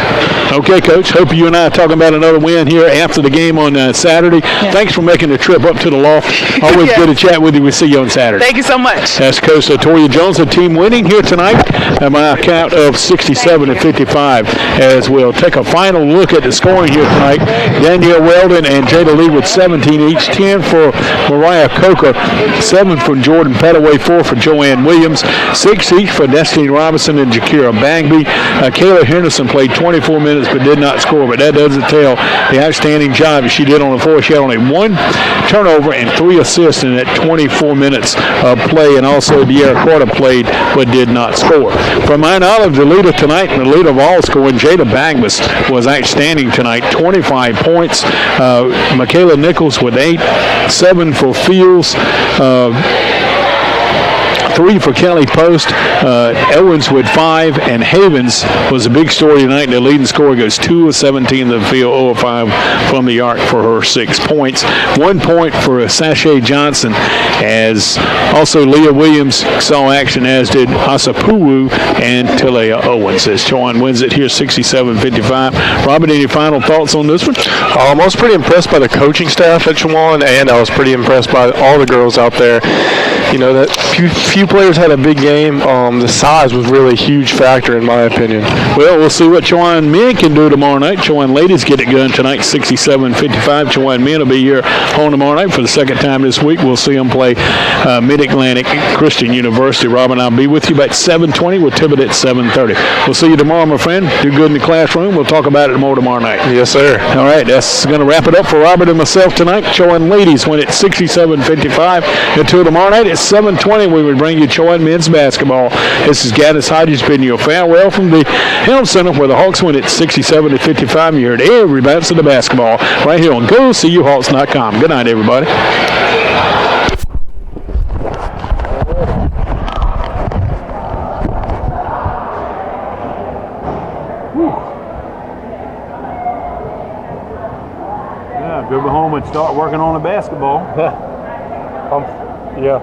S1: Okay, Coach. Hope you and I are talking about another win here after the game on Saturday. Yeah. Thanks for making the trip up to the loft. Always good to chat with you. We'll see you on Saturday.
S2: Thank you so much.
S1: That's Coach Latoya Jones, the team winning here tonight at my count of 67-55. As we'll take a final look at the scoring here tonight. Danielle Weldon and Jada Lee with 17 each, 10 for Mariah Coker, 7 from Jordan Petaway, 4 for Joanne Williams, 6 each for Destiny Robinson and Jakira Bangby. Kayla Henderson played 24 minutes but did not score, but that doesn't tell the outstanding job she did on the floor. She had only 1 turnover and 3 assists in that 24 minutes of play, and also De'Ara Carter played but did not score. For Mount Olive, the leader tonight and the leader of all scoring, Jada Bagbus, was outstanding tonight, 25 points. Michaela Nichols with 8, 7 for Fields, 3 for Kelly Post, Owens with 5, and Havens was a big story tonight. The leading scorer goes 2 of 17 to the field, 0 of 5 from the arc for her 6 points. 1 point for Sashay Johnson, as also Leah Williams saw action, as did Asapuwu and Tilea Owens, as Chowan wins it here 67-55. Robert, any final thoughts on this one?
S5: I was pretty impressed by the coaching staff at Chowan, and I was pretty impressed by all the girls out there. That few players had a big game. The size was really a huge factor in my opinion.
S1: Well, we'll see what Chowan men can do tomorrow night. Chowan ladies get it going tonight, 67-55. Chowan men will be here home tomorrow night for the second time this week. We'll see them play Mid-Atlantic Christian University. Rob and I'll be with you about 7:20 with Tibbet at 7:30. We'll see you tomorrow, my friend. Do good in the classroom. We'll talk about it more tomorrow night.
S5: Yes, sir.
S1: All right, that's going to wrap it up for Robert and myself tonight. Chowan ladies win at 67-55. Until tomorrow night at 7:20, we will bring you Chowan men's basketball. This is Gaddis Hodges bidding you a farewell from the Helm Center, where the Hawks win at 67-55. You heard every bounce of the basketball right here on GoCUHawks.com. Good night, everybody. Yeah, go home and start working on the basketball.
S5: Yeah.